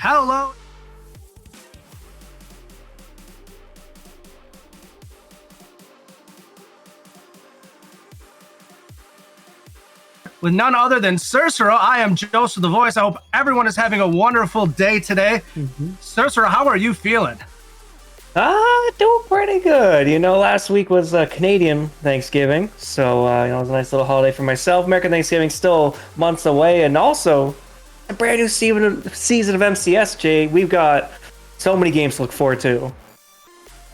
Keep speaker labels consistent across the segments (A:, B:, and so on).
A: Hello. With none other than Cicero, I am Joseph the Voice. I hope everyone is having a wonderful day today. Cicero, how are you feeling?
B: Doing pretty good. Last week was Canadian Thanksgiving, so it was a nice little holiday for myself. American Thanksgiving still months away, and also a brand new season of MCS, Jay. We've got so many games to look forward to.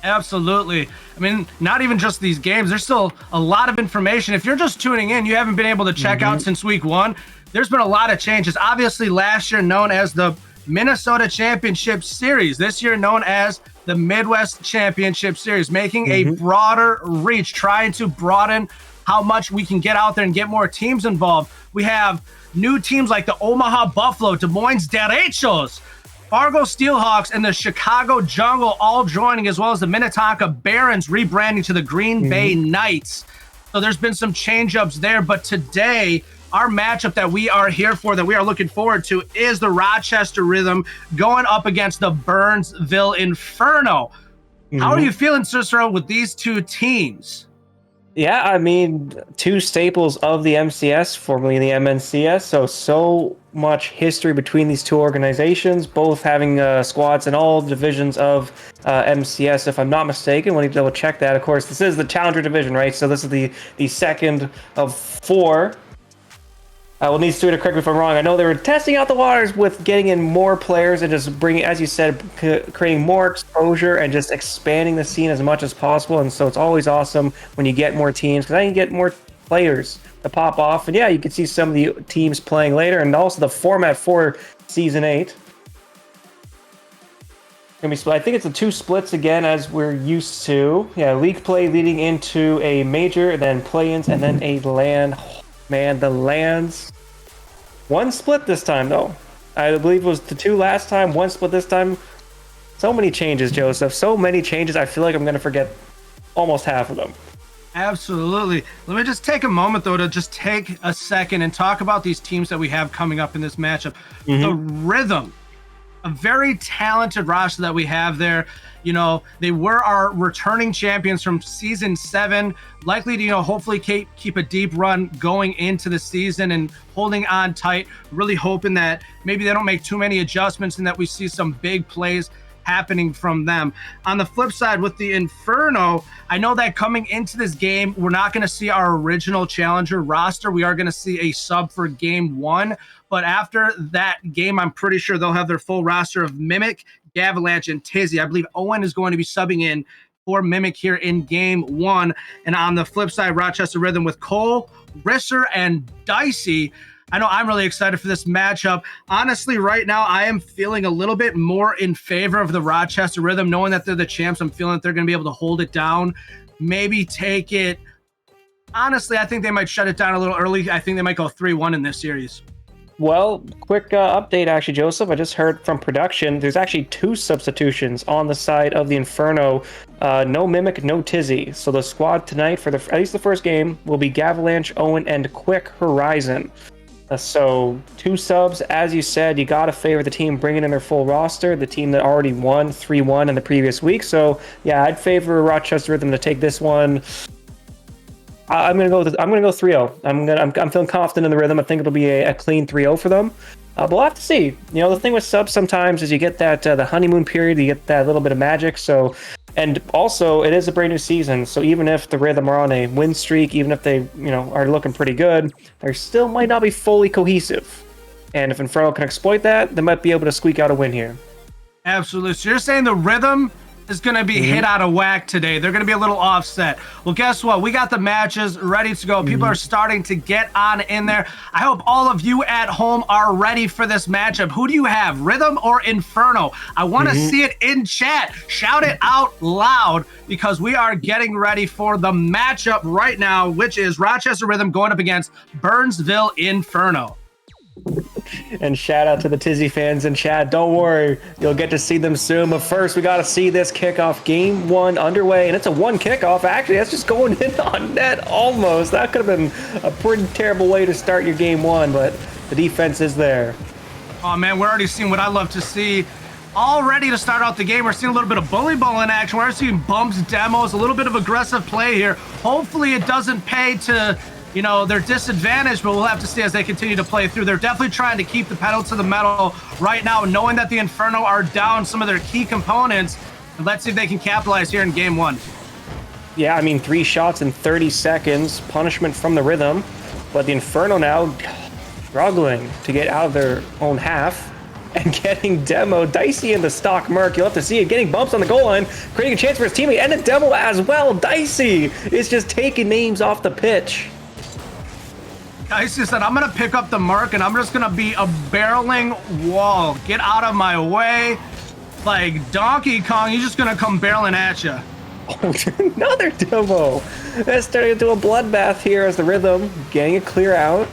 A: Absolutely. I mean, not even just these games. There's still a lot of information. If you're just tuning in, you haven't been able to check out since week one. There's been a lot of changes. Obviously, last year known as the Minnesota Championship Series. This year known as the Midwest Championship Series, making a broader reach, trying to broaden how much we can get out there and get more teams involved. We have new teams like the Omaha Buffalo, Des Moines Derechos, Fargo Steelhawks, and the Chicago Jungle all joining, as well as the Minnetonka Barons rebranding to the Green Bay Knights. So there's been some change-ups there, but today our matchup that we are here for, that we are looking forward to, is the Rochester Rhythm going up against the Burnsville Inferno. How are you feeling, Cicero, with these two teams?
B: Yeah, I mean, two staples of the MCS, formerly the MNCS, so much history between these two organizations, both having squads in all divisions of MCS, if I'm not mistaken. We'll need to double check that. Of course, this is the Challenger division, right? So this is the second of four. We'll need Stu to correct me if I'm wrong. I know they were testing out the waters with getting in more players and just bringing, as you said, creating more exposure and just expanding the scene as much as possible. And so it's always awesome when you get more teams, because then you get more players to pop off. And yeah, you can see some of the teams playing later, and also the format for Season 8. Gonna be split. I think it's the two splits again, as we're used to. Yeah, league play leading into a major, then play-ins, and then a LAN. Man, the LANs. One split this time, though. I believe it was the two last time, one split this time. So many changes, Joseph. So many changes. I feel like I'm going to forget almost half of them.
A: Absolutely. Let me just take a moment, though, to just take a second and talk about these teams that we have coming up in this matchup. The Rhythm, a very talented roster that we have there. They were our returning champions from Season 7, likely to, hopefully keep a deep run going into the season and holding on tight, really hoping that maybe they don't make too many adjustments and that we see some big plays happening from them. On the flip side, with the Inferno, I know that coming into this game, we're not going to see our original Challenger roster. We are going to see a sub for Game 1, but after that game, I'm pretty sure they'll have their full roster of Mimic, Gavalanche, and Tizzy. I believe Owen is going to be subbing in for Mimic here in Game 1. And on the flip side, Rochester Rhythm with Cole, Risser, and Dicey. I know I'm really excited for this matchup. Honestly, right now, I am feeling a little bit more in favor of the Rochester Rhythm, knowing that they're the champs. I'm feeling that they're going to be able to hold it down, maybe take it. Honestly, I think they might shut it down a little early. I think they might go 3-1 in this series.
B: Well, quick update, actually, Joseph. I just heard from production, there's actually two substitutions on the side of the Inferno. No Mimic, no Tizzy. So the squad tonight, for at least the first game, will be Gavalanche, Owen, and Quick Horizon. So two subs, as you said, you got to favor the team bringing in their full roster, the team that already won 3-1 in the previous week. So yeah, I'd favor Rochester Rhythm to take this one. I'm gonna go 3-0. I'm feeling confident in the Rhythm. I think it'll be a clean 3-0 for them. But we'll have to see. The thing with subs sometimes is you get that the honeymoon period, you get that little bit of magic. So, and also it is a brand new season. So even if the Rhythm are on a win streak, even if they are looking pretty good, they still might not be fully cohesive. And if Inferno can exploit that, they might be able to squeak out a win here.
A: Absolutely. So you're saying the Rhythm is going to be hit out of whack today. They're going to be a little offset. Well, guess what? We got the matches ready to go. People are starting to get on in there. I hope all of you at home are ready for this matchup. Who do you have, Rhythm or Inferno? I want to see it in chat. Shout it out loud, because we are getting ready for the matchup right now, which is Rochester Rhythm going up against Burnsville Inferno.
B: And shout out to the Tizzy fans in chat. Don't worry, you'll get to see them soon. But first, we got to see this kickoff. Game 1 underway, and it's a 1 kickoff. Actually, that's just going in on net almost. That could have been a pretty terrible way to start your Game 1, but the defense is there.
A: Oh, man, we're already seeing what I love to see. Already to start out the game, we're seeing a little bit of bully ball in action. We're seeing bumps, demos, a little bit of aggressive play here. Hopefully it doesn't pay to, their disadvantage, but we'll have to see as they continue to play through. They're definitely trying to keep the pedal to the metal right now, knowing that the Inferno are down some of their key components. And let's see if they can capitalize here in game one.
B: Yeah, I mean, 3 shots in 30 seconds, punishment from the Rhythm, but the Inferno now struggling to get out of their own half and getting demoed. Dicey in the stock Merc, you'll have to see it, getting bumps on the goal line, creating a chance for his teammate and a demo as well. Dicey is just taking names off the pitch.
A: Dicey said, I'm going to pick up the Merc and I'm just going to be a barreling wall. Get out of my way. Like Donkey Kong, he's just going to come barreling at you.
B: Oh, another demo. That's turning into a bloodbath here as the Rhythm getting a clear out.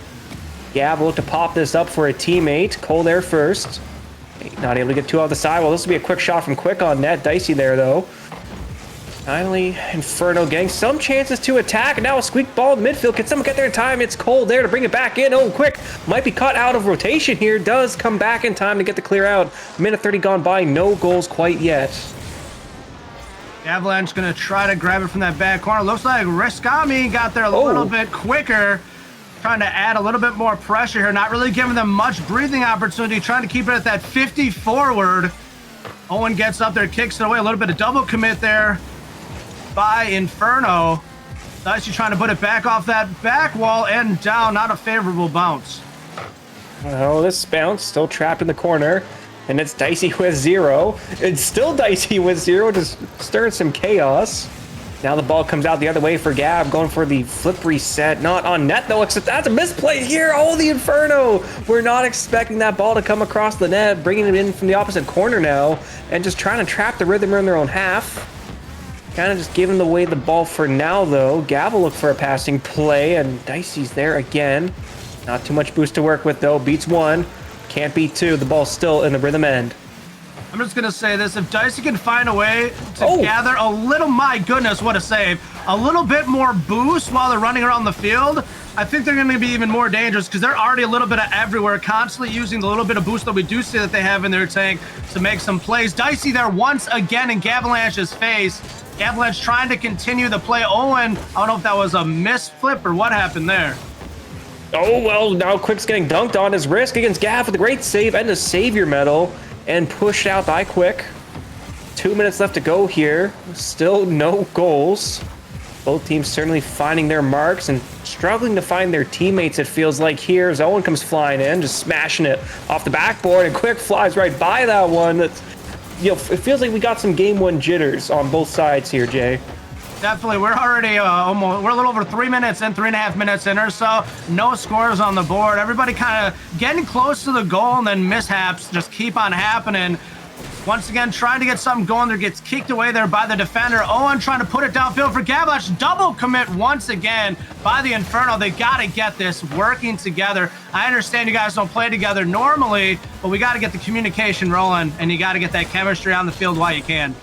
B: Gav will look to pop this up for a teammate. Cole there first. Not able to get 2 off the side. Well, this will be a quick shot from Quick on net. Dicey there, though. Finally, Inferno getting some chances to attack. Now a squeak ball in the midfield. Can someone get there in time? It's Cole there to bring it back in. Oh, Quick might be caught out of rotation here. Does come back in time to get the clear out. Minute 30 gone by. No goals quite yet.
A: Avalanche going to try to grab it from that back corner. Looks like Riskami got there a little bit quicker. Trying to add a little bit more pressure here, not really giving them much breathing opportunity, trying to keep it at that 50 forward. Owen gets up there, kicks it away, a little bit of double commit there by Inferno. Dicey trying to put it back off that back wall and down, not a favorable bounce.
B: Oh, this bounce still trapped in the corner, and it's Dicey with 0. It's still Dicey with 0, just stirring some chaos. Now the ball comes out the other way for Gab, going for the flip reset. Not on net, though, except that's a misplay here. Oh, the Inferno. We're not expecting that ball to come across the net, bringing it in from the opposite corner now, and just trying to trap the Rhythm in their own half. Kind of just giving away the ball for now, though. Gab will look for a passing play, and Dicey's there again. Not too much boost to work with, though. Beats 1. Can't beat 2. The ball's still in the Rhythm end.
A: I'm just going to say this. If Dicey can find a way to gather a little, my goodness, what a save, a little bit more boost while they're running around the field, I think they're going to be even more dangerous because they're already a little bit of everywhere, constantly using the little bit of boost that we do see that they have in their tank to make some plays. Dicey there once again in Gavalanche's face. Gavalanche trying to continue the play. Owen, I don't know if that was a misflip or what happened there.
B: Oh, well, now Quick's getting dunked on his risk against Gav with a great save and a savior medal. And pushed out by Quick. 2 minutes left to go here. Still no goals. Both teams certainly finding their marks and struggling to find their teammates, it feels like here. As Owen comes flying in, just smashing it off the backboard, and Quick flies right by that one. That's, it feels like we got some game 1 jitters on both sides here, Jay.
A: Definitely. We're already we're a little over 3 minutes in, 3.5 minutes in or so. No scores on the board. Everybody kind of getting close to the goal, and then mishaps just keep on happening. Once again, trying to get something going. There gets kicked away there by the defender. Owen trying to put it downfield for Gavalanche. Double commit once again by the Inferno. They got to get this working together. I understand you guys don't play together normally, but we got to get the communication rolling, and you got to get that chemistry on the field while you can.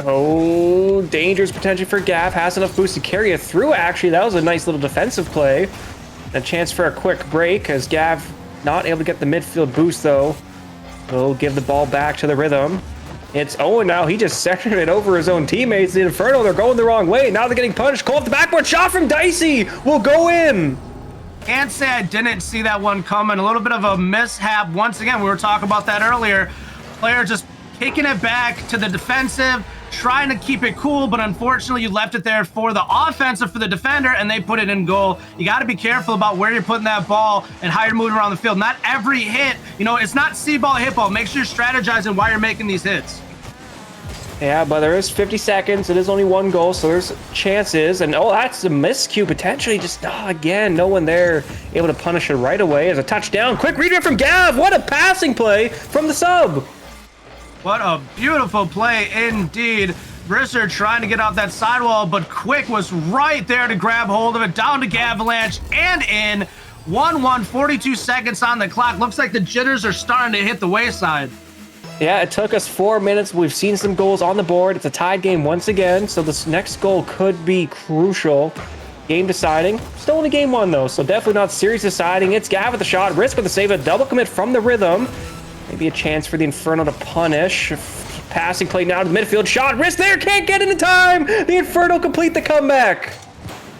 B: Oh, dangerous potential for Gav. Has enough boost to carry it through, actually. That was a nice little defensive play. A chance for a quick break as Gav not able to get the midfield boost, though. Will give the ball back to the Rhythm. It's Owen now. He just centered it over his own teammates. The Inferno, they're going the wrong way. Now they're getting punished. Cole off the backboard. Shot from Dicey will go in.
A: Can't say I didn't see that one coming. A little bit of a mishap. Once again, we were talking about that earlier. Player just kicking it back to the defensive, trying to keep it cool, but unfortunately you left it there for the offensive for the defender, and they put it in goal. You got to be careful about where you're putting that ball and how you're moving around the field. Not every hit, it's not C-ball, hit ball. Make sure you're strategizing why you're making these hits.
B: Yeah, but there is 50 seconds. It is only 1 goal, so there's chances. And, that's a miscue potentially. Just, again, no one there able to punish it right away as a touchdown. Quick redirect from Gav. What a passing play from the sub.
A: What a beautiful play indeed. Brisser trying to get off that sidewall, but Quick was right there to grab hold of it. Down to Gavalanche and in. 1-1, 42 seconds on the clock. Looks like the jitters are starting to hit the wayside.
B: Yeah, it took us 4 minutes. We've seen some goals on the board. It's a tied game once again, so this next goal could be crucial. Game deciding. Still only game one, though, so definitely not series deciding. It's Gav with the shot. Risk with the save. A double commit from the Rhythm. Maybe a chance for the Inferno to punish. Passing play now to the midfield. Shot. Risk there. Can't get into time. The Inferno complete the comeback.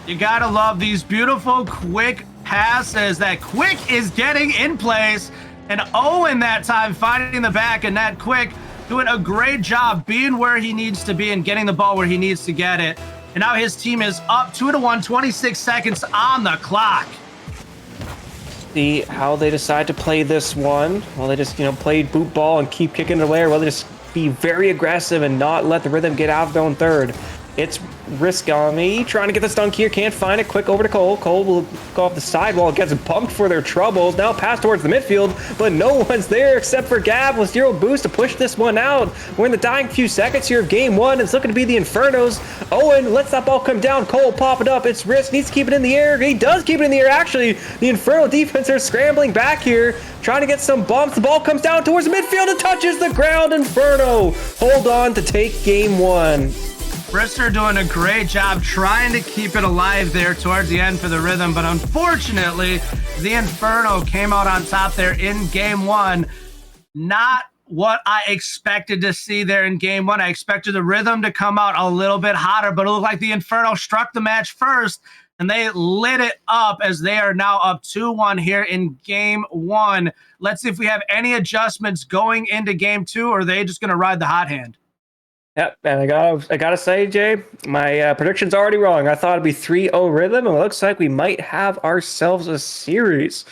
A: You gotta love these beautiful, quick passes that Quick is getting in place. And Owen that time finding the back, and that Quick doing a great job being where he needs to be and getting the ball where he needs to get it. And now his team is up 2-1, 26 seconds on the clock.
B: See how they decide to play this one. Will they just, play boot ball and keep kicking it away, or will they just be very aggressive and not let the Rhythm get out of their own third? It's Risk on me, trying to get this dunk here, can't find it. Quick over to Cole. Cole will go off the sidewall, gets bumped for their troubles. Now pass towards the midfield, but no one's there except for Gav with 0 boost to push this one out. We're in the dying few seconds here of game one. It's looking to be the Infernos. Owen lets that ball come down. Cole pop it up. It's Risk, needs to keep it in the air. He does keep it in the air, actually. The Inferno defense are scrambling back here, trying to get some bumps. The ball comes down towards the midfield and touches the ground. Inferno hold on to take game one.
A: Brister doing a great job trying to keep it alive there towards the end for the Rhythm, but unfortunately, the Inferno came out on top there in game one. Not what I expected to see there in game one. I expected the Rhythm to come out a little bit hotter, but it looked like the Inferno struck the match first, and they lit it up as they are now up 2-1 here in game one. Let's see if we have any adjustments going into game two, or are they just going to ride the hot hand?
B: Yep, and I gotta say, Jay, my prediction's already wrong. I thought it'd be 3-0 Rhythm, and it looks like we might have ourselves a series.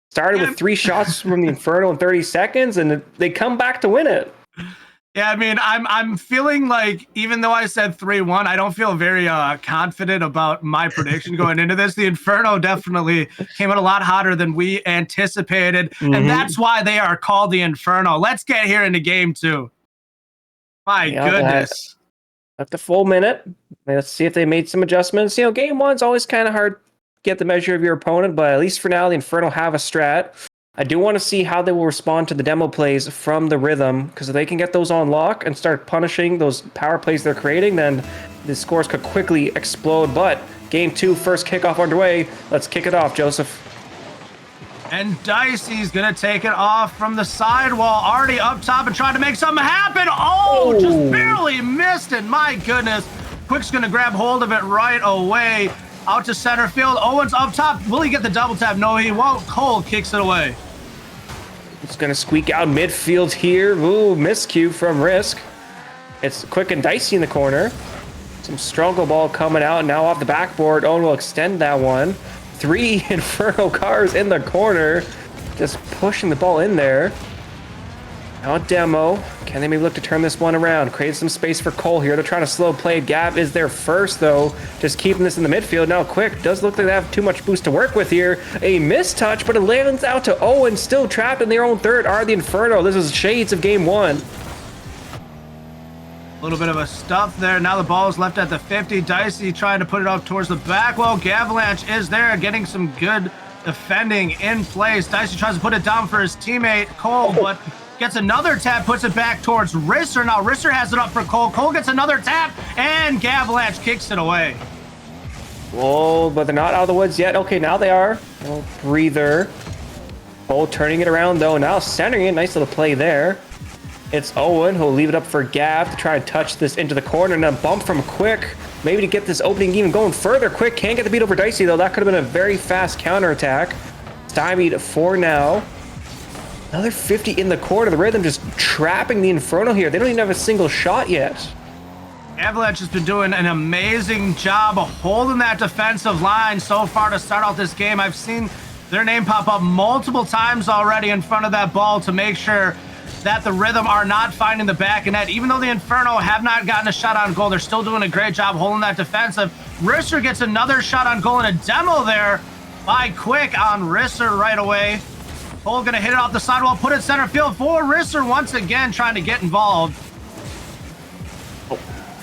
B: Started with 3 shots from the Inferno in 30 seconds, and they come back to win it.
A: Yeah, I mean, I'm feeling like, even though I said 3-1, I don't feel very confident about my prediction going into this. The Inferno definitely came out a lot hotter than we anticipated, and that's why they are called the Inferno. Let's get here into game two. My goodness.
B: At the full minute, let's see if they made some adjustments. Game one's always kind of hard to get the measure of your opponent, but at least for now, the Inferno have a strat. I do want to see how they will respond to the demo plays from the Rhythm, because if they can get those on lock and start punishing those power plays they're creating, then the scores could quickly explode. But game two, first kickoff underway. Let's kick it off, Joseph.
A: And Dicey's going to take it off from the sidewall, already up top and trying to make something happen. Oh, just barely missed it. My goodness. Quick's going to grab hold of it right away. Out to center field. Owens up top. Will he get the double tap? No, he won't. Cole kicks it away.
B: It's going to squeak out midfield here. Ooh, miscue from Risk. It's Quick and Dicey in the corner. Some struggle ball coming out now off the backboard. Owen will extend that one. 3 Inferno cars in the corner, just pushing the ball in there. Now a demo. Can they maybe look to turn this one around? Create some space for Cole here. They're trying to slow play. Gav is there first, though. Just keeping this in the midfield. Now Quick does look like they have too much boost to work with here. A mistouch, but it lands out to Owen. Still trapped in their own third are the Inferno. This is shades of game one.
A: A little bit of a stuff there. Now the ball is left at the 50. Dicey trying to put it up towards the back. Well, Gavalanche is there, getting some good defending in place. Dicey tries to put it down for his teammate, Cole, but gets another tap, puts it back towards Risser. Now Risser has it up for Cole. Cole gets another tap, and Gavalanche kicks it away.
B: Whoa, but they're not out of the woods yet. Okay, now they are. A little breather. Cole turning it around, though. Now centering it. Nice little play there. It's Owen who'll leave it up for Gav to try and touch this into the corner, and a bump from Quick, maybe to get this opening even going further. Quick can't get the beat over Dicey, though. That could have been a very fast counterattack. Stymied for now. Another 50 in the corner. The Rhythm just trapping the Inferno here. They don't even have a single shot yet.
A: Avalanche has been doing an amazing job of holding that defensive line so far to start out this game. I've seen their name pop up multiple times already in front of that ball to make sure that the Rhythm are not finding the back of net. Even though the Inferno have not gotten a shot on goal, they're still doing a great job holding that defensive. Risser gets another shot on goal, and a demo there by Quick on Risser right away. Cole gonna hit it off the sidewall, put it center field for Risser once again, trying to get involved.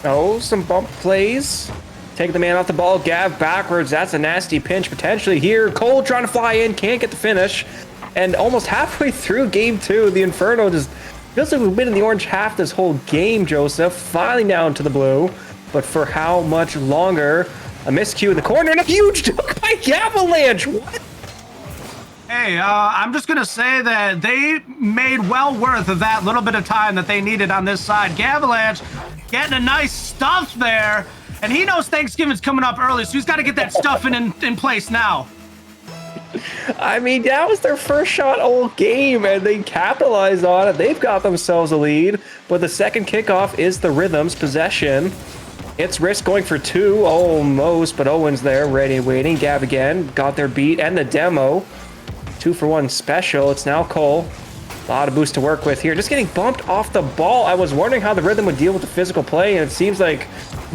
B: Oh, some bump plays. Take the man off the ball. Gav backwards. That's a nasty pinch potentially here. Cole trying to fly in, can't get the finish. And almost halfway through game two, the Inferno just feels like we've been in the orange half this whole game, Joseph. Finally down to the blue. But for how much longer? A miscue in the corner and a huge dunk by Avalanche. What?
A: Hey, I'm just going to say that they made well worth of that little bit of time that they needed on this side. Gavalanche getting a nice stuff there, and he knows Thanksgiving's coming up early, so he's got to get that stuffing in place now.
B: I mean, that was their first shot all game, and they capitalized on it. They've got themselves a lead, but the second kickoff is the Rhythm's possession. It's Risk going for two, almost, but Owen's there, ready, waiting. Gav again, got their beat, and the demo. 2-for-1 special. It's now Cole. A lot of boost to work with here. Just getting bumped off the ball. I was wondering how the Rhythm would deal with the physical play, and it seems like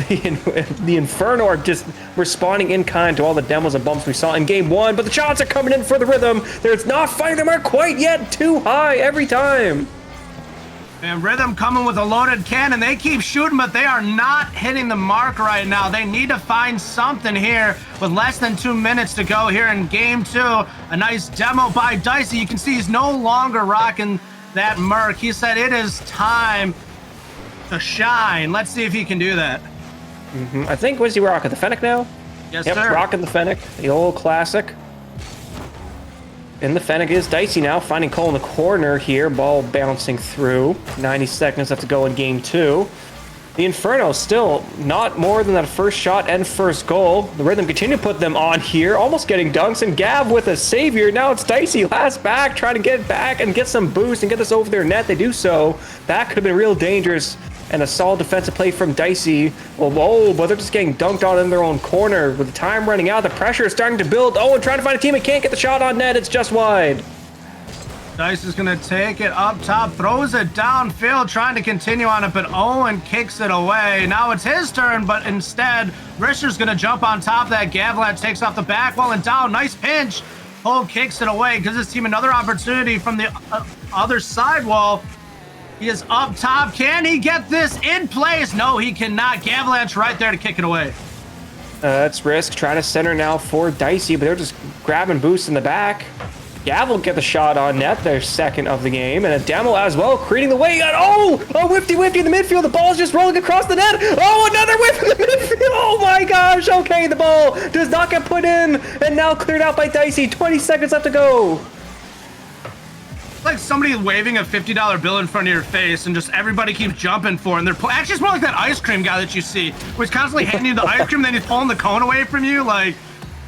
B: the Inferno are just responding in kind to all the demos and bumps we saw in game one. But the shots are coming in for the Rhythm. They're not finding the mark quite yet. Too high every time.
A: And Rhythm coming with a loaded cannon. They keep shooting, but they are not hitting the mark right now. They need to find something here with less than 2 minutes to go here in game two. A nice demo by Dicey. You can see he's no longer rocking that Merc. He said it is time to shine. Let's see if he can do that.
B: I think, was he rocking the Fennec now?
A: Yes,
B: yep,
A: sir.
B: Rocking the Fennec, the old classic. And the Fennec is Dicey now, finding Cole in the corner here. Ball bouncing through. 90 seconds left to go in game two. The Inferno still not more than that first shot and first goal. The Rhythm continue to put them on here, almost getting dunks, and Gav with a savior. Now it's Dicey last back, trying to get back and get some boost and get this over their net. They do so. That could have been real dangerous. And a solid defensive play from Dicey. Oh, but they're just getting dunked on in their own corner. With the time running out, the pressure is starting to build. Oh, and trying to find a team and can't get the shot on net. It's just wide.
A: Dice is going to take it up top, throws it downfield, trying to continue on it, but Owen kicks it away. Now it's his turn, but instead, Risher's going to jump on top of that. Gavalanche takes off the back wall and down. Nice pinch. Cole kicks it away. Gives his team another opportunity from the other side wall. He is up top. Can he get this in place? No, he cannot. Gavalanche right there to kick it away.
B: It's Risk trying to center now for Dicey, but they're just grabbing boosts in the back. Gav will get the shot on net, their second of the game, and a demo as well, creating the way. Oh, whifty in the midfield. The ball's just rolling across the net. Oh, another whiff in the midfield. Oh my gosh. Okay, the ball does not get put in, and now cleared out by Dicey. 20 seconds left to go.
A: Like somebody waving a $50 bill in front of your face and just everybody keeps jumping for it. And they're actually, it's more like that ice cream guy that you see, where he's constantly handing you the ice cream, then he's pulling the cone away from you. Like,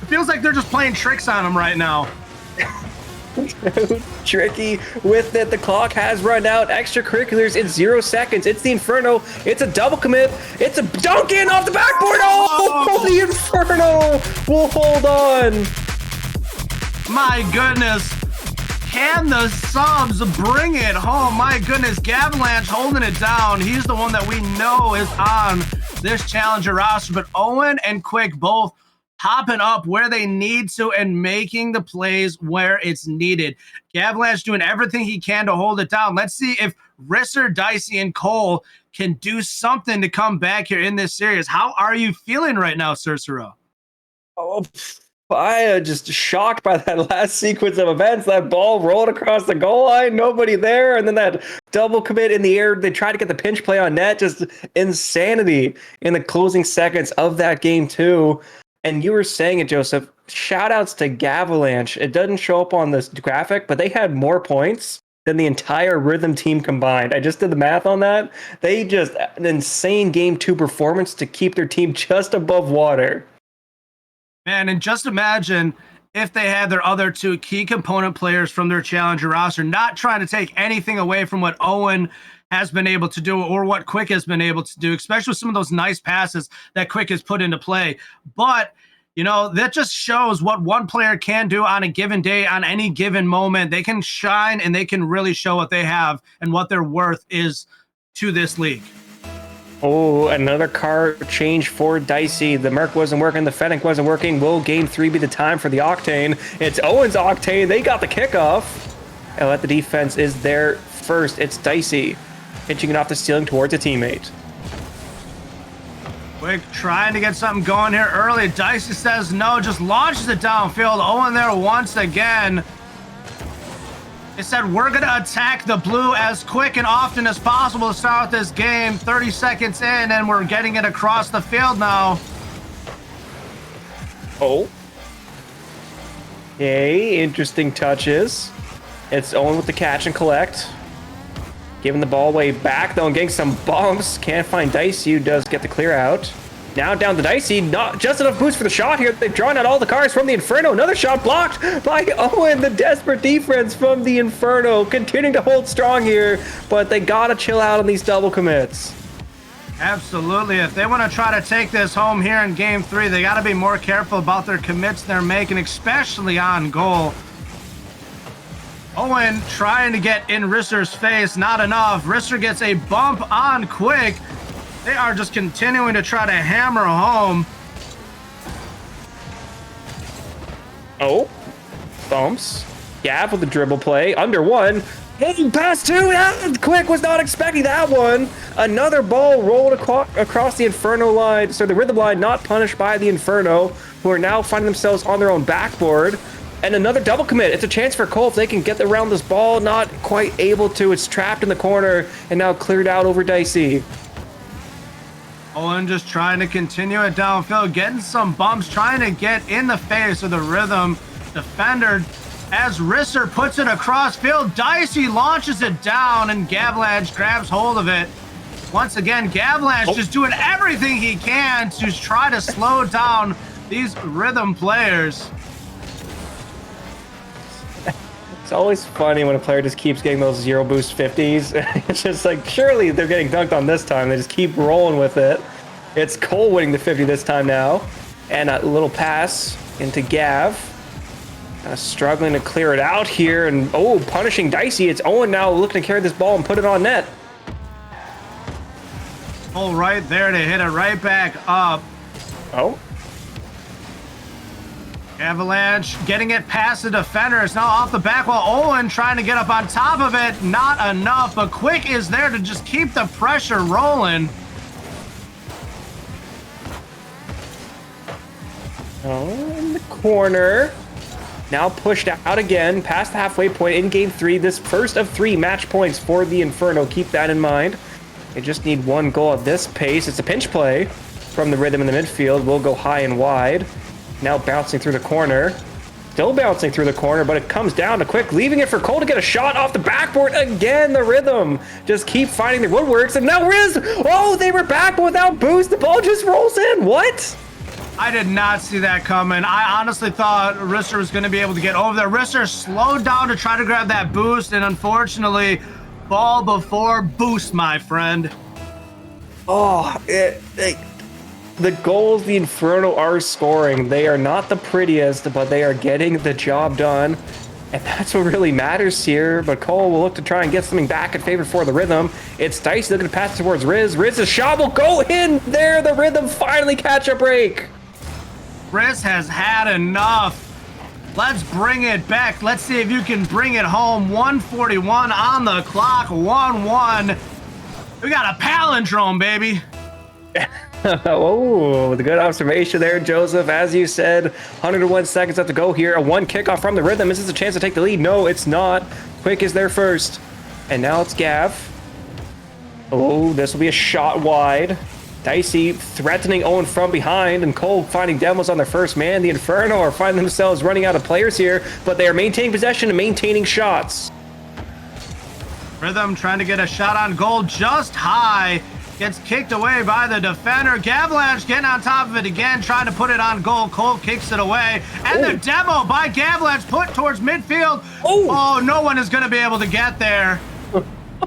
A: it feels like they're just playing tricks on him right now.
B: Tricky with it. The clock has run out. Extracurriculars in 0 seconds. It's the Inferno. It's a double commit. It's a dunk in off the backboard. Oh, the Inferno will hold on.
A: My goodness. Can the subs bring it home? My goodness, Gavalanche holding it down. He's the one that we know is on this Challenger roster, but Owen and Quick both hopping up where they need to and making the plays where it's needed. Gavalanche doing everything he can to hold it down. Let's see if Risser, Dicey, and Cole can do something to come back here in this series. How are you feeling right now, Cicero?
B: Oh, I am just shocked by that last sequence of events. That ball rolled across the goal line, nobody there, and then that double commit in the air. They tried to get the pinch play on net. Just insanity in the closing seconds of that game too. And you were saying it, Joseph. Shout outs to Gavalanche. It doesn't show up on this graphic, but they had more points than the entire Rhythm team combined. I just did the math on that. They just an insane game two performance to keep their team just above water.
A: Man, and just imagine if they had their other two key component players from their Challenger roster, not trying to take anything away from what Owen has been able to do or what Quick has been able to do, especially with some of those nice passes that Quick has put into play. But, you know, that just shows what one player can do on a given day, on any given moment. They can shine and they can really show what they have and what their worth is to this league.
B: Oh, another car change for Dicey. The Merc wasn't working. The Fennec wasn't working. Will game three be the time for the Octane? It's Owen's Octane. They got the kickoff. And let the defense is there first. It's Dicey pitching it off the ceiling towards a teammate.
A: Quick trying to get something going here early. Dicey says no, just launches it downfield. Owen there once again. They said, we're going to attack the blue as quick and often as possible to start this game. 30 seconds in, and we're getting it across the field now.
B: Oh. Okay, interesting touches. It's Owen with the catch and collect. Giving the ball way back, though, and getting some bumps. Can't find Dicey, who does get the clear out. Now down to Dicey. Not just enough boost for the shot here. They've drawn out all the cards from the Inferno. Another shot blocked by Owen. The desperate defense from the Inferno. Continuing to hold strong here, but they gotta chill out on these double commits.
A: Absolutely. If they want to try to take this home here in Game 3, they got to be more careful about their commits they're making, especially on goal. Owen trying to get in Risser's face, not enough. Risser gets a bump on Quick. They are just continuing to try to hammer home.
B: Oh, bumps. Gav with the dribble play, under one. Hey, pass two. Quick was not expecting that one. Another ball rolled across the Inferno line. So the Rhythm line not punished by the Inferno, who are now finding themselves on their own backboard. And another double commit. It's a chance for Cole if they can get around this ball. Not quite able to. It's trapped in the corner and now cleared out over Dicey.
A: Owen just trying to continue it downfield, getting some bumps, trying to get in the face of the Rhythm defender. As Risser puts it across field, Dicey launches it down and Gavalanche grabs hold of it. Once again, Gavalanche just doing everything he can to try to slow down these Rhythm players.
B: It's always funny when a player just keeps getting those zero boost 50s. It's just like, surely they're getting dunked on this time. They just keep rolling with it. It's Cole winning the 50 this time now. And a little pass into Gav. Struggling to clear it out here. And, punishing Dicey. It's Owen now looking to carry this ball and put it on net.
A: Oh, right there to hit it right back up.
B: Oh.
A: Avalanche getting it past the defender. It's now off the back while Owen trying to get up on top of it. Not enough, but Quick is there to just keep the pressure rolling.
B: Oh, in the corner. Now pushed out again, past the halfway point in Game 3. This first of 3 match points for the Inferno. Keep that in mind. They just need 1 goal at this pace. It's a pinch play from the Rhythm in the midfield. Will go high and wide. Now bouncing through the corner. Still bouncing through the corner, but it comes down to Quick, leaving it for Cole to get a shot off the backboard. Again, the Rhythm just keep finding their woodworks. And now Riz, they were back, but without boost. The ball just rolls in. What?
A: I did not see that coming. I honestly thought Risser was going to be able to get over there. Risser slowed down to try to grab that boost, and unfortunately, ball before boost, my friend.
B: The goals the Inferno are scoring, they are not the prettiest, but they are getting the job done. And that's what really matters here. But Cole will look to try and get something back in favor for the Rhythm. It's Dicey looking to pass towards Riz. Riz's shot will go in there. The Rhythm finally catch a break.
A: Riz has had enough. Let's bring it back. Let's see if you can bring it home. 1:41 on the clock. 1-1. We got a palindrome, baby.
B: Oh, the good observation there, Joseph. As you said, 101 seconds left to go here. A 1 kickoff from the Rhythm. Is this a chance to take the lead? No, it's not. Quick is there first. And now it's Gav. Oh, this will be a shot wide. Dicey threatening Owen from behind, and Cole finding demos on their first man. The Inferno are finding themselves running out of players here, but they are maintaining possession and maintaining shots.
A: Rhythm trying to get a shot on goal just high. Gets kicked away by the defender. Gavalanche getting on top of it again, trying to put it on goal. Cole kicks it away. And the demo by Gavalanche put towards midfield. Oh, no one is going to be able to get there.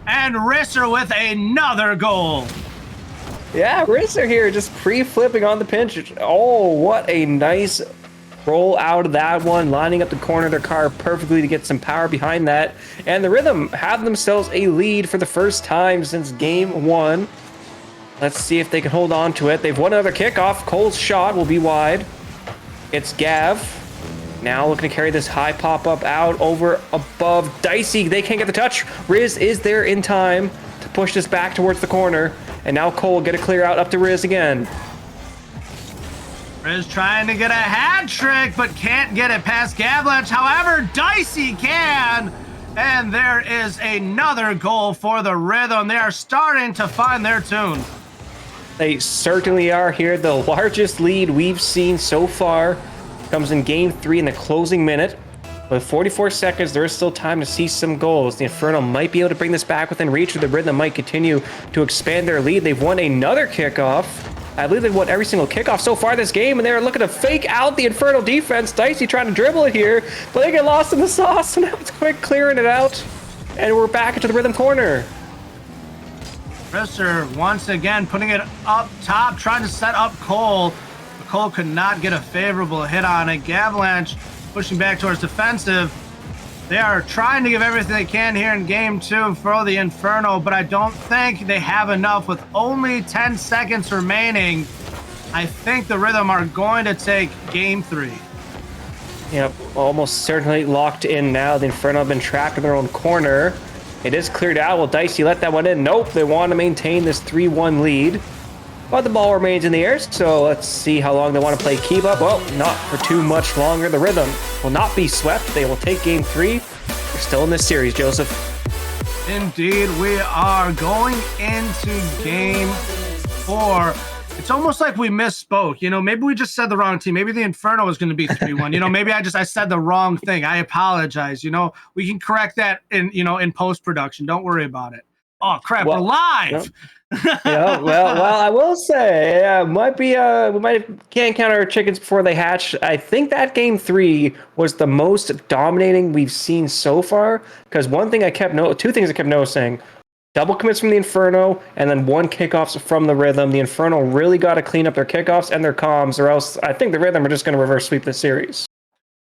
A: And Risser with another goal.
B: Yeah, Risser here just pre-flipping on the pinch. Oh, what a nice roll out of that one, lining up the corner of their car perfectly to get some power behind that. And the Rhythm have themselves a lead for the first time since Game 1. Let's see if they can hold on to it. They've won another kickoff. Cole's shot will be wide. It's Gav. Now looking to carry this high pop-up out over above Dicey. They can't get the touch. Riz is there in time to push this back towards the corner. And now Cole will get a clear out up to Riz again.
A: Riz trying to get a hat trick, but can't get it past Gavalanche. However, Dicey can. And there is another goal for the Rhythm. They are starting to find their tune.
B: They certainly are here. The largest lead we've seen so far comes in game 3 in the closing minute. With 44 seconds, there is still time to see some goals. The Inferno might be able to bring this back within reach, or the Rhythm might continue to expand their lead. They've won another kickoff. I believe they've won every single kickoff so far this game, and they're looking to fake out the Inferno defense. Dicey trying to dribble it here, but they get lost in the sauce, so now it's quick clearing it out. And we're back into the Rhythm corner.
A: Risser once again putting it up top, trying to set up Cole. But Cole could not get a favorable hit on it. Gavalanche pushing back towards defensive. They are trying to give everything they can here in game 2 for the Inferno, but I don't think they have enough. With only 10 seconds remaining, I think the Rhythm are going to take game 3.
B: Yep, almost certainly locked in now. The Inferno have been trapped in their own corner. It is cleared out. Will Dicey let that one in? Nope, they want to maintain this 3-1 lead. But the ball remains in the air, so let's see how long they want to play keep up. Well, not for too much longer. The Rhythm will not be swept. They will take game 3. We're still in this series, Joseph.
A: Indeed, we are going into game 4. It's almost like we misspoke. You know, maybe we just said the wrong team. Maybe the Inferno is going to be 3-1. You know, maybe I said the wrong thing. I apologize. You know, we can correct that in post-production. Don't worry about it. Oh, crap. We're live.
B: Yep. Yeah, well, I will say, can't count our chickens before they hatch. I think that game 3 was the most dominating we've seen so far. Because two things I kept noticing: double commits from the Inferno, and then 1 kickoffs from the Rhythm. The Inferno really got to clean up their kickoffs and their comms, or else I think the Rhythm are just going to reverse sweep this series.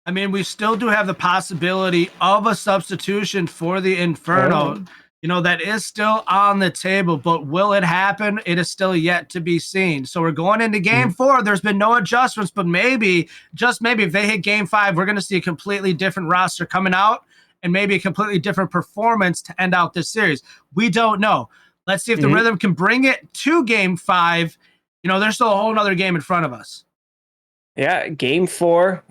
A: I mean, we still do have the possibility of a substitution for the Inferno. Oh. You know, that is still on the table, but will it happen? It is still yet to be seen. So we're going into game 4. There's been no adjustments, but maybe, just maybe, if they hit game 5, we're going to see a completely different roster coming out and maybe a completely different performance to end out this series. We don't know. Let's see if the Rhythm can bring it to game 5. You know, there's still a whole nother game in front of us.
B: Yeah, game 4.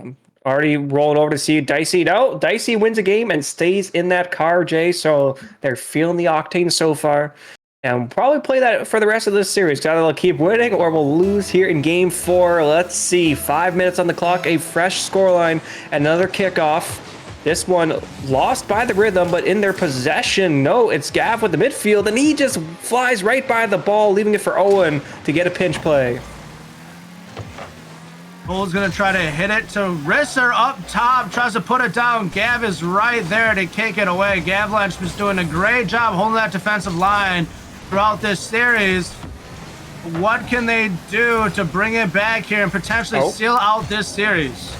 B: Already rolling over to see Dicey. No, Dicey wins a game and stays in that car, Jay. So they're feeling the octane so far. And we'll probably play that for the rest of this series. Either they'll keep winning or we'll lose here in game 4. Let's see. 5 minutes on the clock, a fresh scoreline, another kickoff. This one lost by the Rhythm, but in their possession. No, it's Gav with the midfield, and he just flies right by the ball, leaving it for Owen to get a pinch play.
A: Cole's going to try to hit it to Risser up top, tries to put it down. Gav is right there to kick it away. Gavalanche was doing a great job holding that defensive line throughout this series. What can they do to bring it back here and potentially seal out this series?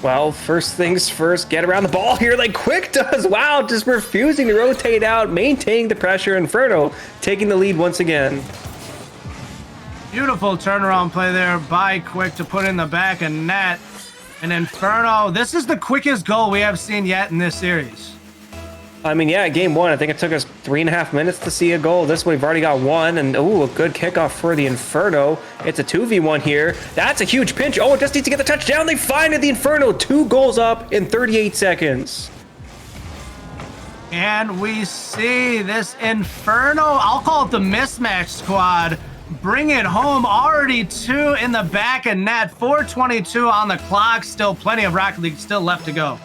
B: Well, first things first, get around the ball here like Quick does. Wow, just refusing to rotate out, maintaining the pressure. Inferno taking the lead once again.
A: Beautiful turnaround play there by Quick to put in the back of net. And Inferno, this is the quickest goal we have seen yet in this series.
B: I mean, yeah, game 1, I think it took us 3.5 minutes to see a goal. This one, we've already got 1, and a good kickoff for the Inferno. It's a 2v1 here. That's a huge pinch. Oh, it just needs to get the touchdown. They find it, the Inferno. 2 goals up in 38 seconds.
A: And we see this Inferno, I'll call it the mismatch squad, bring it home. Already 2 in the back of net. 4:22 on the clock. Still plenty of Rocket League still left to go.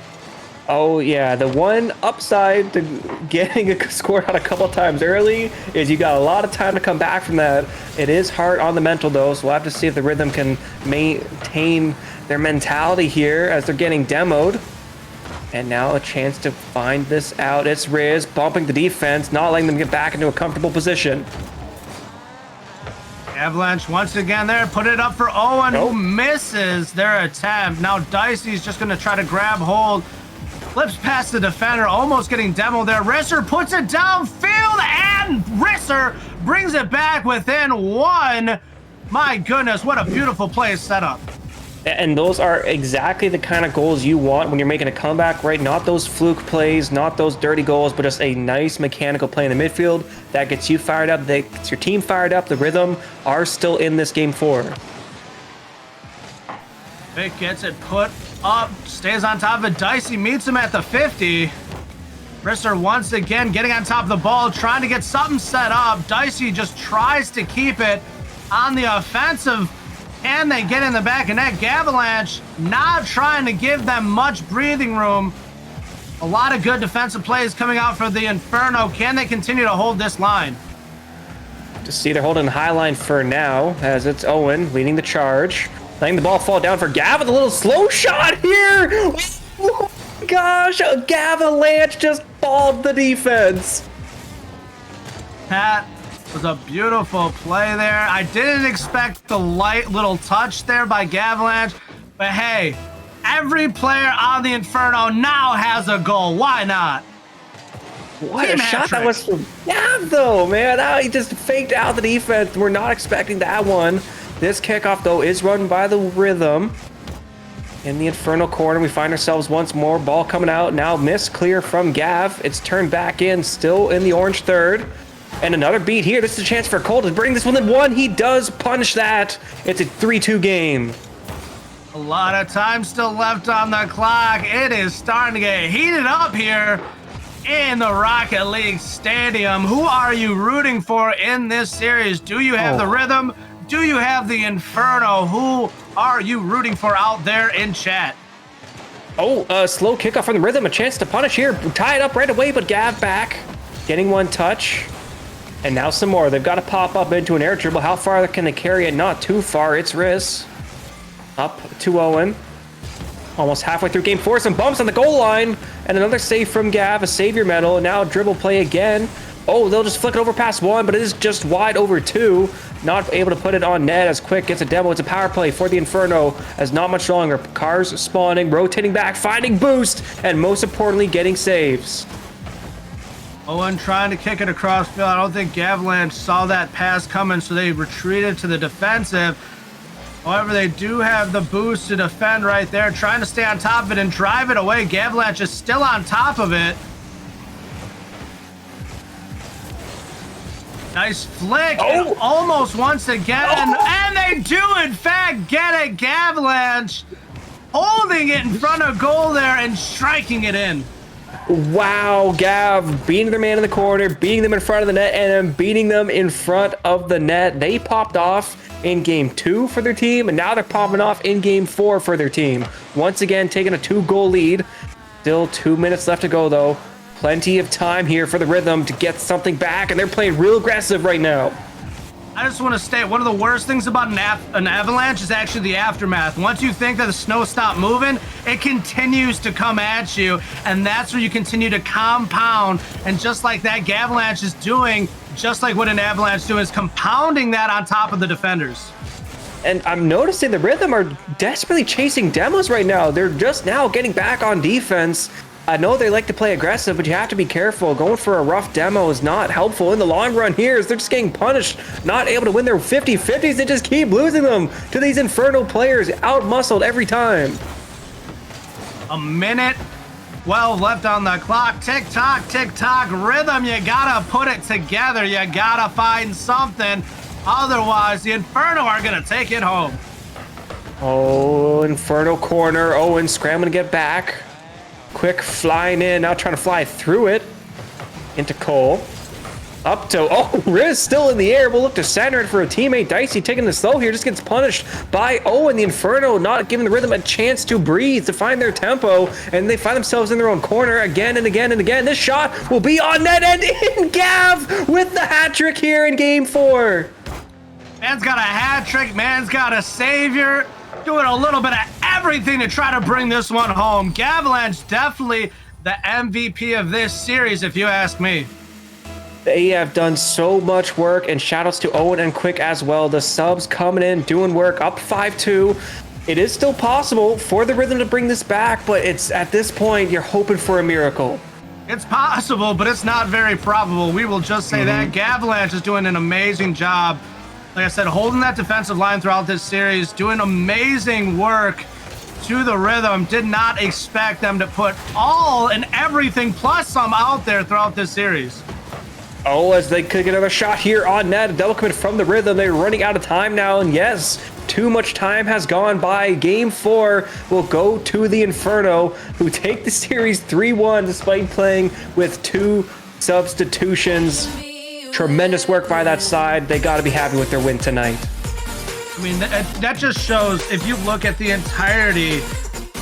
B: Oh, yeah. The one upside to getting a score out a couple times early is you got a lot of time to come back from that. It is hard on the mental, though, so we'll have to see if the Rhythm can maintain their mentality here as they're getting demoed. And now a chance to find this out. It's Riz bumping the defense, not letting them get back into a comfortable position.
A: Avalanche once again there, put it up for Owen, who misses their attempt. Now Dicey's just going to try to grab hold. Flips past the defender, almost getting demoed there. Risser puts it downfield, and Risser brings it back within 1. My goodness, what a beautiful play set up.
B: And those are exactly the kind of goals you want when you're making a comeback, right? Not those fluke plays, not those dirty goals, but just a nice mechanical play in the midfield that gets you fired up, that gets your team fired up. The Rhythm are still in this game 4.
A: Vic gets it put up, stays on top of it. Dicey meets him at the 50. Risser once again getting on top of the ball, trying to get something set up. Dicey just tries to keep it on the offensive Can they get in the back of net? Gavalanche not trying to give them much breathing room. A lot of good defensive plays coming out for the Inferno. Can they continue to hold this line?
B: To see they're holding high line for now, as it's Owen leading the charge. Letting the ball fall down for Gav with a little slow shot here. Oh my gosh, a Gavalanche just balled the defense.
A: That was a beautiful play there. I didn't expect the light little touch there by Gavalanche, but hey, every player on the Inferno now has a goal. Why not?
B: What a shot that was from Gav, though, man. He just faked out the defense. We're not expecting that one. This kickoff, though, is run by the Rhythm. In the Inferno corner, we find ourselves once more. Ball coming out. Now miss clear from Gav. It's turned back in, still in the orange third. And another beat here. This is a chance for Cole to bring this one in one. He does punish that. It's a 3-2 game.
A: A lot of time still left on the clock. It is starting to get heated up here in the Rocket League Stadium. Who are you rooting for in this series? Do you have the Rhythm? Do you have the Inferno? Who are you rooting for out there in chat?
B: Slow kickoff from the Rhythm. A chance to punish here. Tie it up right away, but Gav back. Getting one touch. And now some more. They've got to pop up into an air dribble. How far can they carry it? Not too far. It's Riz. Up to Owen. Almost halfway through game 4. Some bumps on the goal line. And another save from Gav. A savior medal. And now dribble play again. They'll just flick it over past 1, but it is just wide over 2. Not able to put it on net as quick. Gets a demo. It's a power play for the Inferno as not much longer. Cars spawning, rotating back, finding boost, and most importantly, getting saves.
A: Owen trying to kick it across field. I don't think Gavalanche saw that pass coming, so they retreated to the defensive. However, they do have the boost to defend right there, trying to stay on top of it and drive it away. Gavalanche is still on top of it. Nice flick. Almost once again. And they do, in fact, get it. Gavalanche holding it in front of goal there and striking it in.
B: Wow, Gav beating their man in the corner, beating them in front of the net, and then beating them in front of the net. They popped off in game 2 for their team, and now they're popping off in game 4 for their team. Once again, taking a 2-goal lead. Still 2 minutes left to go, though. Plenty of time here for the Rhythm to get something back, and they're playing real aggressive right now.
A: I just want to state, one of the worst things about an avalanche is actually the aftermath. Once you think that the snow stopped moving, it continues to come at you, and that's where you continue to compound. And just like that, Gavalanche is doing just like what an avalanche is doing, is compounding that on top of the defenders.
B: And I'm noticing the Rhythm are desperately chasing demos right now. They're just now getting back on defense. I know they like to play aggressive, but you have to be careful. Going for a rough demo is not helpful in the long run here, as they're just getting punished, not able to win their 50-50s. They just keep losing them to these Inferno players, out-muscled every time.
A: A minute 12 left on the clock. Tick-tock, tick-tock. Rhythm, you gotta put it together. You gotta find something. Otherwise, the Inferno are gonna take it home.
B: Inferno corner. Owen scrambling to get back. Quick flying in, now trying to fly through it. Into Cole. Up to, Riz still in the air. We'll look to center it for a teammate. Dicey taking the slow here, just gets punished by Owen. The Inferno not giving the Rhythm a chance to breathe, to find their tempo, and they find themselves in their own corner again and again and again. This shot will be on net and in. Gav with the hat trick here in game 4.
A: Man's got a hat trick, man's got a savior. Doing a little bit of everything to try to bring this one home. Gavalanche definitely the MVP of this series, if you ask me.
B: They have done so much work, and shoutouts to Owen and Quick as well. The subs coming in, doing work, up 5-2. It is still possible for the Rhythm to bring this back, but it's at this point, you're hoping for a miracle.
A: It's possible, but it's not very probable. We will just say that. Gavalanche is doing an amazing job. Like I said, holding that defensive line throughout this series, doing amazing work to the Rhythm. Did not expect them to put all and everything plus some out there throughout this series.
B: As they could get another shot here on net. A double commit from the Rhythm. They're running out of time now, and yes, too much time has gone by. Game 4 will go to the Inferno, who take the series 3-1 despite playing with 2 substitutions. Tremendous work by that side. They got to be happy with their win tonight.
A: I mean, that just shows, if you look at the entirety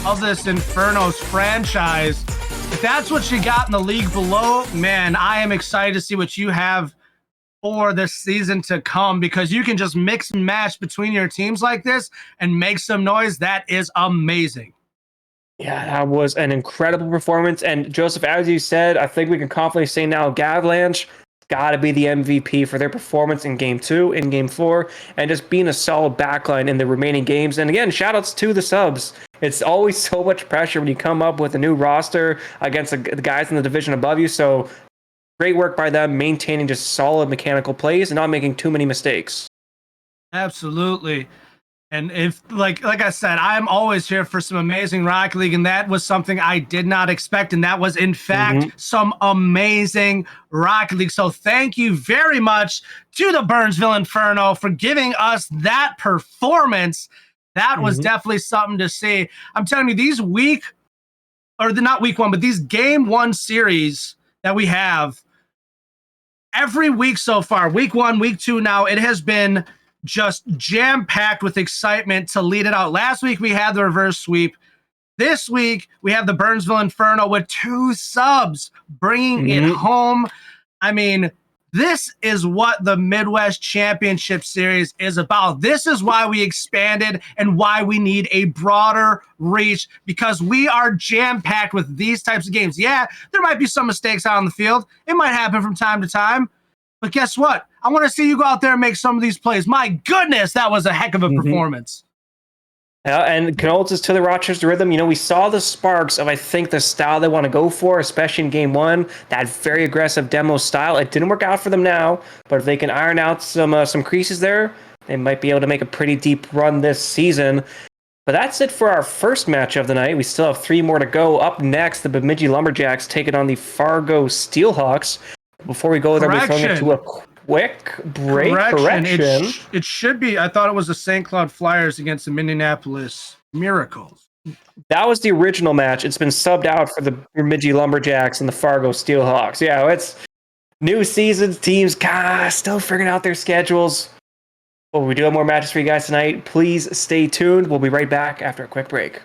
A: of this Inferno's franchise, if that's what you got in the league below, man, I am excited to see what you have for this season to come, because you can just mix and match between your teams like this and make some noise. That is amazing.
B: Yeah, that was an incredible performance. And Joseph, as you said, I think we can confidently say now Gavalanche got to be the MVP for their performance in Game 2, in Game 4, and just being a solid backline in the remaining games. And again, shoutouts to the subs. It's always so much pressure when you come up with a new roster against the guys in the division above you. So great work by them, maintaining just solid mechanical plays and not making too many mistakes.
A: Absolutely. And if like I said, I'm always here for some amazing Rocket League, and that was something I did not expect, and that was in fact some amazing Rocket League. So thank you very much to the Burnsville Inferno for giving us that performance. That was definitely something to see. I'm telling you, these not week one, but these game one series that we have every week so far, week 1, week 2 now, it has been just jam-packed with excitement to lead it out. Last week, we had the reverse sweep. This week, we have the Burnsville Inferno with 2 subs bringing it home. I mean, this is what the Midwest Championship Series is about. This is why we expanded and why we need a broader reach, because we are jam-packed with these types of games. Yeah, there might be some mistakes out on the field. It might happen from time to time. But guess what? I want to see you go out there and make some of these plays. My goodness, that was a heck of a performance.
B: Yeah, and condolences to the Rochester Rhythm. You know, we saw the sparks of, I think, the style they want to go for, especially in Game 1, that very aggressive demo style. It didn't work out for them now, but if they can iron out some creases there, they might be able to make a pretty deep run this season. But that's it for our first match of the night. We still have 3 more to go. Up next, the Bemidji Lumberjacks taking on the Fargo Steelhawks. Before we go there, we're throwing it to a quick break. Correction.
A: It should be. I thought it was the St. Cloud Flyers against the Minneapolis Miracles.
B: That was the original match. It's been subbed out for the Bemidji Lumberjacks and the Fargo Steelhawks. Yeah, it's new seasons, teams still figuring out their schedules. But we do have more matches for you guys tonight. Please stay tuned. We'll be right back after a quick break.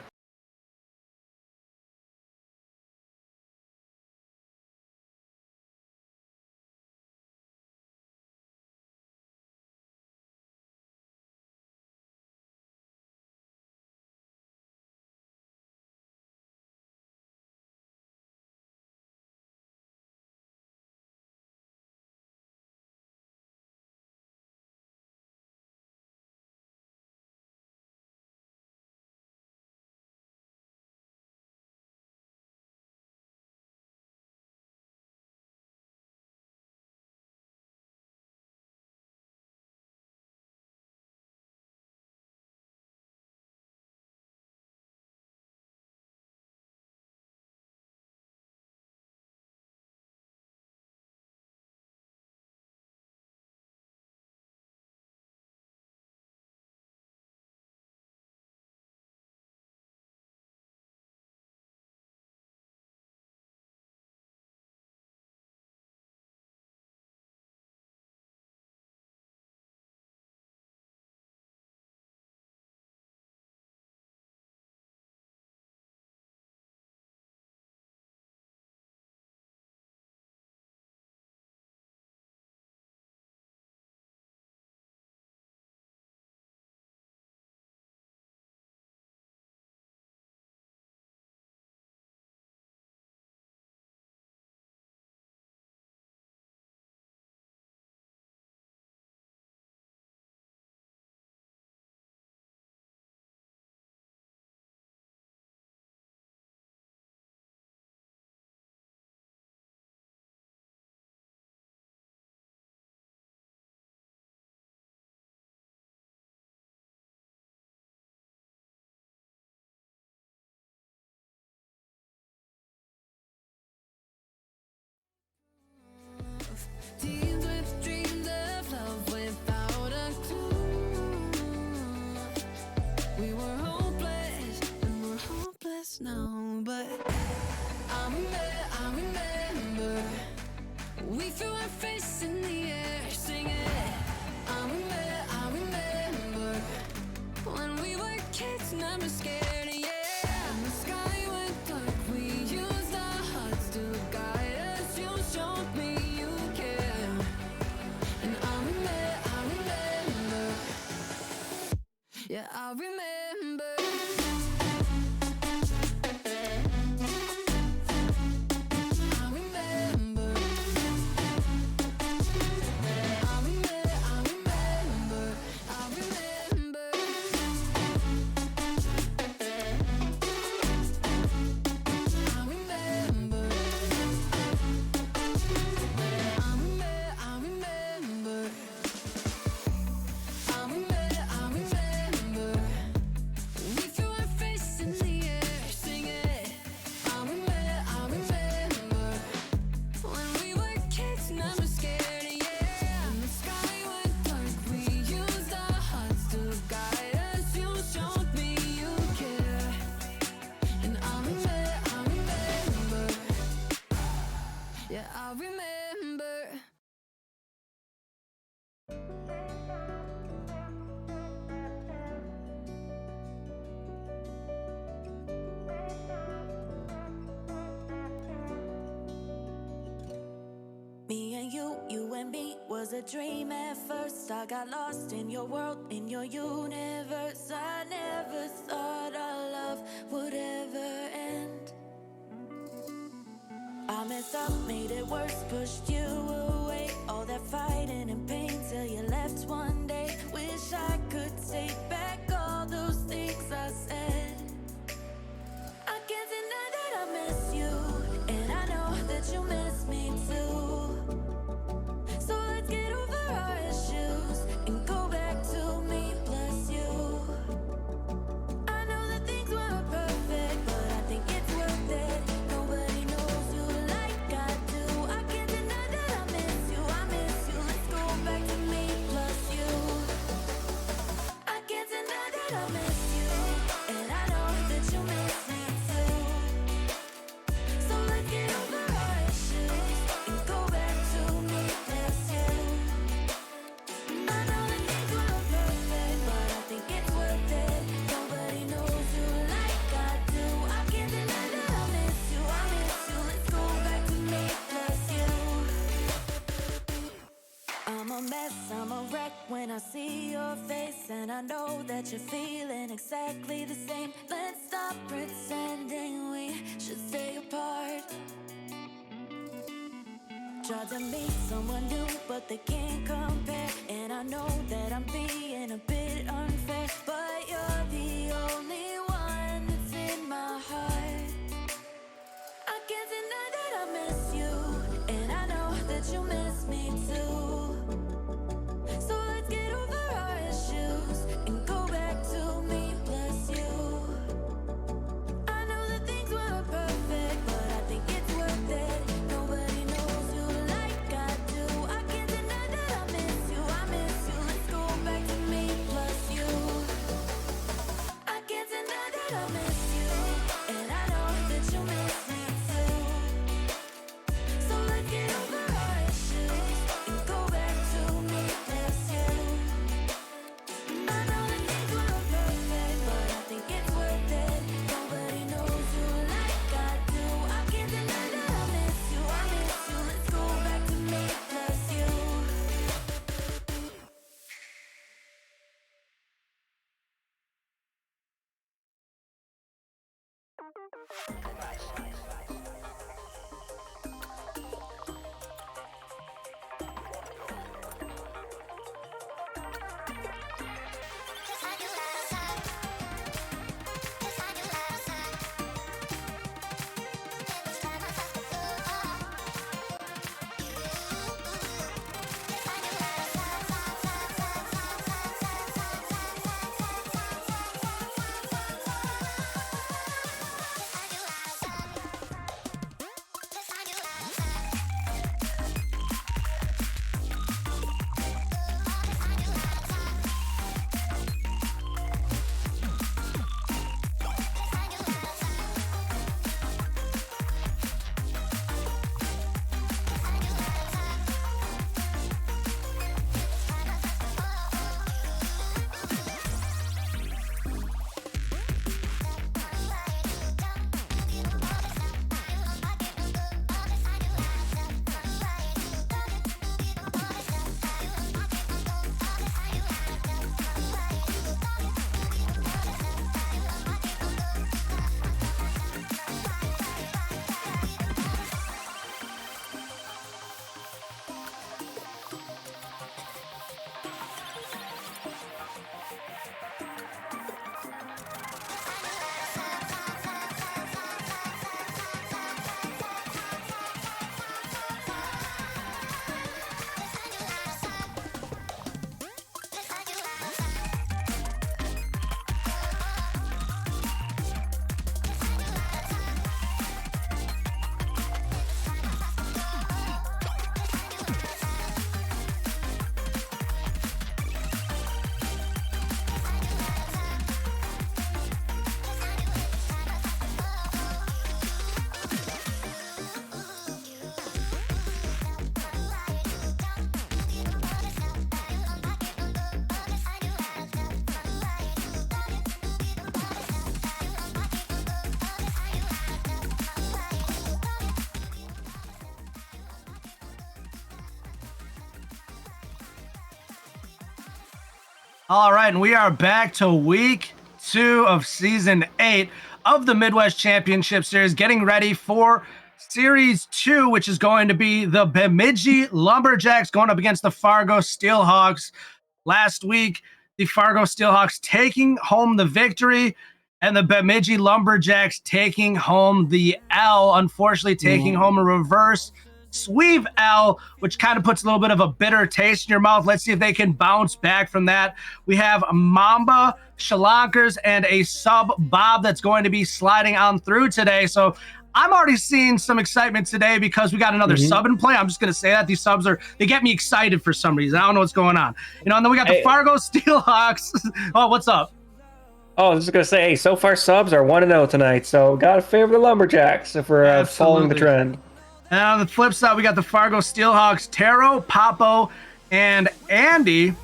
C: Teens with dreams of love without a clue. We were hopeless and we're hopeless now, but I remember we threw our face in the air singing. I remember and me was a dream at first. I got lost in your world, in your universe. I never thought our love would ever end. I messed up, made it worse, pushed you away. All that fighting and pain till you left one day. Wish I could take back all those things I said. I can't deny that I miss you, and I know that you miss me too. So let's get over our issues and go back to me plus you. I know that things weren't perfect, but I think it's worth it. Nobody knows you like I do. I can't deny that I miss you, I miss you. Let's go back to me plus you. I can't deny that I miss you, and I know that you miss me too. So let's get over our issues and go back to me plus you. I know that things weren't perfect, but I think it's worth it. Nobody knows you like I do. I can't deny that I miss you, I miss you. Let's go back to me plus you. I'm a mess, I'm a wreck when I see your face, and I know that you're feeling exactly the same. Let's stop pretending we should stay apart. Tried to meet someone new, but they can't compare. And I know that I'm being a bit unfair, but you're the only one that's in my heart. I can't deny that I miss you, and I know that you miss me too. So let's get over our issues and go back to me plus you. I know that things weren't perfect, but I think it's worth it. Nobody knows you like I do. I can't deny that I miss you, I miss you. Let's go back to me plus you. I can't deny that I miss you, and I know that you miss me too. So let's get over our issues and go back to me plus you. I know that things weren't perfect, but I think it's worth it. Nobody knows you like I do. I can't deny that I miss you, I miss you. Let's go back to me plus you.
A: All right, and we are back to week 2 of season 8 of the Midwest Championship Series, getting ready for Series 2, which is going to be the Bemidji Lumberjacks going up against the Fargo Steelhawks. Last week, the Fargo Steelhawks taking home the victory, and the Bemidji Lumberjacks taking home the L, unfortunately taking home a reverse sweep L, which kind of puts a little bit of a bitter taste in your mouth. Let's see if they can bounce back from that. We have Mamba, Shalankers, and a sub Bob that's going to be sliding on through today. So I'm already seeing some excitement today because we got another sub in play. I'm just going to say that these subs they get me excited for some reason. I don't know what's going on. And then we got the Fargo Steelhawks. Oh, what's up?
B: Oh, I was just going to say, hey, so far subs are 1-0 tonight. So got to favor the Lumberjacks if we're following the trend.
A: And on the flip side, we got the Fargo Steelhawks, Taro, Papo, and Andy.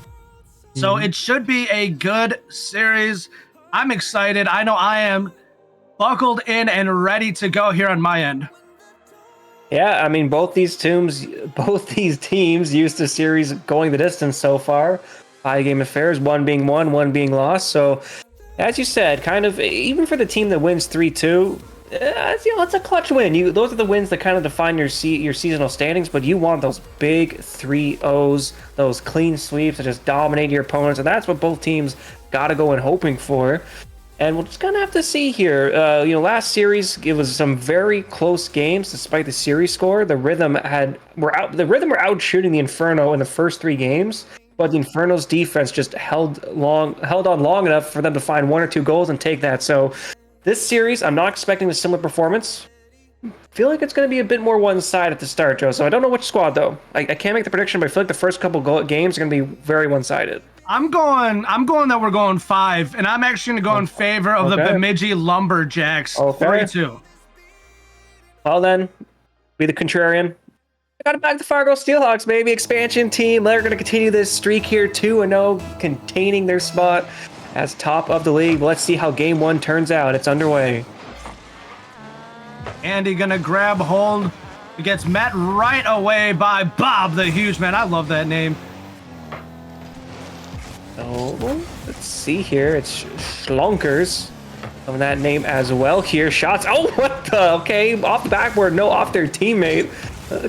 A: So it should be a good series. I'm excited. I know I am buckled in and ready to go here on my end.
B: Yeah, I mean, both these teams used the series going the distance so far. 5-game affairs, one being won, one being lost. So, as you said, kind of even for the team that wins 3-2, it's a clutch win. Those are the wins that kind of define your seasonal standings, but you want those big 3-0s, those clean sweeps that just dominate your opponents, and that's what both teams got to go in hoping for. And we're just gonna have to see here. Last series it was some very close games despite the series score. The Rhythm were out shooting the Inferno in the first 3 games, but the Inferno's defense just held on long enough for them to find 1 or 2 goals and take that. So this series, I'm not expecting a similar performance. I feel like it's going to be a bit more one-sided at the start, Joe. So I don't know which squad, though. I can't make the prediction, but I feel like the first couple games are going to be very one-sided.
A: I'm going that we're going 5, and I'm actually going to go in favor of the Bemidji Lumberjacks, 3-2.
B: Well, then, be the contrarian. I got to back the Fargo Steelhawks, baby. Expansion team. They're going to continue this streak here, 2-0, containing their spot as top of the league. Let's see how game 1 turns out. It's underway.
A: Andy gonna grab hold. He gets met right away by Bob the Huge Man. I love that name.
B: Oh, let's see here. It's Schlonkers of that name as well here. Shots. Oh, what the? Okay, off the backboard. No, off their teammate.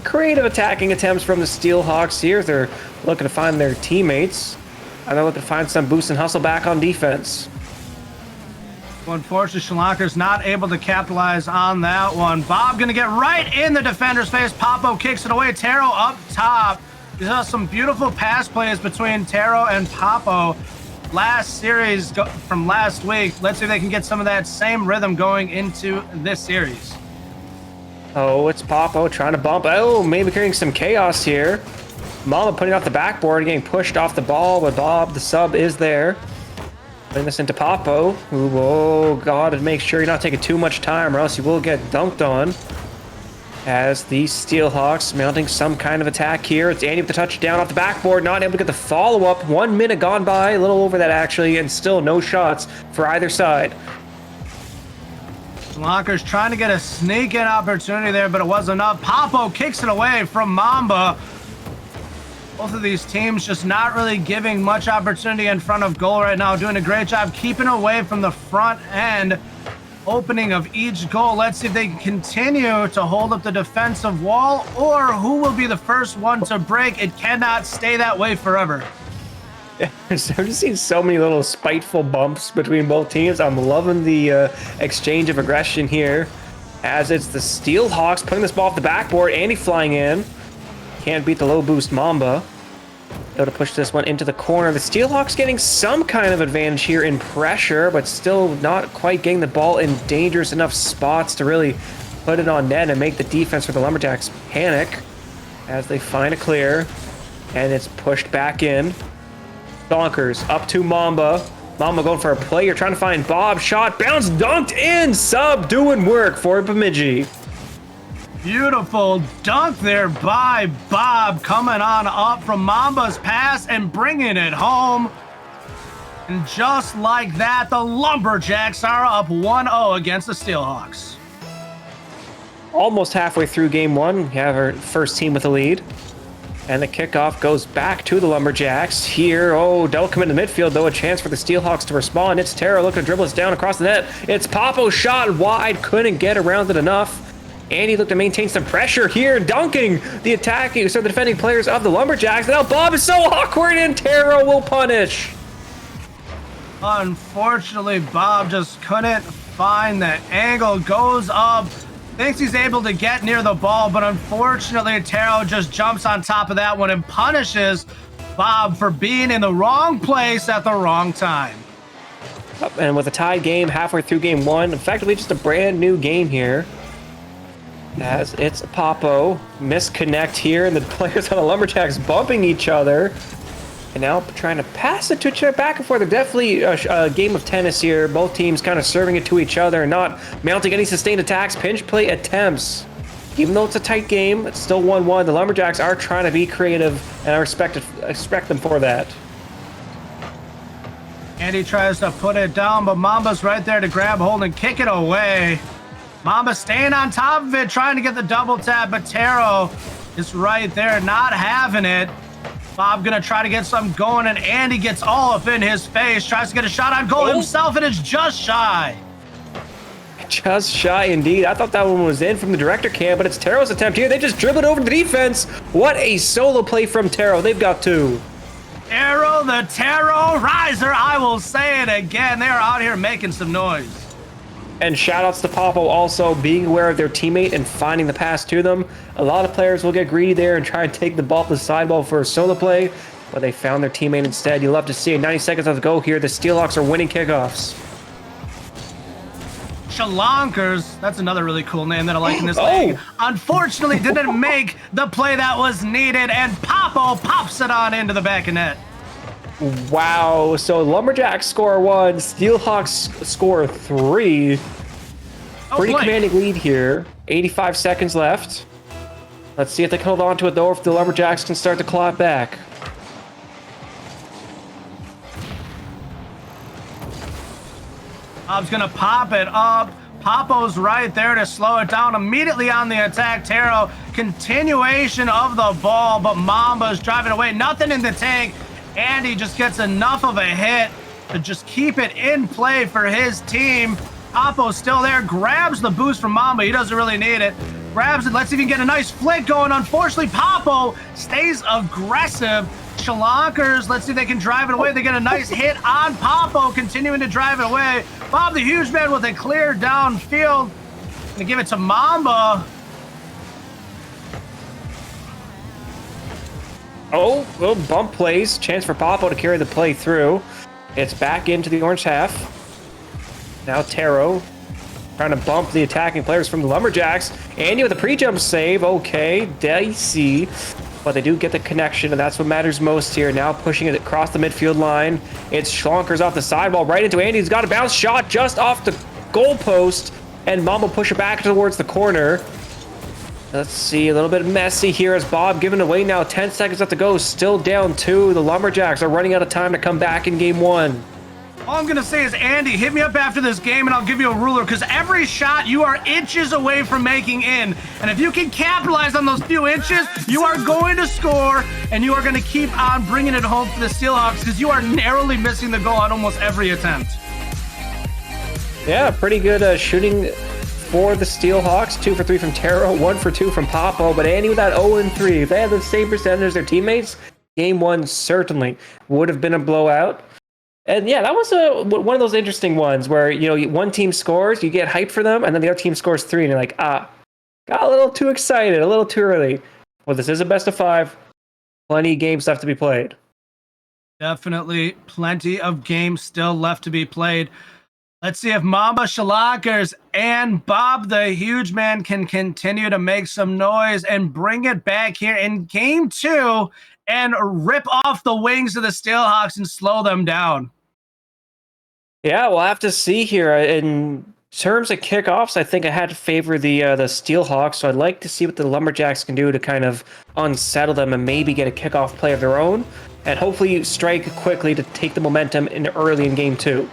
B: Creative attacking attempts from the Steelhawks here. They're looking to find their teammates. And they're looking to find some boost and hustle back on defense.
A: Well, unfortunately, Schlanker's not able to capitalize on that one. Bob going to get right in the defender's face. Papo kicks it away. Taro up top. These are some beautiful pass plays between Taro and Papo. Last series from last week. Let's see if they can get some of that same rhythm going into this series.
B: Oh, it's Papo trying to bump. Oh, maybe creating some chaos here. Mama putting off the backboard, getting pushed off the ball, but Bob, the sub, is there. Putting this into Papo, who, oh god, and make sure you're not taking too much time or else you will get dunked on. As the Steelhawks mounting some kind of attack here. It's Andy with the touchdown off the backboard, not able to get the follow-up. 1 minute gone by, a little over that actually, and still no shots for either side.
A: Schlanker's trying to get a sneak-in opportunity there, but it wasn't enough. Papo kicks it away from Mamba. Both of these teams just not really giving much opportunity in front of goal right now. Doing a great job keeping away from the front end opening of each goal. Let's see if they can continue to hold up the defensive wall or who will be the first one to break. It cannot stay that way forever.
B: I've just seen so many little spiteful bumps between both teams. I'm loving the exchange of aggression here as it's the Steelhawks putting this ball off the backboard. Andy flying in. Can't beat the low boost Mamba. Able to push this one into the corner. The Steelhawks getting some kind of advantage here in pressure, but still not quite getting the ball in dangerous enough spots to really put it on net and make the defense for the Lumberjacks panic as they find a clear. And it's pushed back in. Donkers up to Mamba. Mamba going for a play. You're trying to find Bob. Shot. Bounce. Dunked in. Sub doing work for Bemidji.
A: Beautiful dunk there by Bob, coming on up from Mamba's pass and bringing it home. And just like that, the Lumberjacks are up 1-0 against the Steelhawks.
B: Almost halfway through game 1, we have our first team with a lead. And the kickoff goes back to the Lumberjacks. Here, double commit in the midfield, though, a chance for the Steelhawks to respond. It's Taro looking to dribble us down across the net. It's Papo's shot wide, couldn't get around it enough. Andy looked to maintain some pressure here, dunking the defending players of the Lumberjacks. And now Bob is so awkward, and Taro will punish.
A: Unfortunately, Bob just couldn't find the angle. Goes up, thinks he's able to get near the ball, but unfortunately, Taro just jumps on top of that one and punishes Bob for being in the wrong place at the wrong time.
B: And with a tied game halfway through game one, effectively just a brand new game here. As it's Papo, misconnect here, and the players on the Lumberjacks bumping each other. And now trying to pass it to each other back and forth. They're definitely a game of tennis here. Both teams kind of serving it to each other and not mounting any sustained attacks. Pinch play attempts. Even though it's a tight game, it's still 1-1. The Lumberjacks are trying to be creative, and I expect them for that.
A: Andy tries to put it down, but Mamba's right there to grab hold and kick it away. Mamba staying on top of it, trying to get the double tap, but Taro is right there, not having it. Bob gonna try to get something going, and Andy gets all up in his face, tries to get a shot on goal himself, and it's just shy.
B: Just shy indeed. I thought that one was in from the director cam, but it's Taro's attempt here. They just dribbled over the defense. What a solo play from Taro. They've got two.
A: Taro, the Taro riser. I will say it again. They're out here making some noise.
B: And shout-outs to Papo also being aware of their teammate and finding the pass to them. A lot of players will get greedy there and try and take the ball to the sideball for a solo play, but they found their teammate instead. You love to see it. 90 seconds left to go here. The Steelhawks are winning kickoffs.
A: Chalonkers, that's another really cool name that I like in this league. Unfortunately, didn't make the play that was needed, and Papo pops it on into the back of net.
B: Wow, so Lumberjacks score 1, Steelhawks score 3. Pretty commanding lead here. 85 seconds left. Let's see if they can hold on to it, though, if the Lumberjacks can start to claw it back.
A: Bob's gonna pop it up. Papo's right there to slow it down. Immediately on the attack, Taro. Continuation of the ball, but Mamba's driving away. Nothing in the tank. Andy just gets enough of a hit to just keep it in play for his team. Papo's still there, grabs the boost from Mamba. He doesn't really need it. Grabs it, let's even get a nice flick going. Unfortunately, Papo stays aggressive. Chalonkers, let's see if they can drive it away. They get a nice hit on Papo, continuing to drive it away. Bob the Huge Man with a clear downfield. Gonna give it to Mamba.
B: Bump plays. Chance for Papo to carry the play through. It's back into the orange half. Now Taro trying to bump the attacking players from the Lumberjacks. Andy with a pre-jump save. Okay, dicey. But they do get the connection, and that's what matters most here. Now pushing it across the midfield line. It's Schlonkers off the sidewall right into Andy. He's got a bounce shot just off the goalpost, and Mom will push it back towards the corner. Let's see, a little bit messy here as Bob giving away now. 10 seconds left to go, still down 2. The Lumberjacks are running out of time to come back in game 1.
A: All I'm going to say is, Andy, hit me up after this game and I'll give you a ruler, because every shot you are inches away from making in. And if you can capitalize on those few inches, you are going to score, and you are going to keep on bringing it home for the Steelhawks, because you are narrowly missing the goal on almost every attempt.
B: Yeah, pretty good shooting for the Steelhawks. 2 for 3 from Taro, 1 for 2 from Papo. But Andy with that 0-3. If they had the same percentage as their teammates, game 1 certainly would have been a blowout. And yeah, that was one of those interesting ones where, you know, one team scores, you get hyped for them, and then the other team scores 3, and you're like, got a little too excited, a little too early. Well, this is a best of 5. Plenty of games left to be played.
A: Definitely plenty of games still left to be played. Let's see if Mamba Chalonkers and Bob the Huge Man can continue to make some noise and bring it back here in game 2 and rip off the wings of the Steelhawks and slow them down.
B: Yeah, we'll have to see here. In terms of kickoffs, I think I had to favor the Steelhawks, so I'd like to see what the Lumberjacks can do to kind of unsettle them and maybe get a kickoff play of their own, and hopefully strike quickly to take the momentum in early in game 2.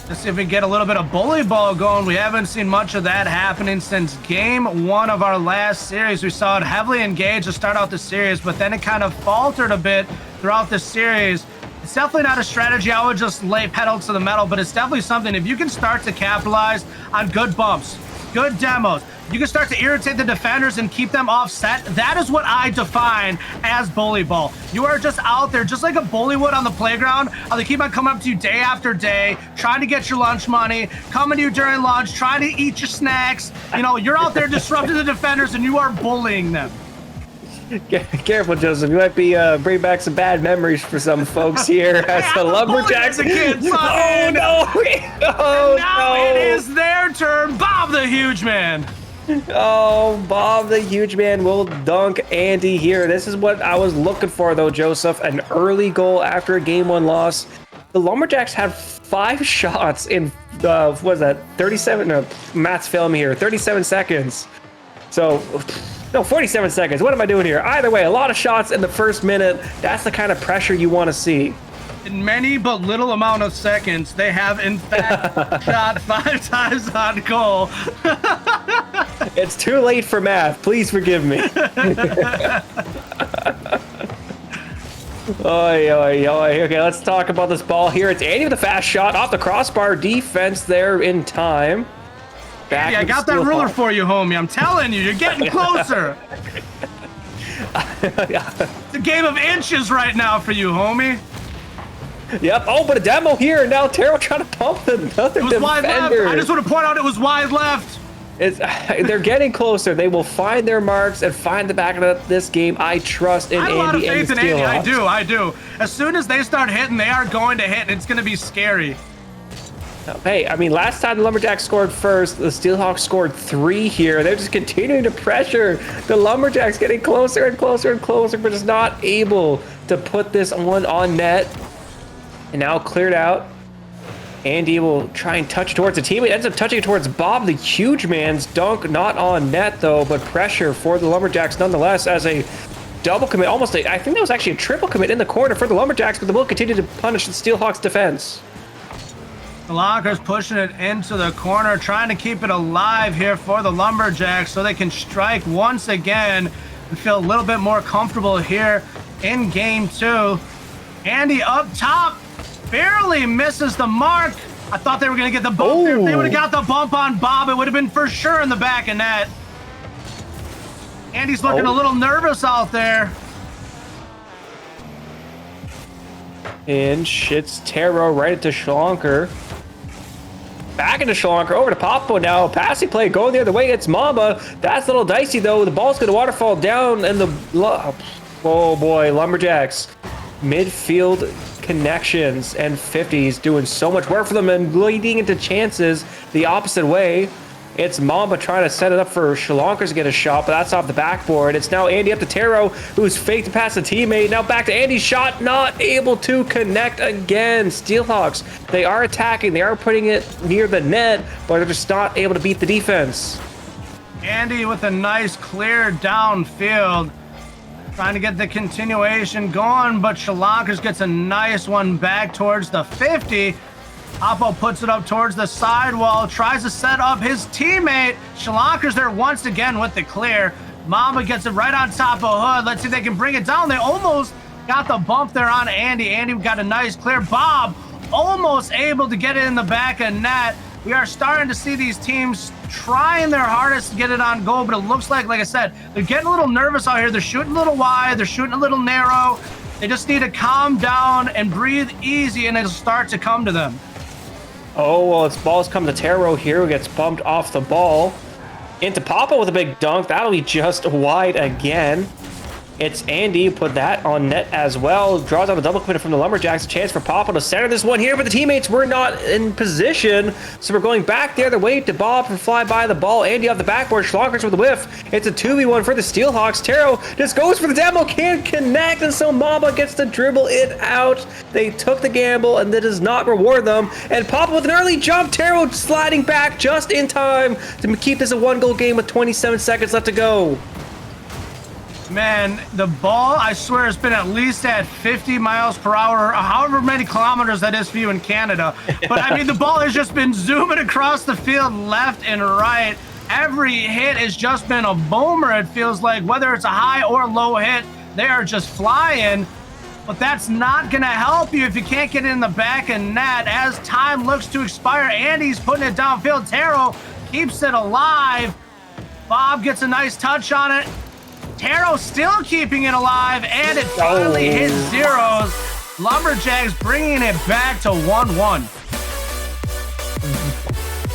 A: Let's see if we get a little bit of bully ball going. We haven't seen much of that happening since game 1 of our last series. We saw it heavily engaged to start out the series, but then it kind of faltered a bit throughout the series. It's definitely not a strategy I would just lay pedal to the metal, but it's definitely something. If you can start to capitalize on good bumps, good demos, you can start to irritate the defenders and keep them offset. That is what I define as bully ball. You are just out there, just like a bully would on the playground. How they keep on coming up to you day after day, trying to get your lunch money, coming to you during lunch, trying to eat your snacks. You know, you're out there disrupting the defenders and you are bullying them.
B: Careful, Joseph. You might be bring back some bad memories for some folks here as the Lumberjacks.
A: As a kid, son.
B: Oh no! Oh
A: now
B: no!
A: it is their turn. Bob the Huge Man.
B: Oh, Bob the Huge Man will dunk Andy here. This is what I was looking for, though, Joseph. An early goal after a Game 1 loss. The Lumberjacks had 5 shots in, what was that, 37, no, Matt's film here, 37 seconds. So, no, 47 seconds. What am I doing here? Either way, a lot of shots in the first minute. That's the kind of pressure you want to see.
A: In many but little amount of seconds, they have in fact shot 5 times on goal.
B: It's too late for math. Please forgive me. Oy, oy, oy. Okay, let's talk about this ball here. It's Andy with a fast shot off the crossbar. Defense there in time.
A: Andy, I got that ruler for you, homie. I'm telling you, you're getting closer. It's a game of inches right now for you, homie.
B: Yep. Oh, but a demo here. Now Terrell trying to pump another
A: It was wide left. I just want to point out it was wide left.
B: They're getting closer. They will find their marks and find the back of this game. I trust in Andy. I have a lot of faith in Andy.
A: I do. As soon as they start hitting, they are going to hit, and it's going to be scary.
B: Hey, I mean, last time the Lumberjacks scored first, the Steelhawks scored 3 here. They're just continuing to pressure. The Lumberjacks getting closer and closer and closer, but just not able to put this one on net. And now cleared out. Andy will try and touch towards the teammate. Ends up touching it towards Bob, the Huge Man's dunk. Not on net, though, but pressure for the Lumberjacks nonetheless as a double commit. Almost, I think that was actually a triple commit in the corner for the Lumberjacks, but they will continue to punish the Steelhawks defense.
A: The Lockers pushing it into the corner, trying to keep it alive here for the Lumberjacks so they can strike once again and feel a little bit more comfortable here in game 2. Andy up top. Barely misses the mark. I thought they were going to get the bump there. If they would have got the bump on Bob, it would have been for sure in the back of net. Andy's looking a little nervous out there.
B: And shits Taro right into Schlonker. Back into Schlonker, over to Papo now. Passing play going the other way. It's Mamba. That's a little dicey, though. The ball's going to waterfall down, and oh boy, Lumberjacks. Midfield connections and 50s doing so much work for them and leading into chances the opposite way. It's Mamba trying to set it up for Schlonker to get a shot, but that's off the backboard. It's now Andy up to Taro, who's faked to pass the teammate. Now back to Andy's shot, not able to connect again. Steelhawks, they are attacking. They are putting it near the net, but they're just not able to beat the defense.
A: Andy with a nice clear downfield. Trying to get the continuation going, but Shalonkers gets a nice one back towards the 50. Oppo puts it up towards the sidewall, tries to set up his teammate. Shalonkers there once again with the clear. Mamba gets it right on top of Hood. Let's see if they can bring it down. They almost got the bump there on Andy. Andy got a nice clear. Bob almost able to get it in the back of net. We are starting to see these teams trying their hardest to get it on goal, but it looks like I said, they're getting a little nervous out here. They're shooting a little wide. They're shooting a little narrow. They just need to calm down and breathe easy, and it'll start to come to them.
B: Oh, well, its ball's come to Taro here, who gets bumped off the ball. Into Papa with a big dunk. That'll be just wide again. It's Andy, put that on net as well. Draws out a double commit from the Lumberjacks. A chance for Papa to center this one here, but the teammates were not in position. So we're going back the other way to Bob to fly by the ball. Andy off the backboard. Schlonkers with a whiff. It's a 2v1 for the Steelhawks. Taro just goes for the demo. Can't connect, and so Mamba gets to dribble it out. They took the gamble, and that does not reward them. And Papa with an early jump. Taro sliding back just in time to keep this a 1-goal game with 27 seconds left to go.
A: Man, the ball, I swear, has been at least at 50 miles per hour, however many kilometers that is for you in Canada. But I mean, the ball has just been zooming across the field left and right. Every hit has just been a boomer, it feels like. Whether it's a high or low hit, they are just flying. But that's not going to help you if you can't get it in the back of net. As time looks to expire, Andy's putting it downfield. Taro keeps it alive. Bob gets a nice touch on it. Taro still keeping it alive, and it finally hits zeros. Lumberjacks bringing it back to 1-1.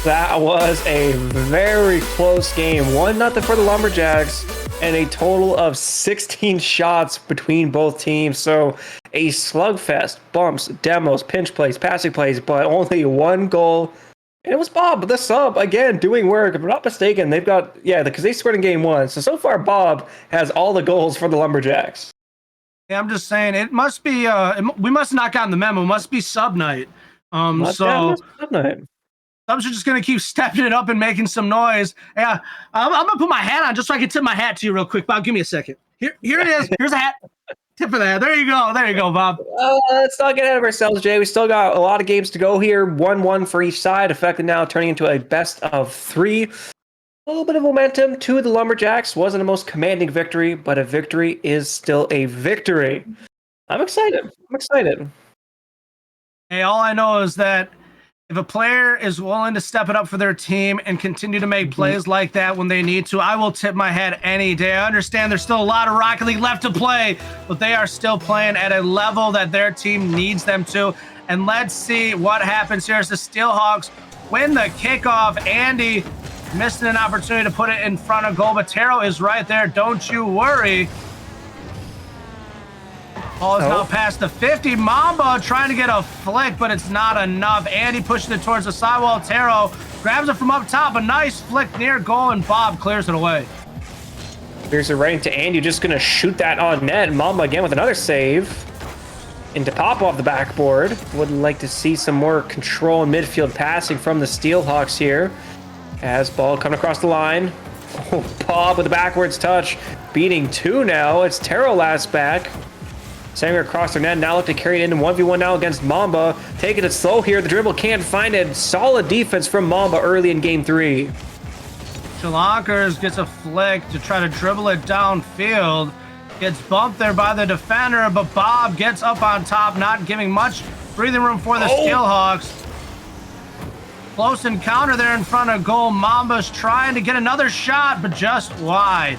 B: That was a very close game. 1-0 for the Lumberjacks, and a total of 16 shots between both teams. So a slugfest, bumps, demos, pinch plays, passing plays, but only one goal. And it was Bob, the sub, again, doing work. If I'm not mistaken, they've got, because they scored in game one. So far, Bob has all the goals for the Lumberjacks.
A: Yeah, I'm just saying, it must be, we must have not gotten the memo. It must be sub night. Subs are just going to keep stepping it up and making some noise. Yeah, I'm going to put my hat on just so I can tip my hat to you real quick. Bob, give me a second. Here it is. Here's a hat. Tip of that. There you go, Bob.
B: Let's not get ahead of ourselves, Jay. We still got a lot of games to go here. 1-1 for each side, effective now, turning into a best of 3. A little bit of momentum to the Lumberjacks. Wasn't the most commanding victory, but a victory is still a victory. I'm excited.
A: Hey, all I know is that if a player is willing to step it up for their team and continue to make plays like that when they need to, I will tip my hat any day. I understand there's still a lot of Rocket League left to play, but they are still playing at a level that their team needs them to. And let's see what happens here as the Steelhawks win the kickoff. Andy missing an opportunity to put it in front of goal, but Taro is right there. Don't you worry. Ball is now past the 50. Mamba trying to get a flick, but it's not enough. Andy pushing it towards the sidewall. Taro grabs it from up top. A nice flick near goal, and Bob clears it away.
B: Here's it right into Andy. Just going to shoot that on net. Mamba again with another save. Into pop off the backboard. Would like to see some more control in midfield passing from the Steelhawks here. As ball coming across the line. Bob with a backwards touch. Beating 2 now. It's Taro last back. Sending across their net, now look to carry it in 1v1 now against Mamba. Taking it slow here, the dribble can't find it. Solid defense from Mamba early in game 3.
A: Shalonkers gets a flick to try to dribble it downfield. Gets bumped there by the defender, but Bob gets up on top, not giving much breathing room for the Steelhawks. Close encounter there in front of goal. Mamba's trying to get another shot, but just wide.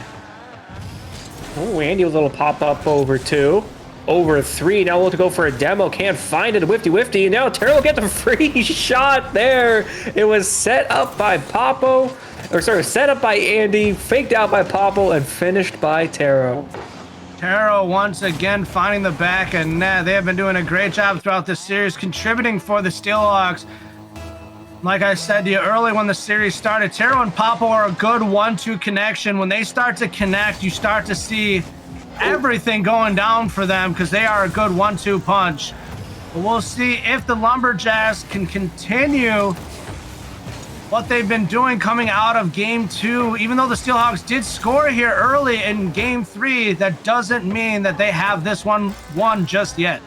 B: Oh, Andy with a little pop-up over 2. Over 3. Now we'll to go for a demo. Can't find it. Wifty. And now Taro gets a free shot there. It was set up by set up by Andy, faked out by Popo, and finished by Taro.
A: Taro once again finding the back of net. They have been doing a great job throughout this series, contributing for the Steelhawks. Like I said to you early when the series started, Taro and Popo are a good 1-2 connection. When they start to connect, you start to see everything going down for them because they are a good 1-2 punch. But we'll see if the Lumberjacks can continue what they've been doing coming out of game 2. Even though the Steelhawks did score here early in game 3, that doesn't mean that they have this one won just yet.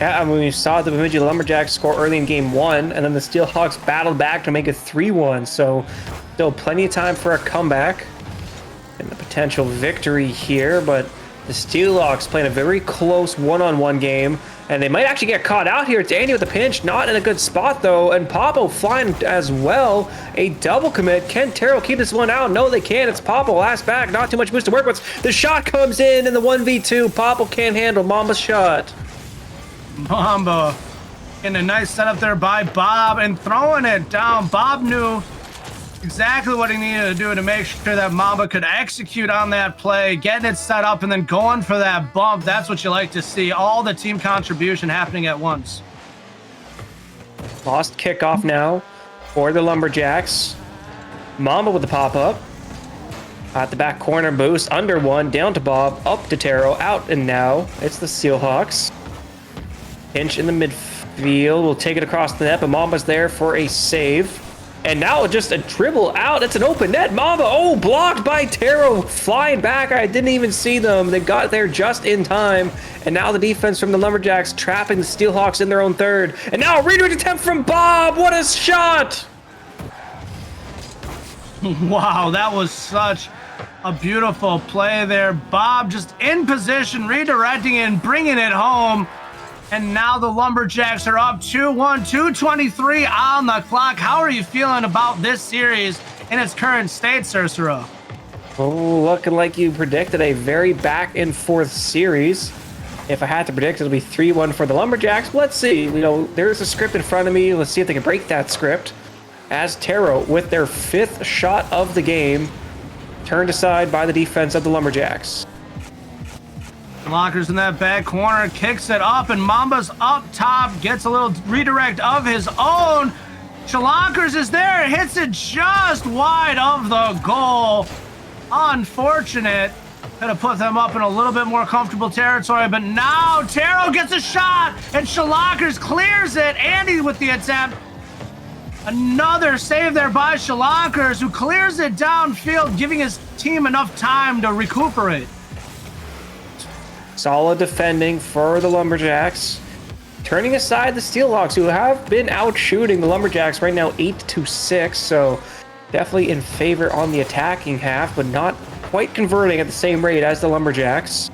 B: Yeah, I mean, we saw the Bemidji Lumberjacks score early in game 1, and then the Steelhawks battled back to make it 3-1. So still plenty of time for a comeback and the potential victory here, but the Steelhawks playing a very close one-on-one game, and they might actually get caught out here. It's Andy with the pinch, not in a good spot though, and Popo flying as well. A double commit. Can Taro keep this one out? No, they can't. It's Popo last back. Not too much boost to work with. The shot comes in the 1v2. Popo can't handle Mamba's shot.
A: Mamba getting a nice setup there by Bob and throwing it down. Bob knew exactly what he needed to do to make sure that Mamba could execute on that play, getting it set up and then going for that bump. That's what you like to see. All the team contribution happening at once.
B: Lost kickoff now for the Lumberjacks. Mamba with the pop-up. At the back corner boost, under 1, down to Bob, up to Taro, out and now. It's the Steelhawks. Pinch in the midfield. We'll take it across the net, but Mamba's there for a save. And now just a dribble out. It's an open net. Mamba, oh, blocked by Taro. Flying back. I didn't even see them. They got there just in time. And now the defense from the Lumberjacks trapping the Steelhawks in their own third. And now a redirect attempt from Bob. What a shot.
A: Wow, that was such a beautiful play there. Bob just in position, redirecting and bringing it home. And now the Lumberjacks are up 2-1, 2:23 on the clock. How are you feeling about this series in its current state, Cicero?
B: Oh, looking like you predicted a very back and forth series. If I had to predict, it'll be 3-1 for the Lumberjacks. Let's see. You know, there's a script in front of me. Let's see if they can break that script. As Taro, with their 5th shot of the game, turned aside by the defense of the Lumberjacks.
A: Lockers in that back corner, kicks it up, and Mamba's up top, gets a little redirect of his own. Chalonkers is there, hits it just wide of the goal. Unfortunate. Could have put them up in a little bit more comfortable territory, but now Taro gets a shot, and Chalonkers clears it. Andy with the attempt. Another save there by Chalonkers, who clears it downfield, giving his team enough time to recuperate.
B: Solid defending for the Lumberjacks. Turning aside the Steelhawks, who have been out shooting the Lumberjacks right now 8-6, so definitely in favor on the attacking half, but not quite converting at the same rate as the Lumberjacks.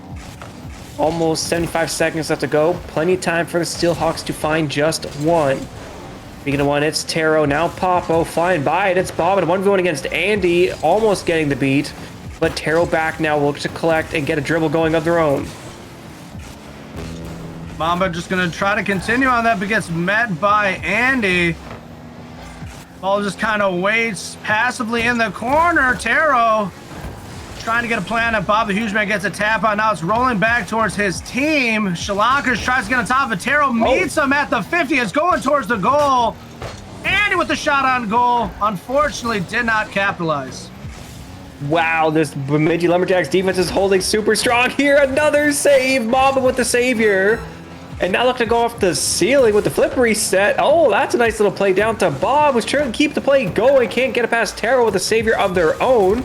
B: Almost 75 seconds left to go. Plenty of time for the Steelhawks to find just one. Speaking of one, it's Taro, now Popo flying by it. It's Bob and 1v1 against Andy, almost getting the beat, but Taro back now, look to collect and get a dribble going of their own.
A: Mamba just going to try to continue on that, but gets met by Andy. Ball just kind of waits passively in the corner. Taro trying to get a plan at Bob the Huge Man, gets a tap on. Now it's rolling back towards his team. Shalonkers tries to get on top of Taro, meets him at the 50. It's going towards the goal. Andy with the shot on goal. Unfortunately, did not capitalize.
B: Wow, this Bemidji Lumberjacks defense is holding super strong here. Another save. Mamba with the savior. And now look to go off the ceiling with the flip reset. Oh, that's a nice little play down to Bob, who's trying to keep the play going. Can't get it past Taro with a savior of their own.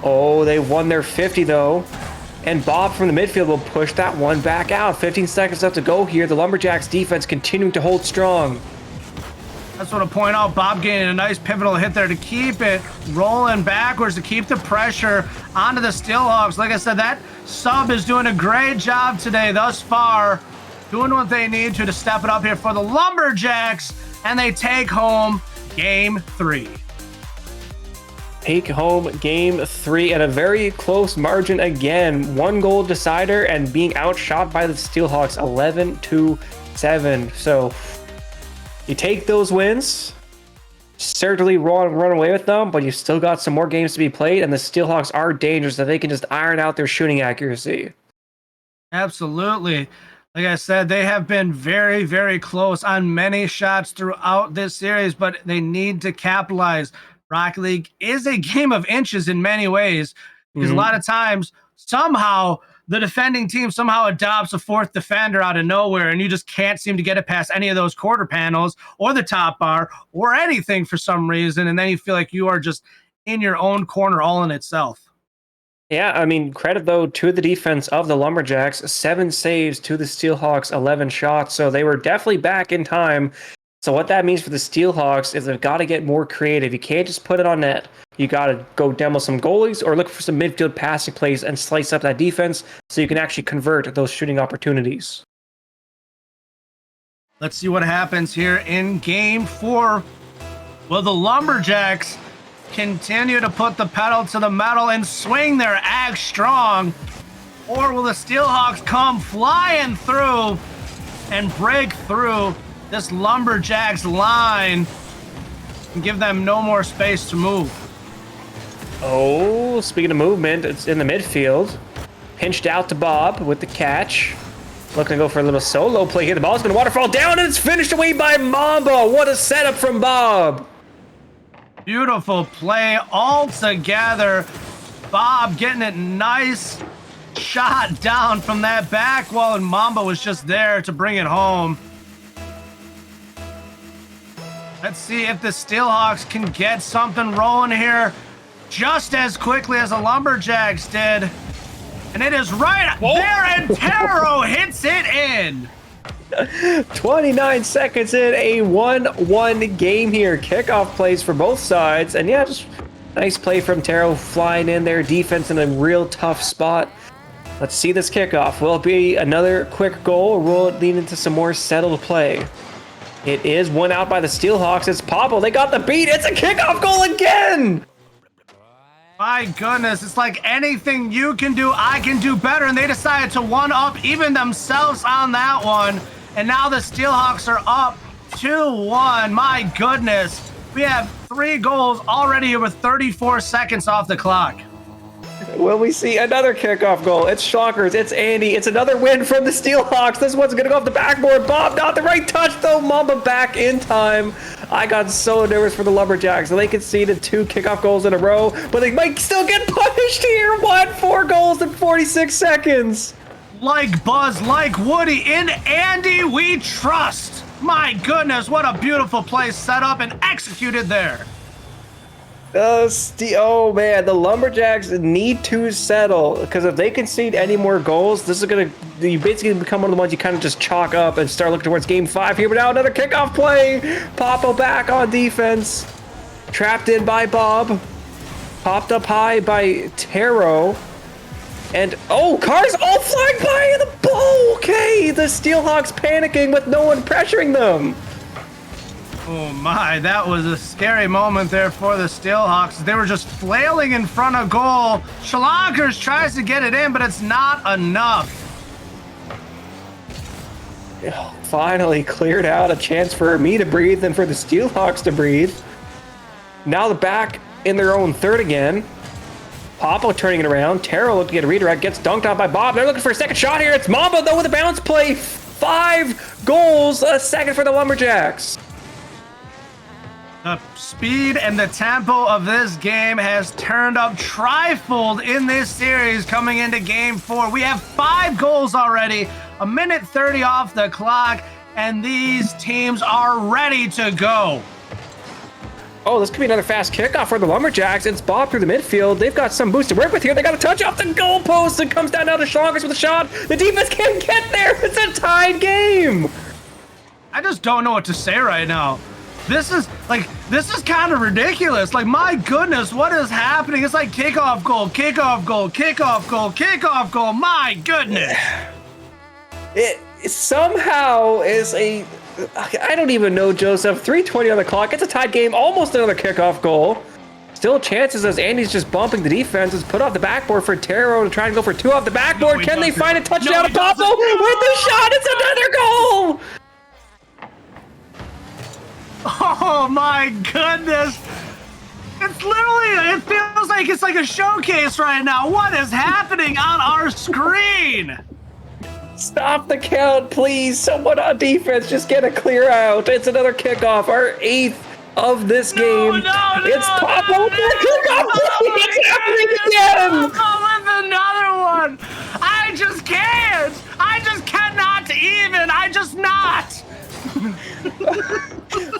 B: Oh, they won their 50 though. And Bob from the midfield will push that one back out. 15 seconds left to go here. The Lumberjacks defense continuing to hold strong.
A: That's what I point out. Bob getting a nice pivotal hit there to keep it rolling backwards, to keep the pressure onto the Steelhawks. Like I said, that sub is doing a great job today thus far, doing what they need to step it up here for the Lumberjacks, and they take home game 3.
B: Take home game 3 at a very close margin again. 1 goal decider and being outshot by the Steelhawks 11-7. So you take those wins, certainly run away with them, but you've still got some more games to be played, and the Steelhawks are dangerous that they can just iron out their shooting accuracy.
A: Absolutely. Like I said, they have been very, very close on many shots throughout this series, but they need to capitalize. Rocket League is a game of inches in many ways, because a lot of times, somehow, the defending team somehow adopts a 4th defender out of nowhere, and you just can't seem to get it past any of those quarter panels or the top bar or anything for some reason, and then you feel like you are just in your own corner all in itself.
B: Yeah, I mean, credit, though, to the defense of the Lumberjacks. 7 saves to the Steelhawks, 11 shots. So they were definitely back in time. So what that means for the Steelhawks is they've got to get more creative. You can't just put it on net. You got to go demo some goalies or look for some midfield passing plays and slice up that defense so you can actually convert those shooting opportunities.
A: Let's see what happens here in game 4. Will the Lumberjacks continue to put the pedal to the metal and swing their axe strong, or will the Steelhawks come flying through and break through this Lumberjacks line and give them no more space to move?
B: Oh, speaking of movement, it's in the midfield. Pinched out to Bob with the catch. Looking to go for a little solo play here. The ball's going to waterfall down, and it's finished away by Mamba. What a setup from Bob.
A: Beautiful play all together. Bob getting it nice shot down from that back wall, and Mamba was just there to bring it home. Let's see if the Steelhawks can get something rolling here just as quickly as the Lumberjacks did. And it is right there, and Taro hits it in.
B: 29 seconds in, a 1-1 game here. Kickoff plays for both sides. And yeah, just nice play from Taro, flying in there. Defense in a real tough spot. Let's see this kickoff. Will it be another quick goal, or will it lead into some more settled play? It is one out by the Steelhawks. It's Popple. They got the beat. It's a kickoff goal again.
A: My goodness, it's like anything you can do, I can do better. And they decided to one-up even themselves on that one. And now the Steelhawks are up 2-1. My goodness. We have 3 goals already here with 34 seconds off the clock.
B: Will we see another kickoff goal? It's Shockers. It's Andy. It's another win from the Steelhawks. This one's going to go off the backboard. Bob, not the right touch, though. Mamba back in time. I got so nervous for the Lumberjacks. They conceded 2 kickoff goals in a row, but they might still get punished here. What? 4 goals in 46 seconds.
A: Like Buzz, like Woody, in Andy we trust. My goodness, what a beautiful play set up and executed there.
B: Oh man, the Lumberjacks need to settle, because if they concede any more goals, this is gonna basically become one of the ones you kind of just chalk up and start looking towards game 5 here. But now another kickoff play. Poppo back on defense, trapped in by Bob, popped up high by Taro, and cars all flying by the ball. Okay, the Steelhawks panicking with no one pressuring them.
A: Oh my, that was a scary moment there for the Steelhawks. They were just flailing in front of goal. Schlankers tries to get it in, but it's not enough.
B: Finally cleared out, a chance for me to breathe and for the Steelhawks to breathe. Now the back in their own third again. Poppo turning it around. Taro looking to get a redirect, gets dunked on by Bob. They're looking for a second shot here. It's Mamba though with a bounce play. 5 goals, a second for the Lumberjacks.
A: The speed and the tempo of this game has turned up trifold in this series coming into game 4. We have 5 goals already, a minute 30 off the clock, and these teams are ready to go.
B: Oh, this could be another fast kickoff for the Lumberjacks. It's Bob through the midfield. They've got some boost to work with here. They got a touch off the goalpost and comes down to Schlankers with a shot. The defense can't get there. It's a tied game.
A: I just don't know what to say right now. This is kind of ridiculous. Like, my goodness, what is happening? It's like kickoff goal, kickoff goal, kickoff goal, kickoff goal. My goodness.
B: It somehow is I don't even know, Joseph. 3:20 on the clock. It's a tied game. Almost another kickoff goal. Still chances as Andy's just bumping the defense. It's put off the backboard for Taro to try and go for 2 off the backboard. Can they find a touchdown to Poppo with the shot? It's another goal.
A: Oh my goodness. It's literally, it feels like it's like a showcase right now. What is happening on our screen?
B: Stop the count, please. Someone on defense, just get a clear out. It's another kickoff, our 8th of this game. It's Poppo. It's happening again.
A: With another one. I just can't. I just cannot even. I just not.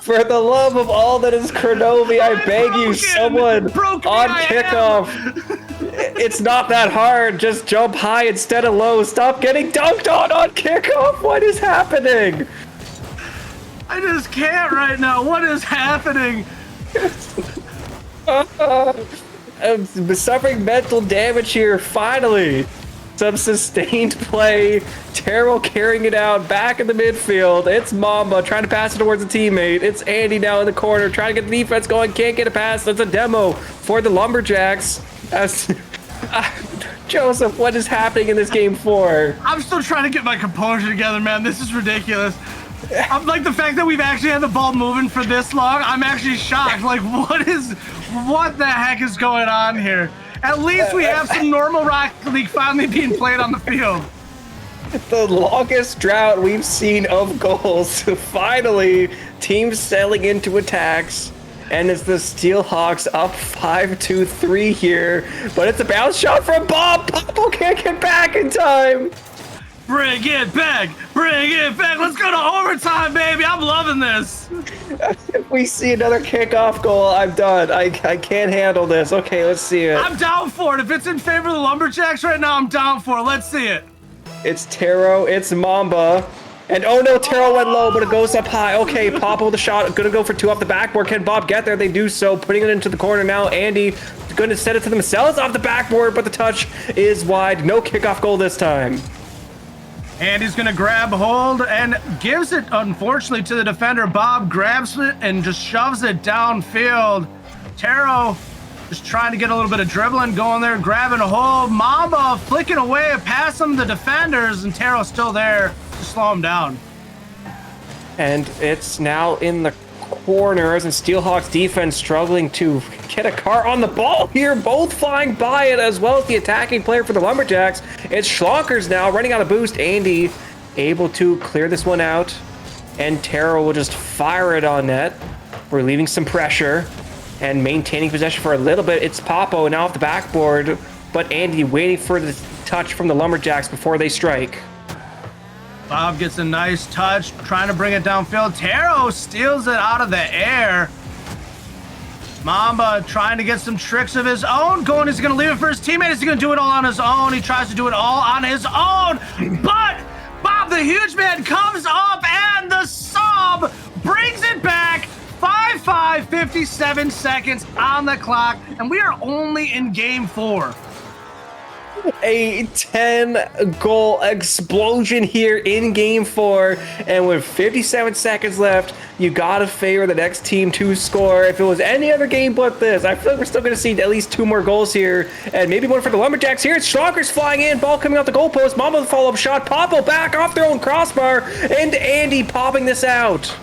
B: For the love of all that is Kronovi, I beg you, someone on kickoff. It's not that hard. Just jump high instead of low. Stop getting dunked on kickoff. What is happening?
A: I just can't right now. What is happening?
B: I'm suffering mental damage here. Finally. Some sustained play. Terrell carrying it out back in the midfield. It's Mamba trying to pass it towards a teammate. It's Andy now in the corner trying to get the defense going. Can't get a pass. That's a demo for the Lumberjacks. Joseph, what is happening in this game 4?
A: I'm still trying to get my composure together, man. This is ridiculous. I'm like, the fact that we've actually had the ball moving for this long, I'm actually shocked. Like, what the heck is going on here? At least we have some normal Rocket League finally being played on the field.
B: The longest drought we've seen of goals. Finally, teams settling into attacks. And it's the Steelhawks up 5-3 here. But it's a bounce shot from Bob. Poppo can't get back in time.
A: Bring it back. Bring it back. Let's go to overtime, baby. I'm loving this.
B: If we see another kickoff goal, I'm done. I can't handle this. Okay, let's see it.
A: I'm down for it. If it's in favor of the Lumberjacks right now, I'm down for it. Let's see it.
B: It's Taro, it's Mamba. And oh no, Taro went low, but it goes up high. Okay, Papa with the shot. Gonna go for two off the backboard. Can Bob get there? They do so. Putting it into the corner now. Andy gonna set it to themselves off the backboard, but the touch is wide. No kickoff goal this time.
A: Andy's gonna grab hold and gives it, unfortunately, to the defender. Bob grabs it and just shoves it downfield. Taro just trying to get a little bit of dribbling going there, grabbing a hold. Mamba flicking away past some of the defenders, and Taro's still there to slow him down.
B: And it's now in the corners, and Steelhawks defense struggling to get a car on the ball here, both flying by it, as well as the attacking player for the Lumberjacks. It's Schlonkers now running out of boost. Andy able to clear this one out, and Taro will just fire it on net, relieving some pressure and maintaining possession for a little bit. It's Papo now off the backboard, but Andy waiting for the touch from the Lumberjacks before they strike.
A: Bob gets a nice touch, trying to bring it downfield. Taro steals it out of the air. Mamba trying to get some tricks of his own. He's going to leave it for his teammate. Is he going to do it all on his own? He tries to do it all on his own. But Bob, the huge man, comes up and the sub brings it back. 5-5, 57 seconds on the clock. And we are only in game 4.
B: A 10-goal explosion here in game 4, and with 57 seconds left, you gotta favor the next team to score. If it was any other game but this, I feel like we're still gonna see at least 2 more goals here, and maybe one for the Lumberjacks. Here it's Schlonkers flying in, ball coming off the goalpost. Mamba with the follow-up shot. Papo back off their own crossbar, and Andy popping this out.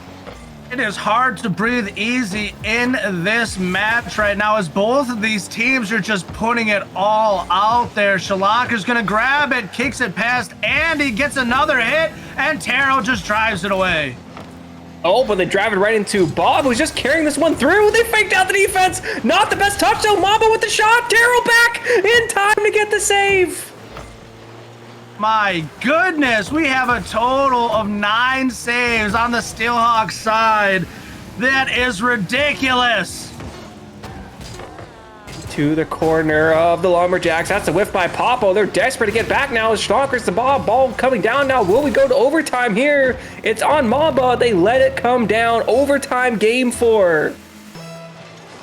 A: It is hard to breathe easy in this match right now, as both of these teams are just putting it all out there. Shalak is going to grab it, kicks it past Andy, gets another hit, and Taro just drives it away.
B: Oh, but they drive it right into Bob, who's just carrying this one through. They faked out the defense. Not the best touch, though. Mamba with the shot. Taro back in time to get the save.
A: My goodness, we have a total of 9 saves on the Steelhawks side. That is ridiculous.
B: To the corner of the Lumberjacks. That's a whiff by Papo. They're desperate to get back now. As Schlonkers the ball coming down now. Will we go to overtime here? It's on Mamba. They let it come down. Overtime game 4.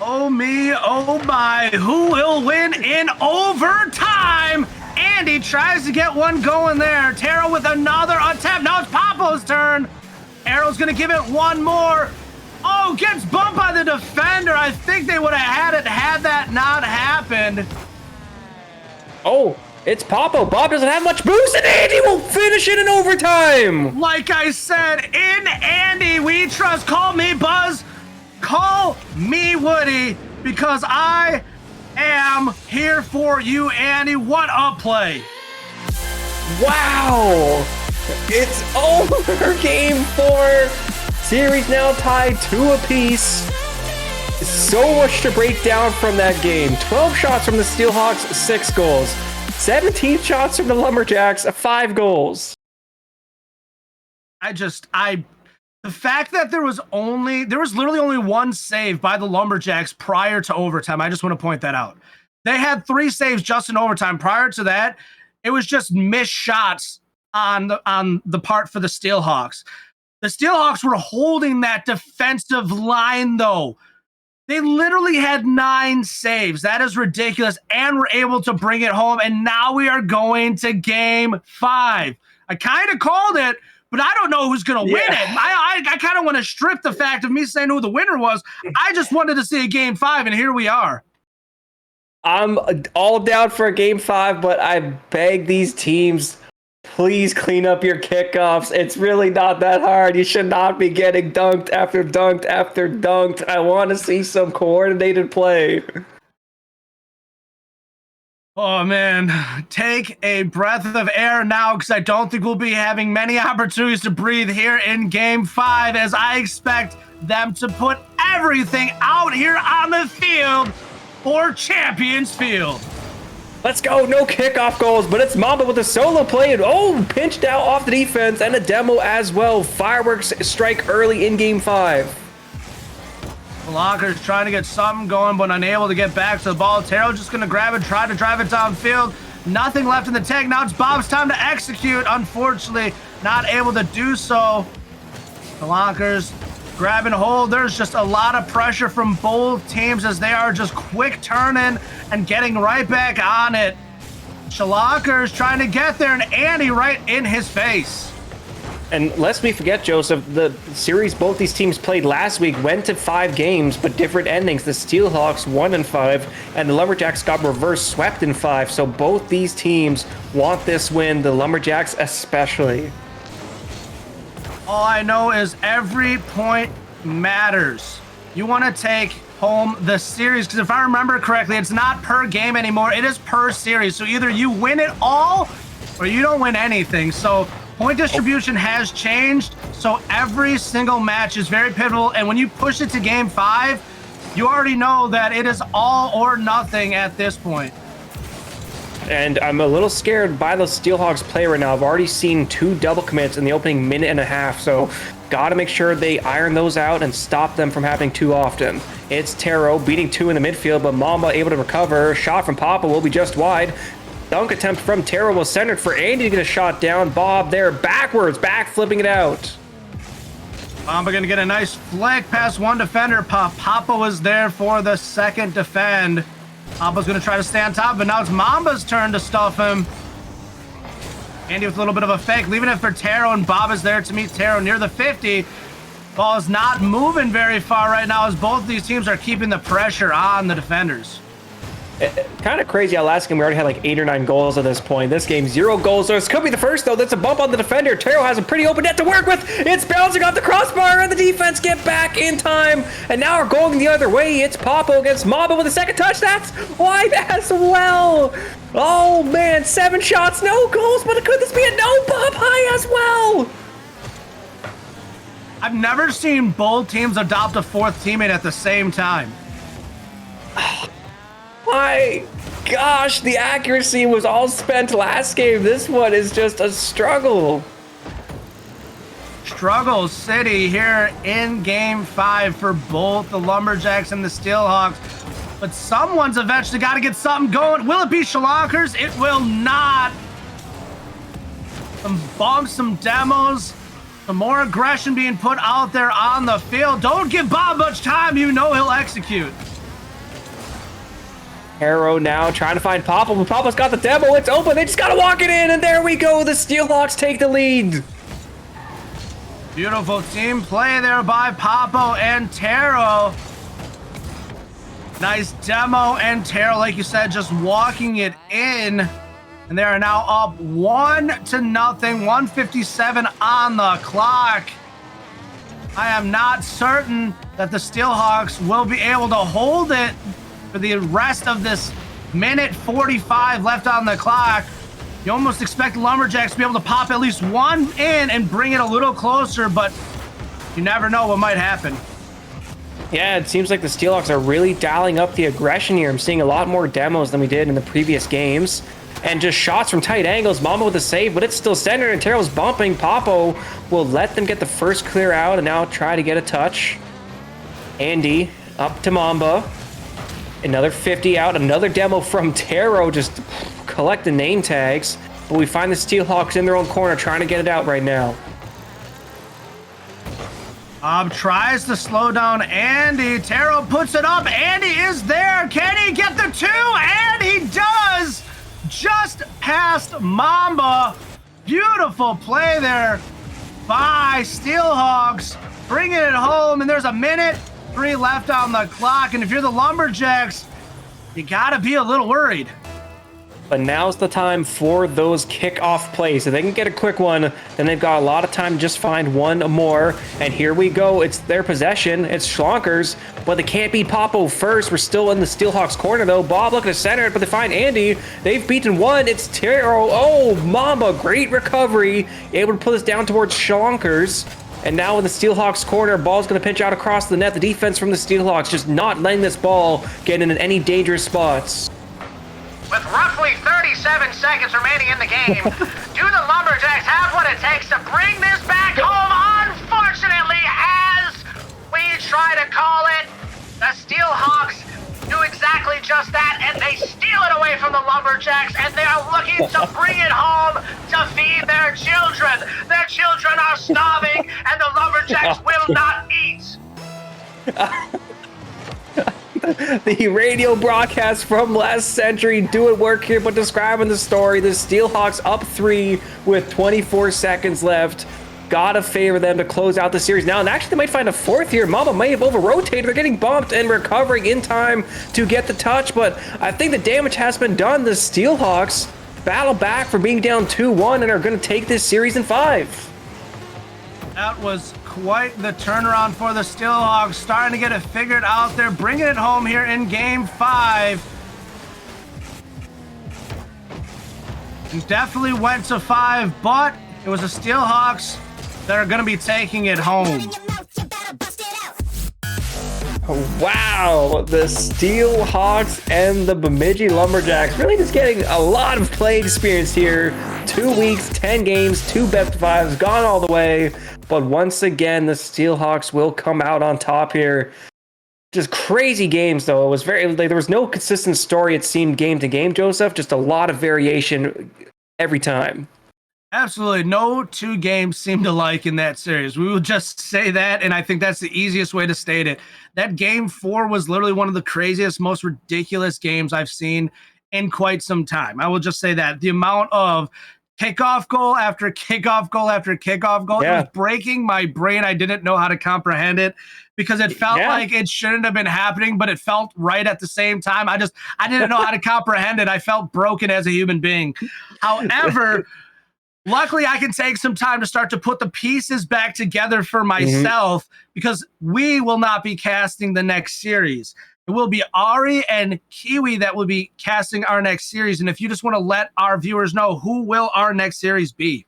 A: Oh me, oh my, who will win in overtime? Andy tries to get one going there. Taro with another attempt. Now it's Papo's turn. Arrow's going to give it one more. Oh, gets bumped by the defender. I think they would have had it had that not happened.
B: Oh, it's Papo. Bob doesn't have much boost, and Andy will finish it in overtime.
A: Like I said, in Andy we trust. Call me Buzz. Call me Woody, because I am here for you, Andy. What a play.
B: Wow. It's over. Game 4. Series now tied 2 apiece. So much to break down from that game. 12 shots from the Steelhawks, 6 goals. 17 shots from the Lumberjacks, 5 goals.
A: The fact that there was literally only 1 save by the Lumberjacks prior to overtime. I just want to point that out. They had 3 saves just in overtime. Prior to that, it was just missed shots on the part for the Steelhawks. The Steelhawks were holding that defensive line, though. They literally had 9 saves. That is ridiculous. And were able to bring it home. And now we are going to game 5. I kind of called it, but I don't know who's going to win it. I kind of want to strip the fact of me saying who the winner was. I just wanted to see a game 5, and here we are.
B: I'm all down for a game 5, but I beg these teams, please clean up your kickoffs. It's really not that hard. You should not be getting dunked after dunked after dunked. I want to see some coordinated play.
A: Oh, man. Take a breath of air now, because I don't think we'll be having many opportunities to breathe here in Game 5, as I expect them to put everything out here on the field for Champions Field.
B: Let's go. No kickoff goals, but it's Mamba with a solo play. And oh, pinched out off the defense and a demo as well. Fireworks strike early in game 5.
A: Locker's trying to get something going, but unable to get back to the ball. Taro just going to grab it, try to drive it downfield. Nothing left in the tank. Now it's Bob's time to execute. Unfortunately, not able to do so. The Lockers grabbing hold. There's just a lot of pressure from both teams as they are just quick turning and getting right back on it. Shalakers trying to get there, and Andy right in his face.
B: And lest we forget, Joseph, the series both these teams played last week went to 5 games, but different endings. The Steelhawks won in 5, and the Lumberjacks got reverse swept in 5. So both these teams want this win, the Lumberjacks especially.
A: All I know is every point matters. You want to take home the series, because if I remember correctly, it's not per game anymore. It is per series. So either you win it all or you don't win anything. So point distribution has changed, so every single match is very pivotal, and when you push it to game 5, you already know that it is all or nothing at this point.
B: And I'm a little scared by the Steelhawks play right now. I've already seen 2 double commits in the opening minute and a half, so gotta make sure they iron those out and stop them from happening too often. It's Taro beating 2 in the midfield, but Mamba able to recover. Shot from Papa will be just wide. Dunk attempt from Taro was centered for Andy to get a shot down. Bob there backwards, back flipping it out.
A: Mamba gonna get a nice flick past one defender. Papa was there for the second defend. Papa's gonna try to stay on top, but now it's Mamba's turn to stuff him. Andy with a little bit of a fake, leaving it for Taro, and Bob is there to meet Taro near the 50. Ball is not moving very far right now as both these teams are keeping the pressure on the defenders.
B: Kind of crazy how last game we already had like 8 or 9 goals at this point. This game, 0 goals. So this could be the first, though. That's a bump on the defender. Taro has a pretty open net to work with. It's bouncing off the crossbar, and the defense get back in time. And now we're going the other way. It's Papo against Mamba with a second touch. That's wide as well. Oh, man. 7 shots, no goals. But could this be a no Bob high as well?
A: I've never seen both teams adopt a 4th teammate at the same time.
B: My gosh, the accuracy was all spent last game. This one is just a struggle.
A: Struggle City here in game 5 for both the Lumberjacks and the Steelhawks. But someone's eventually got to get something going. Will it be Shalakers? It will not. Some bumps, some demos, some more aggression being put out there on the field. Don't give Bob much time. You know he'll execute.
B: Arrow now trying to find Papa, but Papa's got the demo. It's open. They just got to walk it in, and there we go. The Steelhawks take the lead.
A: Beautiful team play there by Papo and Taro. Nice demo, and Taro, like you said, just walking it in. And they are now up 1-0, 1:57 on the clock. I am not certain that the Steelhawks will be able to hold it for the rest of this minute 45 left on the clock. You almost expect the Lumberjacks to be able to pop at least one in and bring it a little closer, but you never know what might happen.
B: Yeah, it seems like the Steelhawks are really dialing up the aggression here. I'm seeing a lot more demos than we did in the previous games. And just shots from tight angles. Mamba with a save, but it's still centered, and Taro's bumping. Papo will let them get the first clear out and now try to get a touch. Andy up to Mamba. Another 50 out, another demo from Taro, just collecting name tags. But we find the Steelhawks in their own corner trying to get it out right now.
A: Tries to slow down Andy. Taro puts it up. Andy is there. Can he get the 2? And he does! Just past Mamba. Beautiful play there by Steelhawks. Bringing it home, and there's a minute 3 left on the clock, and if you're the Lumberjacks, you gotta be a little worried.
B: But now's the time for those kickoff plays. If they can get a quick one, then they've got a lot of time to just find one more. And here we go. It's their possession. It's Schlonkers, but they can't beat Papo first. We're still in the Steelhawks corner, though. Bob looking to center it, but they find Andy. They've beaten one. It's Taro. Oh, Mamba, great recovery. Able to put this down towards Schlonkers. And now in the Steelhawks corner, ball's going to pinch out across the net. The defense from the Steelhawks just not letting this ball get in any dangerous spots.
D: With roughly
A: only 37 seconds remaining in the game. Do the Lumberjacks have what it takes to bring this back home? Unfortunately, as we try to call it, the Steelhawks do exactly just that, and they steal it away from the Lumberjacks, and they are looking to bring it home to feed their children. Their children are starving, and the Lumberjacks will not eat.
B: The radio broadcast from last century doing work here, but describing the story. The Steelhawks up 3 with 24 seconds left. Gotta favor them to close out the series now, and actually they might find a fourth here. Mama may have over-rotated. They're getting bumped and recovering in time to get the touch, but I think the damage has been done. The Steelhawks battle back for being down 2-1 and are going to take this series in 5.
A: That was quite the turnaround for the Steelhawks, starting to get it figured out. They're bringing it home here in Game 5. And definitely went to 5, but it was the Steelhawks that are going to be taking it home.
B: Wow, the Steelhawks and the Bemidji Lumberjacks really just getting a lot of play experience here. 2 weeks, 10 games, 2 best of 5s, gone all the way. But once again, the Steelhawks will come out on top here. Just crazy games, though. It was there was no consistent story, it seemed, game to game, Joseph. Just a lot of variation every time.
A: Absolutely. No two games seemed alike in that series. We will just say that, and I think that's the easiest way to state it. That Game 4 was literally one of the craziest, most ridiculous games I've seen in quite some time. I will just say that. The amount of kickoff goal after kickoff goal after kickoff goal, It was breaking my brain. I didn't know how to comprehend it because it felt like it shouldn't have been happening, but it felt right at the same time. I didn't know how to comprehend it. I felt broken as a human being. However, luckily, I can take some time to start to put the pieces back together for myself because we will not be casting the next series. It will be Ari and Kiwi that will be casting our next series. And if you just want to let our viewers know, who will our next series be?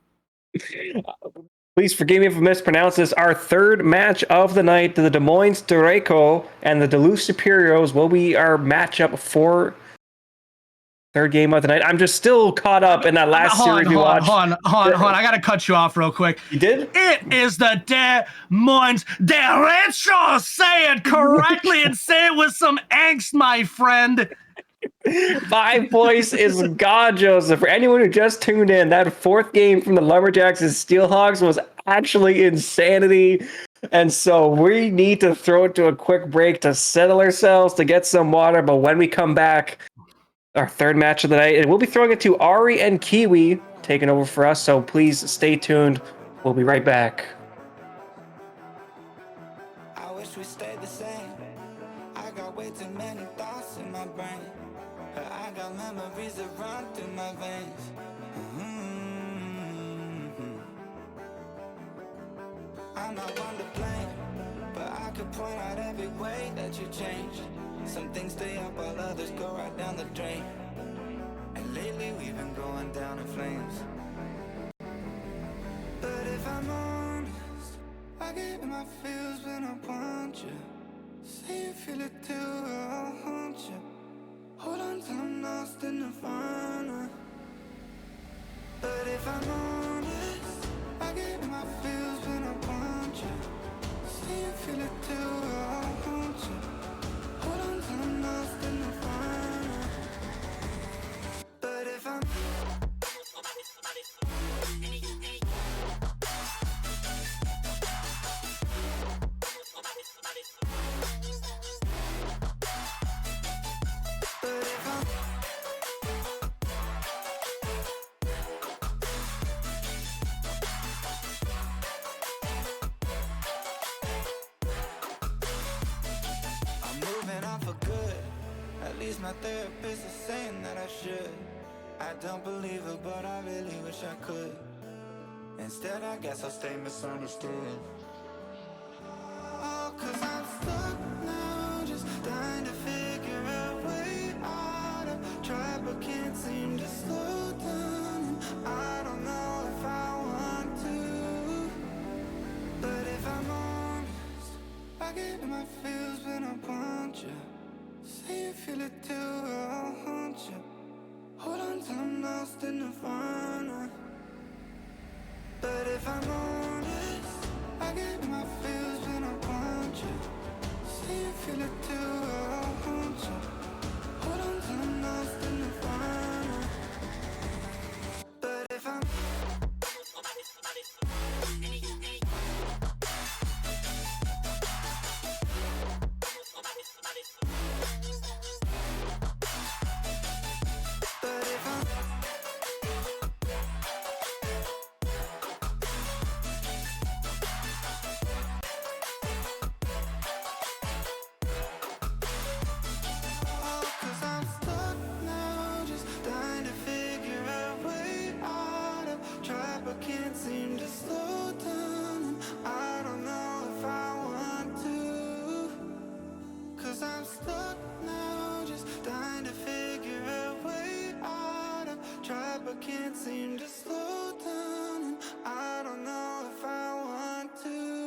B: Please forgive me if I mispronounce this. Our third match of the night, the Des Moines Dureco and the Duluth Superiors will be our matchup for third game of the night. I'm just still caught up in that last series we watched.
A: Hold on. I got to cut you off real quick.
B: You did?
A: It is the Des Moines Derecho. Say it correctly and say it with some angst, my friend.
B: My voice is gone, Joseph. For anyone who just tuned in, that fourth game from the Lumberjacks and Steelhawks was actually insanity. And so we need to throw it to a quick break to settle ourselves, to get some water. But when we come back, our third match of the night, and we'll be throwing it to Ari and Kiwi taking over for us, so please stay tuned. We'll be right back.
D: I wish we stayed the same. I got way too many thoughts in my brain. I got memories that run through my veins. I'm not one to blame, but I could point out every way that you changed. Some things stay up while others go right down the drain. And lately we've been going down in flames. But if I'm honest, I get in my feels when I want you. Say you feel it too, I'll haunt you. Hold on till I'm lost in the nirvana. But if I'm honest, I get in my feels when I want you. Say you feel it too, I'll haunt you. Hold on till I'm lost in the fire. But if I'm moving on for good. At least my therapist is saying that I should. I don't believe it, but I really wish I could. Instead, I guess I'll stay misunderstood. Oh, 'cause I'm stuck now, just trying to figure a way out. I've tried but can't seem to slow down. I don't know if I want to. But if I'm honest, I get in my feels when I want you. Say you feel it too, I'll haunt you. Hold on if I'm honest, I get my feels when I want you. Say you feel it too, I'll haunt you. Hold on till I'm lost in the final. But if I'm can't seem to slow down, and I don't know if I want to.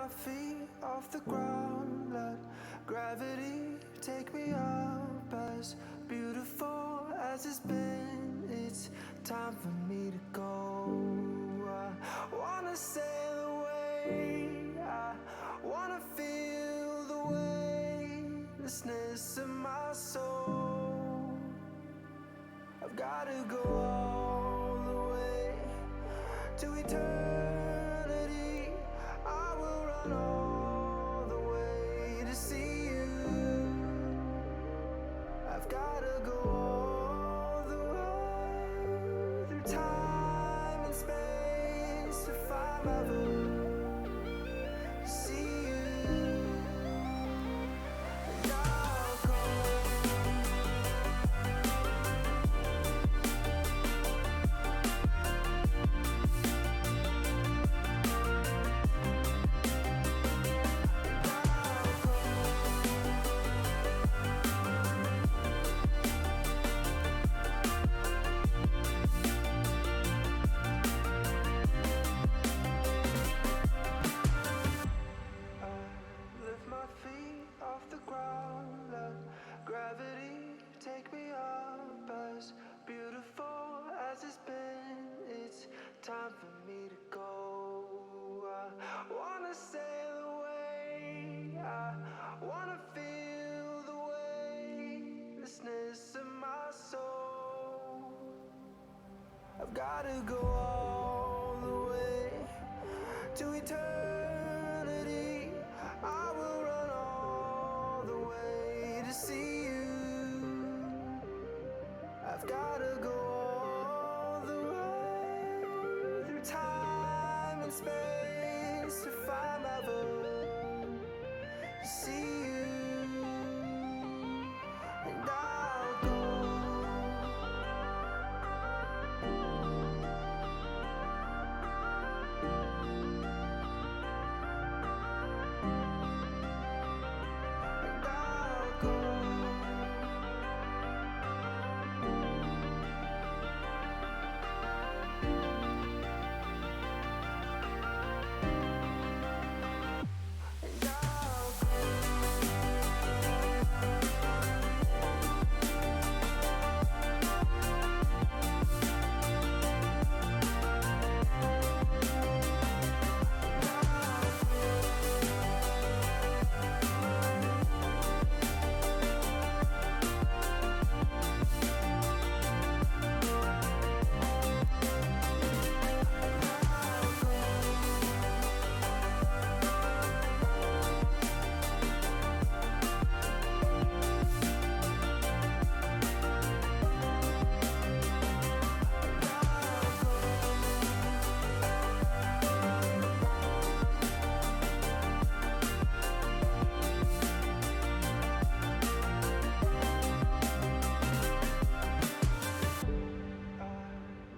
D: my feet off the ground, let gravity take me up. As beautiful as it's been, it's time for me to go. I wanna sail away, I wanna feel the weightlessness of my soul. I've gotta go all the way to eternity. I will run all the way to see you. I've gotta go all the way through time and space to find my to see you. And I'll go. Lift my feet off the ground, let gravity take me up. As beautiful as it's been, it's time for me to go. I wanna sail away, I wanna feel the weightlessness of my soul. I've gotta go all the way to eternity. I will run all the way to see you. I've gotta go all the way through time and space to find my to see you. And I'll go. And I'll go. And I'll go.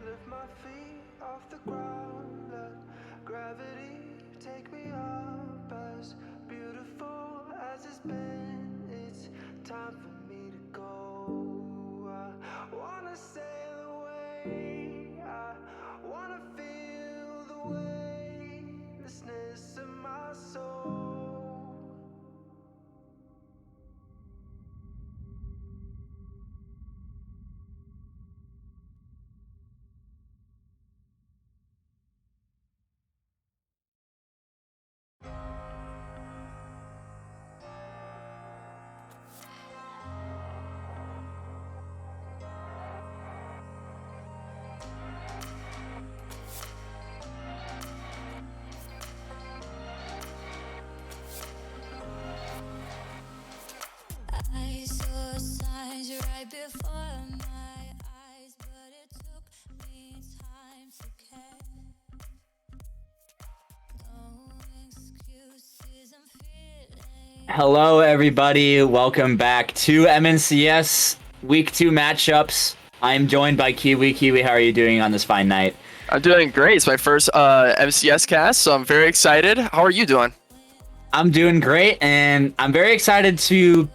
D: Lift my feet off the ground, let gravity take me up. As beautiful as it's been, it's time for me to go. I wanna sail away, I wanna feel the weightlessness of my soul.
C: I saw signs right before my eyes, but it took me time to care. No excuses, I'm feeling.
E: Hello, everybody. Welcome back to MNCS Week 2 matchups. I'm joined by Kiwi. Kiwi, how are you doing on this fine night?
F: I'm doing great. It's my first MCS cast, so I'm very excited. How are you doing?
E: I'm doing great, and I'm very excited to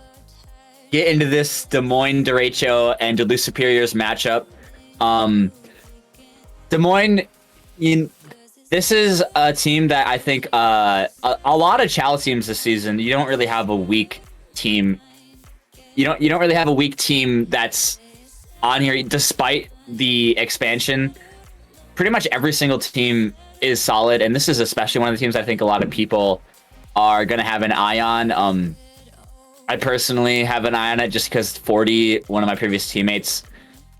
E: get into this Des Moines Derecho and Duluth Superiors matchup. Des Moines, This is a team that I think a lot of Chal teams this season, you don't really have a weak team. You don't really have a weak team that's on here despite the expansion. Pretty much every single team is solid, and this is especially one of the teams I think a lot of people are going to have an eye on. I personally have an eye on it just because 40, one of my previous teammates,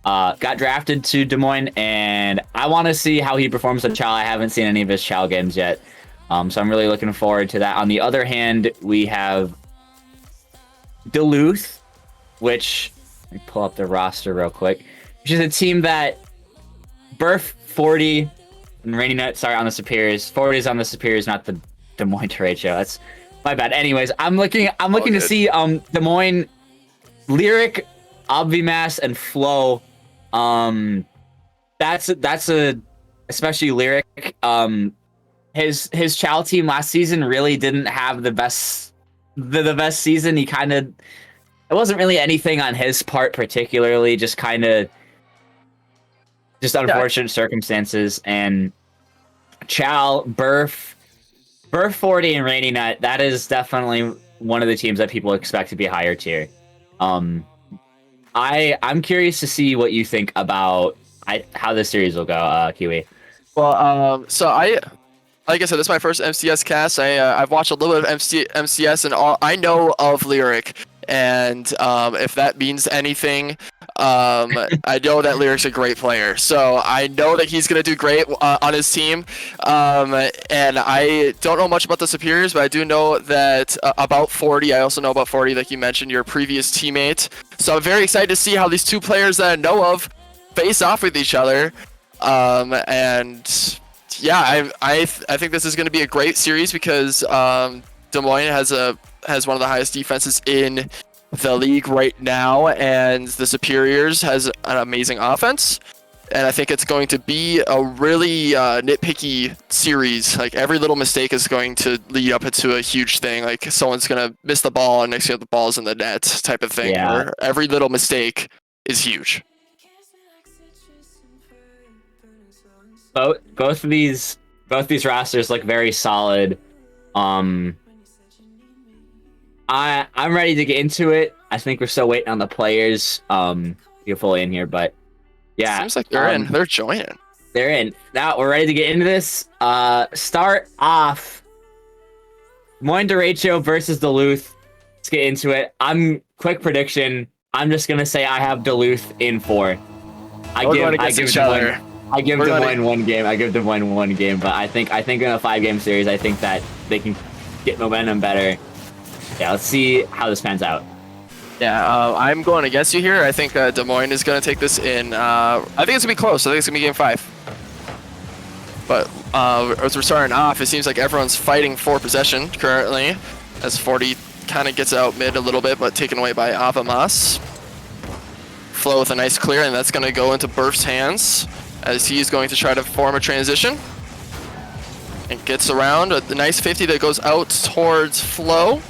E: got drafted to Des Moines, and I want to see how he performs with Chal. I haven't seen any of his Chal games yet, so I'm really looking forward to that. On the other hand, we have Duluth, which, let me pull up the roster real quick, which is a team that Burf, 40, and Rainy Nut, sorry, on the Superiors. 40 is on the Superiors, not the Des Moines Derecho. That's my bad. Anyways, I'm looking to see Des Moines, Lyric, Obvimass, and Flow. That's a especially Lyric. His Chal team last season really didn't have the best season. He kind of, it wasn't really anything on his part particularly, just unfortunate circumstances. And Chal, Burf 40, and Rainy Nut, that is definitely one of the teams that people expect to be higher tier. I'm curious to see what you think about how this series will go, Kiwi.
F: Well, so like I said, this is my first MCS cast. I've watched a little bit of MCS, and I know of Lyric, and if that means anything, I know that Lyric's a great player, so I know that he's gonna do great on his team. And I don't know much about the Superiors, but I do know that about 40. I also know about 40, like you mentioned, your previous teammate. So I'm very excited to see how these two players that I know of face off with each other. And yeah, I think this is going to be a great series because Des Moines has one of the highest defenses in the league right now, and the Superiors has an amazing offense. And I think it's going to be a really nitpicky series. Like, every little mistake is going to lead up into a huge thing. Like, someone's going to miss the ball and next thing the ball's in the net type of thing.
E: Yeah.
F: Where every little mistake is huge.
E: Both of these rosters look very solid. I'm ready to get into it. I think we're still waiting on the players get fully in here, but yeah.
F: Seems like they're in. They're joining.
E: They're in. Now we're ready to get into this. Start off. Des Moines Derecho versus Duluth. Let's get into it. Quick prediction. I'm just gonna say I have Duluth in 4. I give Des Moines one game. I give Des Moines one game, but I think in a 5-game series, I think that they can get momentum better. Yeah, let's see how this pans out.
F: Yeah, I'm going against you here. I think Des Moines is going to take this in. I think it's going to be close. I think it's going to be game 5. But as we're starting off, it seems like everyone's fighting for possession currently, as 40 kind of gets out mid a little bit, but taken away by Avamas. Flow with a nice clear, and that's going to go into Burf's hands, as he's going to try to form a transition. And gets around a nice 50 that goes out towards Flow.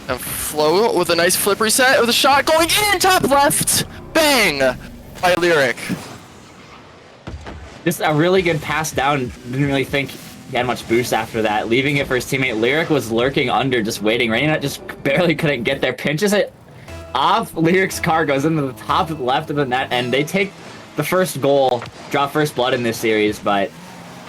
F: And Flow with a nice flip reset with a shot going in, top left! Bang! By Lyric.
E: Just a really good pass down. Didn't really think he had much boost after that. Leaving it for his teammate. Lyric was lurking under, just waiting. Rainut just barely couldn't get there. Pinches it off Lyric's car, goes into the top left of the net, and they take the first goal, draw first blood in this series. But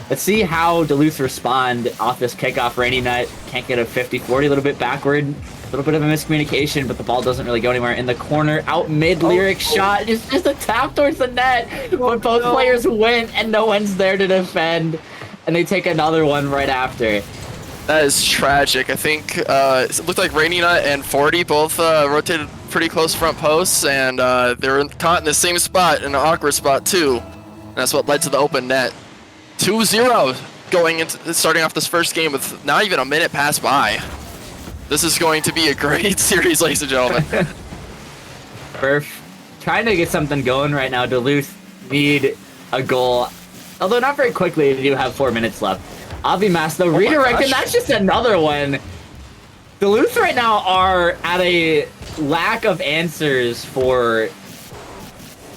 E: let's see how Duluth respond off this kickoff. Rainy Nut can't get a 50-40, a little bit backward. A little bit of a miscommunication, but the ball doesn't really go anywhere. In the corner, out mid, Lyric shot. It's just a tap towards the net. But both players went, and no one's there to defend. And they take another one right after.
F: That is tragic. I think it looked like Rainy Nut and 40 both rotated pretty close front posts, and they were caught in the same spot, in an awkward spot too. And that's what led to the open net. 2-0 going into starting off this first game with not even a minute passed by. This is going to be a great series, ladies and gentlemen.
E: Burf trying to get something going right now. Duluth need a goal, although not very quickly. They do have 4 minutes left. Avimas, the redirect, and that's just another one. Duluth right now are at a lack of answers for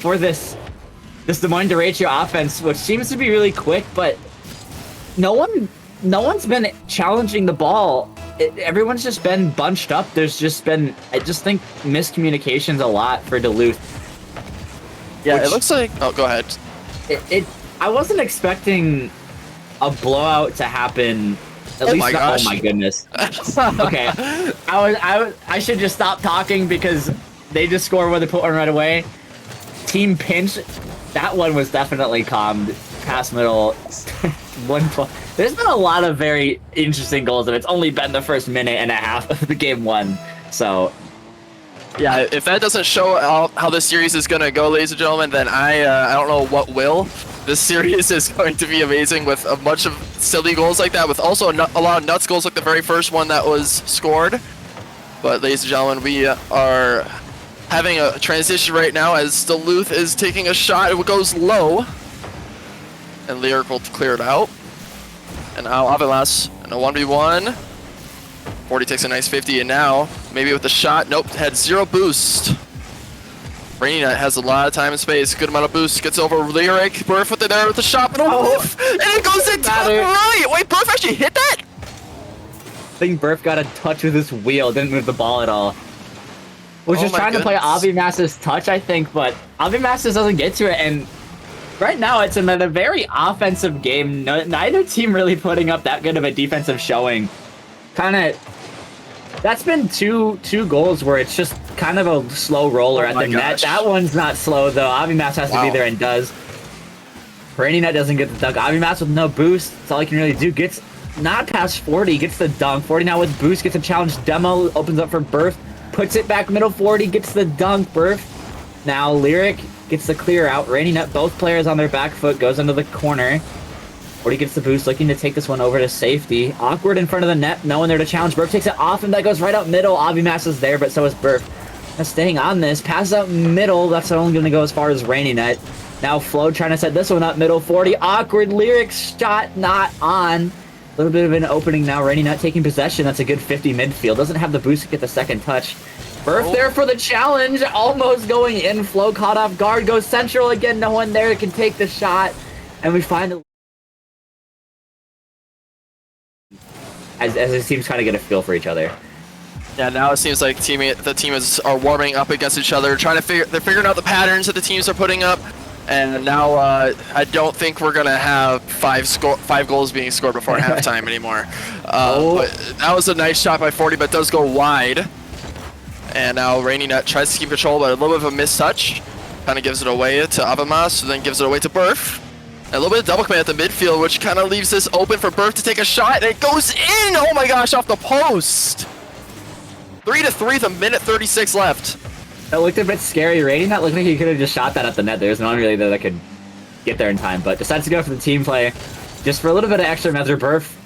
E: this Des Moines Derecho offense, which seems to be really quick, but no one's been challenging the ball. Everyone's just been bunched up. There's just been, I just think, miscommunications a lot for Duluth.
F: Yeah, it looks like. Oh, go ahead.
E: I wasn't expecting a blowout to happen. At least,
F: my gosh.
E: Oh my goodness. Okay, I should just stop talking because they just score when they put one right away. Team pinch. That one was definitely calmed. Pass middle. There's been a lot of very interesting goals, and it's only been the first minute and a half of the game one. So,
F: yeah, if that doesn't show how this series is going to go, ladies and gentlemen, then I don't know what will. This series is going to be amazing with a bunch of silly goals like that, with also a lot of nuts goals like the very first one that was scored. But, ladies and gentlemen, we are having a transition right now as Duluth is taking a shot. It goes low. And Lyric will clear it out. And now Avelas in a 1v1. 40 takes a nice 50, and now maybe with the shot. Nope, had 0 boost. Rainy Knight has a lot of time and space. Good amount of boost. Gets over Lyric. Burf with it there with the shot, and a whiff! And it goes into the right! Wait, Burf actually hit that?
E: I think Burf got a touch with his wheel, didn't move the ball at all. Was just trying to play Avi Masters' touch, I think, but Avi Masters doesn't get to it, and right now it's in a very offensive game. Neither team really putting up that good of a defensive showing. That's been two goals where it's just kind of a slow roller at the net. That one's not slow though. Avi Mas has to be there and does. Rainy Net doesn't get the dunk. Avi Mas with no boost. That's all he can really do. Gets not past 40. Gets the dunk. 40 now with boost. Gets a challenge. Demo opens up for Burf. Puts it back middle 40. Gets the dunk. Burf. Now Lyric gets the clear out. Rainy Net, both players on their back foot. Goes into the corner. 40 gets the boost, looking to take this one over to safety. Awkward in front of the net, no one there to challenge. Burf takes it off, and that goes right out middle. Avi Mas is there, but so is Burf. Now staying on this, passes out middle. That's only going to go as far as Rainy Net. Now Flo trying to set this one up middle. 40, awkward. Lyric shot not on. A little bit of an opening now. Rainy Net taking possession. That's a good 50 midfield. Doesn't have the boost to get the second touch. Burf there for the challenge. Almost going in. Flo caught off guard. Goes central again. No one there can take the shot. And we find it. As the teams kind of get a feel for each other.
F: Yeah, now it seems like the teams are warming up against each other, they're figuring out the patterns that the teams are putting up, and now I don't think we're gonna have five goals being scored before halftime anymore. But that was a nice shot by 40, but it does go wide. And now Rainy Net tries to keep control, but a little bit of a missed touch. Kind of gives it away to Avamas, then gives it away to Burf. A little bit of double command at the midfield, which kind of leaves this open for Burf to take a shot, and it goes in! Oh my gosh, off the post! 3-3 with a minute 36 left.
E: That looked a bit scary. Rating that looked like he could have just shot that at the net. There's no one really there that could get there in time, but decides to go for the team play. Just for a little bit of extra measure. Burf,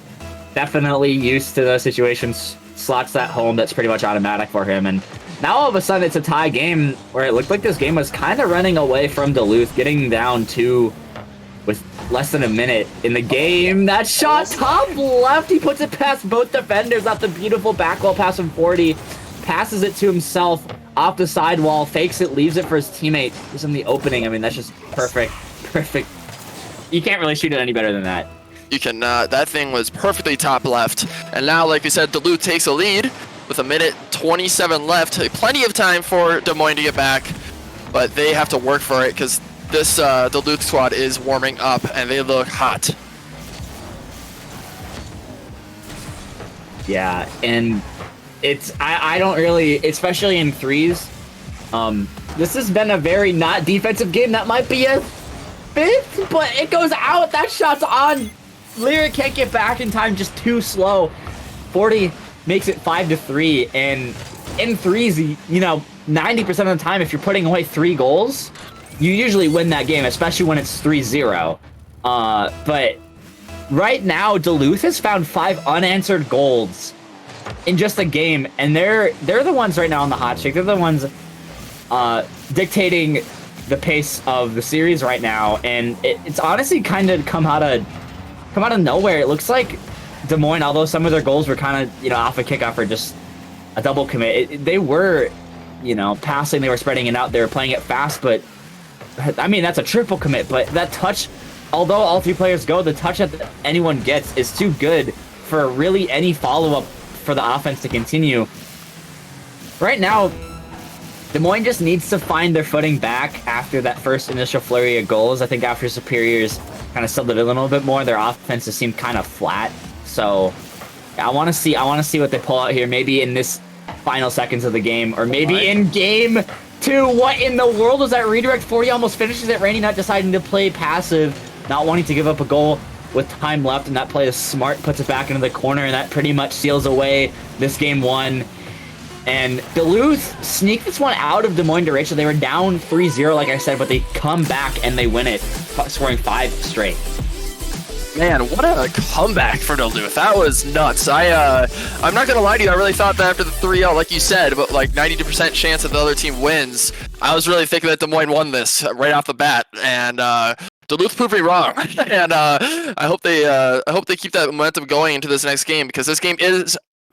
E: definitely used to those situations, slots that home. That's pretty much automatic for him, and now all of a sudden it's a tie game where it looked like this game was kind of running away from Duluth, getting down 2 with less than a minute in the game. That shot top left, he puts it past both defenders. That's a beautiful backwall pass from 40. Passes it to himself off the sidewall, fakes it, leaves it for his teammate. Gives him the opening. I mean, that's just perfect. Perfect. You can't really shoot it any better than that.
F: You cannot. That thing was perfectly top left. And now, like we said, Duluth takes a lead with a minute 27 left. Plenty of time for Des Moines to get back, but they have to work for it because this Duluth squad is warming up, and they look hot.
E: Yeah, and it's I don't really, especially in threes. This has been a very not defensive game. That might be a 5th, but it goes out. That shot's on. Lyric can't get back in time, just too slow. 40 makes it 5-3, and in threes, you know, 90% of the time, if you're putting away 3 goals, you usually win that game, especially when it's 3-0. But right now, Duluth has found 5 unanswered goals in just a game, and they're the ones right now on the hot streak. They're the ones dictating the pace of the series right now, and it's honestly kind of come out of nowhere. It looks like Des Moines, although some of their goals were kind of, you know, off a kickoff or just a double commit, they were, you know, passing, they were spreading it out, they were playing it fast, but I mean, that's a triple commit, but that touch although all 3 players go, the touch that anyone gets is too good for really any follow-up for the offense to continue. Right now, Des Moines just needs to find their footing back after that first initial flurry of goals. I think after Superior's kind of settled it a little bit more, their offense has seemed kind of flat. So I want to see what they pull out here, maybe in this final seconds of the game, or maybe in game 2. What in the world was that redirect? 40 almost finishes it. Randy not deciding to play passive, not wanting to give up a goal with time left, and that play is smart, puts it back into the corner, and that pretty much seals away this game 1. And Duluth sneaked this one out of Des Moines to Rachel. They were down 3-0, like I said, but they come back and they win it, scoring 5 straight.
F: Man, what a comeback for Duluth. That was nuts. I'm not going to lie to you. I really thought that after the 3-0, like you said, but like 92% chance that the other team wins, I was really thinking that Des Moines won this right off the bat. And Duluth proved me wrong. And I hope they keep that momentum going into this next game, because this game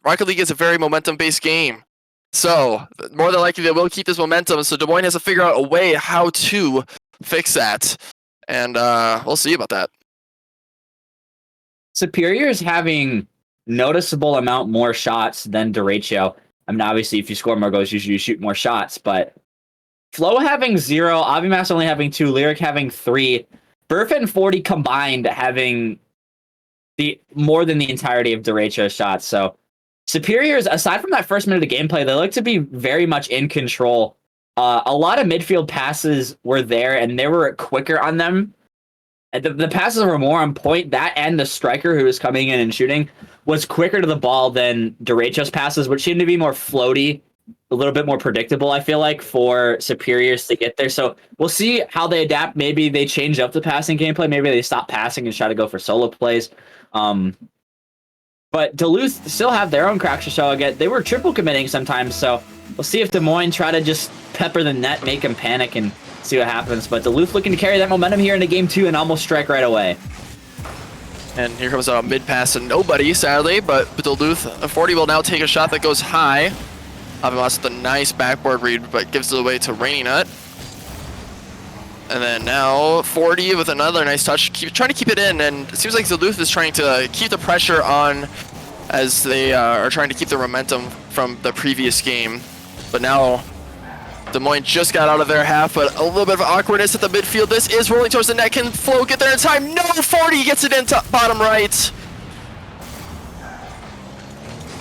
F: Rocket League is a very momentum-based game. So, more than likely, they will keep this momentum, so Des Moines has to figure out a way how to fix that. And we'll see about that.
E: Superior is having noticeable amount more shots than derecho. I mean, obviously, if you score more goals, usually you shoot more shots, but Flo having 0, Avimax only having 2, Lyric having 3, Burf and 40 combined having more than the entirety of derecho's shots, so Superiors, aside from that first minute of gameplay, they look to be very much in control. A lot of midfield passes were there, and they were quicker on them. The passes were more on point. That and the striker who was coming in and shooting was quicker to the ball than derecho's passes, which seemed to be more floaty, a little bit more predictable, I feel like, for Superiors to get there. So we'll see how they adapt. Maybe they change up the passing gameplay. Maybe they stop passing and try to go for solo plays. But Duluth still have their own cracks to show again. They were triple committing sometimes, so we'll see if Des Moines try to just pepper the net, make them panic, and see what happens. But Duluth looking to carry that momentum here into game 2 and almost strike right away.
F: And here comes a mid pass to nobody, sadly, but Duluth, 40 will now take a shot that goes high. Avimas with a nice backboard read, but gives it away to Rainy Nut. And then now 40 with another nice touch, trying to keep it in, and it seems like Duluth is trying to keep the pressure on as they are trying to keep the momentum from the previous game. But now Des Moines just got out of their half, but a little bit of awkwardness at the midfield. This is rolling towards the net. Can Flo get there in time? No, 40 gets it in bottom right.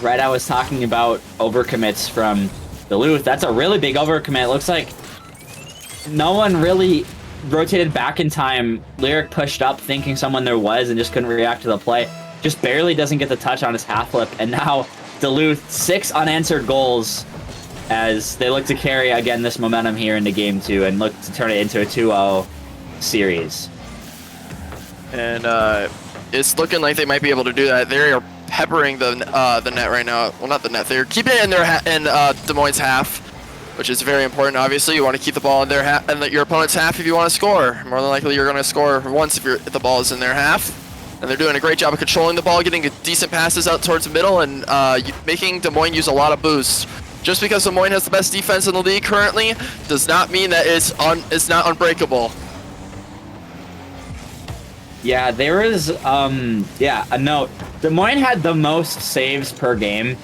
E: Right, I was talking about overcommits from Duluth. That's a really big overcommit. It looks like no one really rotated back in time. Lyric pushed up thinking someone there was and just couldn't react to the play. Just barely doesn't get the touch on his half flip. And now Duluth, 6 unanswered goals as they look to carry again this momentum here into game 2 and look to turn it into a 2-0 series.
F: And it's looking like they might be able to do that. They are peppering the net right now. Well, not the net. They're keeping it in their Des Moines' half, which is very important. Obviously, you want to keep the ball in their half and your opponent's half if you want to score. More than likely, you're going to score once if the ball is in their half. And they're doing a great job of controlling the ball, getting decent passes out towards the middle, and making Des Moines use a lot of boosts. Just because Des Moines has the best defense in the league currently does not mean that it's not unbreakable.
E: Yeah, there is a note. Des Moines had the most saves per game,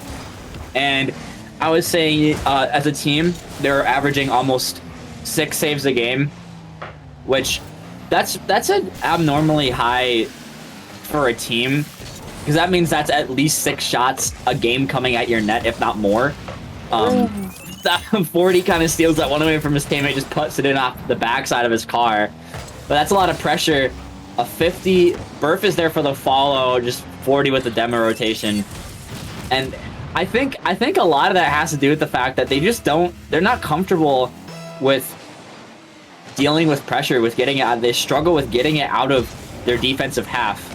E: and I was saying as a team they're averaging almost 6 saves a game, which that's an abnormally high for a team, because that means that's at least 6 shots a game coming at your net, if not more. That 40 kind of steals that one away from his teammate, just puts it in off the backside of his car. But that's a lot of pressure. A 50, Burf is there for the follow, just 40 with the demo rotation. And I think a lot of that has to do with the fact that they're not comfortable with dealing with pressure, with getting it out. They struggle with getting it out of their defensive half.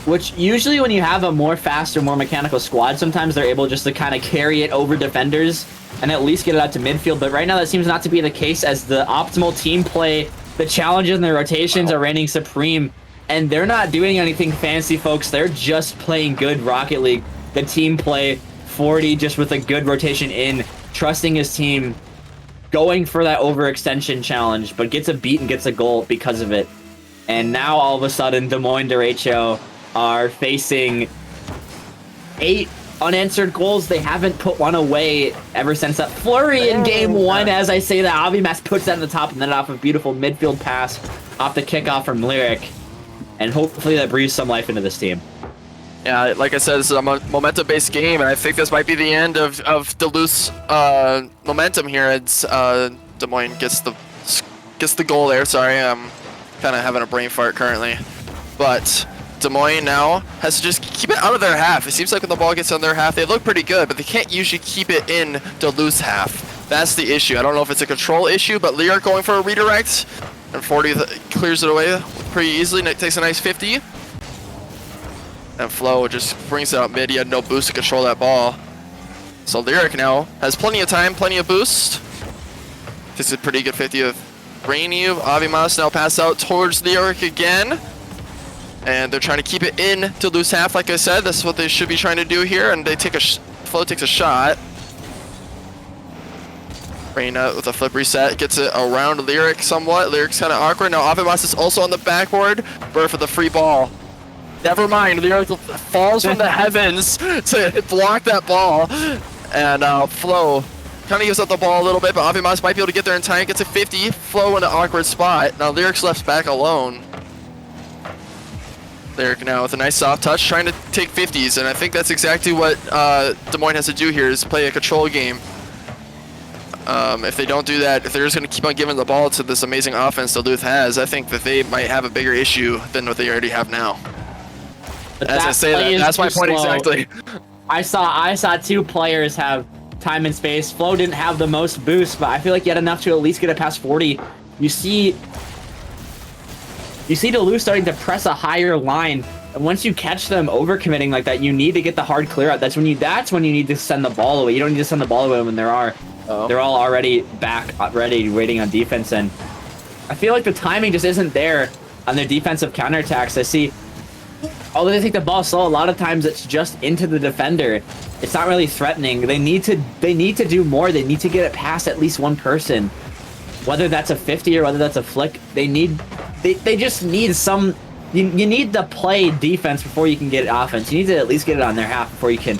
E: Which usually when you have a more faster, more mechanical squad, sometimes they're able just to kind of carry it over defenders and at least get it out to midfield. But right now that seems not to be the case, as the optimal team play, the challenges and the rotations are reigning supreme, and they're not doing anything fancy, folks. They're just playing good Rocket League. The team play, 40 just with a good rotation in, trusting his team, going for that overextension challenge, but gets a beat and gets a goal because of it. And now all of a sudden, Des Moines derecho are facing 8 unanswered goals. They haven't put one away ever since that flurry in game 1. As I say that, Avimas puts that in the top and then off a beautiful midfield pass off the kickoff from Lyric. And hopefully that breathes some life into this team.
F: Yeah, like I said, this is a momentum-based game, and I think this might be the end of Duluth's momentum here. It's Des Moines gets the goal there. Sorry, I'm kind of having a brain fart currently, but Des Moines now has to just keep it out of their half. It seems like when the ball gets on their half, they look pretty good, but they can't usually keep it in Duluth's half. That's the issue. I don't know if it's a control issue, but Lyric going for a redirect, and 40 clears it away pretty easily. Takes a nice 50. And Flo just brings it up mid. He had no boost to control that ball. So Lyric now has plenty of time, plenty of boost. This is a pretty good 50 of Rainy. Avimas now pass out towards Lyric again. And they're trying to keep it in to loose half, like I said. That's what they should be trying to do here. And they take Flo takes a shot. Reyna with a flip reset, gets it around Lyric somewhat. Lyric's kind of awkward. Now Avimas is also on the backboard. Burr for the free ball. Never mind, Lyric falls from the heavens to block that ball. And Flo kind of gives up the ball a little bit, but Avimas might be able to get there in time. Gets a 50. Flo in an awkward spot. Now Lyric's left back alone. Lyric now with a nice soft touch, trying to take 50s, and I think that's exactly what Des Moines has to do here, is play a control game. If they don't do that, if they're just going to keep on giving the ball to this amazing offense Duluth has, I think that they might have a bigger issue than what they already have now. As I say that, that's my point exactly.
E: I saw 2 players have time and space. Flo didn't have the most boost, but I feel like he had enough to at least get it past 40. You see Duluth starting to press a higher line, and once you catch them overcommitting like that, you need to get the hard clear out. That's when you need to send the ball away. You don't need to send the ball away when they're all already back, ready, waiting on defense. And I feel like the timing just isn't there on their defensive counterattacks. I see, although they take the ball slow, a lot of times it's just into the defender. It's not really threatening. They need to do more. They need to get it past at least one person, whether that's a 50 or whether that's a flick. They just need some. You need to play defense before you can get offense. You need to at least get it on their half before you can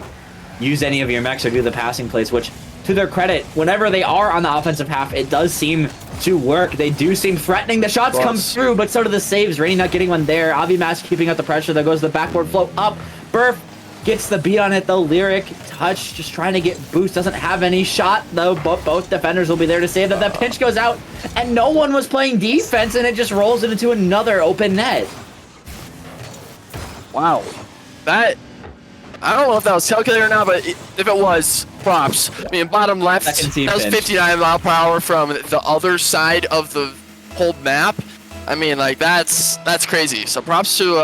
E: use any of your mechs or do the passing plays, which, to their credit, whenever they are on the offensive half, it does seem to work. They do seem threatening. The shots come through, but so do the saves. Rainy not getting one there. Avimas keeping up the pressure. There goes the backboard float up. Burf gets the beat on it, though. Lyric touch, just trying to get boost. Doesn't have any shot, though. Both defenders will be there to save that. That pinch goes out, and no one was playing defense, and it just rolls it into another open net.
F: Wow. That, I don't know if that was calculated or not, but if it was, props. I mean, bottom left, that was 59 mile per hour from the other side of the whole map. I mean, like, that's crazy. So props to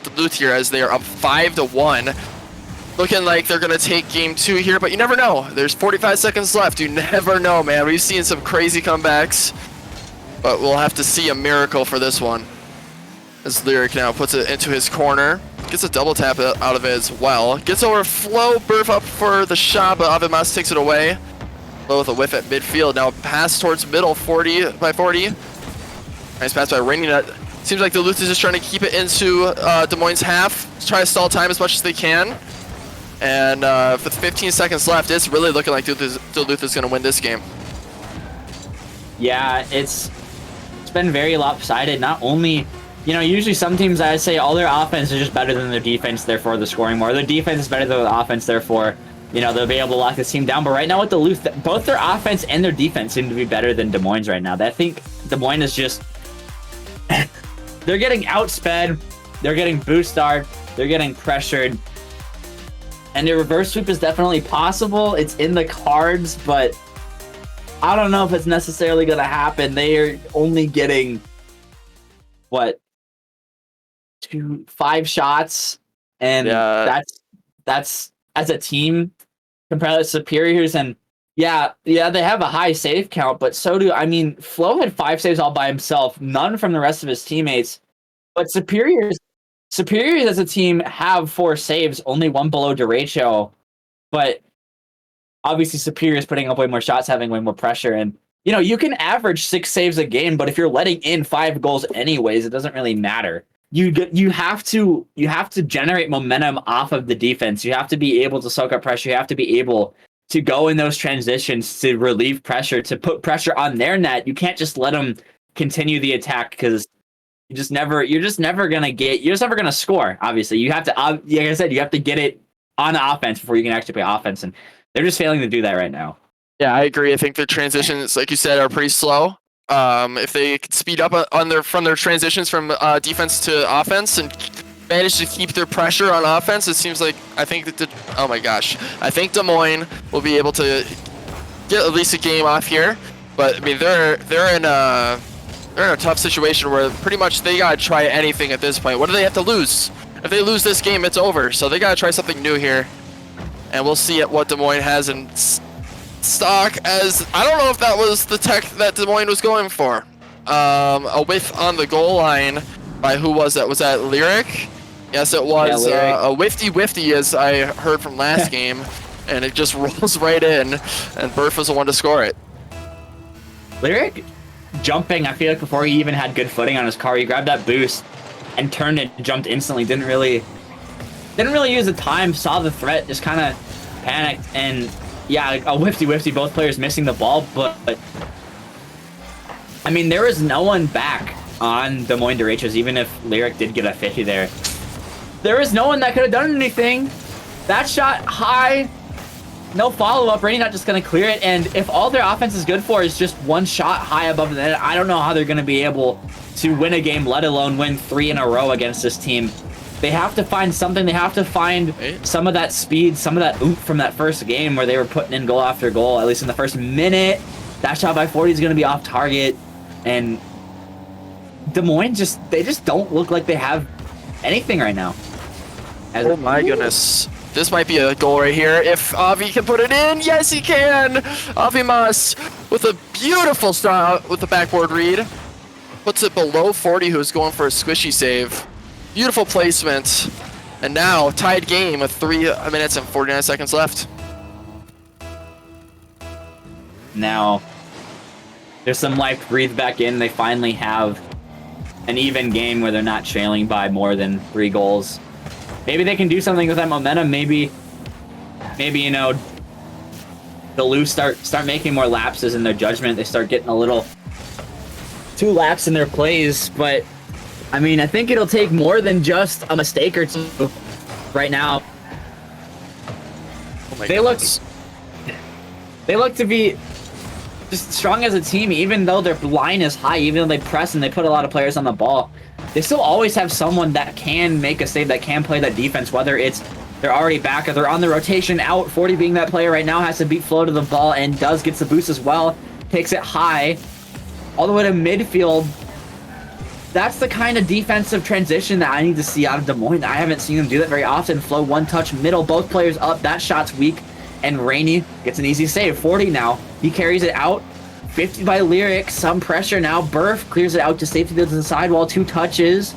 F: Duluth here, as they are up 5-1. Looking like they're gonna take game 2 here, but you never know. There's 45 seconds left. You never know, man. We've seen some crazy comebacks, but we'll have to see a miracle for this one. As Lyric now puts it into his corner. Gets a double tap out of it as well. Gets over Flo. Burf up for the shot, but Avimas takes it away. Flo with a whiff at midfield. Now pass towards middle, 40 by 40. Nice pass by Rainy. Seems like Duluth is just trying to keep it into Des Moines' half. Just try to stall time as much as they can. And with 15 seconds left, it's really looking like Duluth is going to win this game.
E: Yeah, it's been very lopsided. Not only, usually some teams, I'd say all their offense is just better than their defense, therefore they're scoring more. Their defense is better than their offense, therefore, they'll be able to lock this team down. But right now with Duluth, both their offense and their defense seem to be better than Des Moines right now. I think Des Moines is just, they're getting outsped, they're getting boosted, they're getting pressured. And a reverse sweep is definitely possible. It's in the cards, but I don't know if it's necessarily going to happen. They are only getting, 5 shots, and that's as a team compared to Superiors. And yeah, they have a high save count, but so do, Flo had 5 saves all by himself, none from the rest of his teammates. But Superiors as a team have 4 saves, only 1 below derecho, but obviously Superiors putting up way more shots, having way more pressure, and you can average 6 saves a game, but if you're letting in 5 goals anyways, it doesn't really matter. You have to generate momentum off of the defense. You have to be able to soak up pressure. You have to be able to go in those transitions to relieve pressure, to put pressure on their net. You can't just let them continue the attack because you're just never gonna score. Obviously, you have to, like I said, you have to get it on offense before you can actually play offense, and they're just failing to do that right now.
F: Yeah, I agree. I think the transitions, like you said, are pretty slow. If they could speed up from their transitions from defense to offense and manage to keep their pressure on offense, it seems like I think Des Moines will be able to get at least a game off here. But I mean, they're in a tough situation where pretty much they gotta try anything at this point. What do they have to lose? If they lose this game, it's over. So they gotta try something new here, and we'll see what Des Moines has in stock. As I don't know if that was the tech that Des Moines was going for. A whiff on the goal line by who was that? Was that Lyric? Yes, it was.
E: Yeah,
F: A whifty, as I heard from last game, and it just rolls right in, and Burf was the one to score it.
E: Lyric jumping, I feel like before he even had good footing on his car, he grabbed that boost and turned it, jumped instantly. Didn't really use the time, saw the threat, just kind of panicked, and yeah, like a whifty, both players missing the ball, but I mean, there was no one back on Des Moines Derechos, even if Lyric did get a 50 there. There was no one that could have done anything. That shot high, no follow-up. Rainey not just going to clear it, and if all their offense is good for is just one shot high above the net, I don't know how they're going to be able to win a game, let alone win 3 in a row against this team. They have to find something. They have to find some of that speed, some of that oomph from that first game where they were putting in goal after goal, at least in the first minute. That shot by 40 is going to be off target, and Des Moines they just don't look like they have anything right now.
F: Oh my goodness. This might be a goal right here. If Avi can put it in, yes he can! Avi Mas with a beautiful shot with the backboard read. Puts it below 40, who's going for a squishy save. Beautiful placement. And now, tied game with 3 minutes and 49 seconds left.
E: Now, there's some life breathed back in. They finally have an even game where they're not trailing by more than 3 goals. Maybe they can do something with that momentum. Maybe Duluth start making more lapses in their judgment. They start getting a little too lax in their plays. But I mean, I think it'll take more than just a mistake or two right now.
F: Oh my
E: They look to be just strong as a team, even though their line is high, even though they press and they put a lot of players on the ball. They still always have someone that can make a save, that can play that defense, whether it's they're already back or they're on the rotation out. 40 being that player right now has to beat Flo to the ball and gets the boost as well. Takes it high all the way to midfield. That's the kind of defensive transition that I need to see out of Des Moines. I haven't seen them do that very often. Flo one touch middle, both players up. That shot's weak, and Rainey gets an easy save. 40 now. He carries it out. 50 by Lyric, some pressure now. Burf clears it out to safety to the sidewall, 2 touches.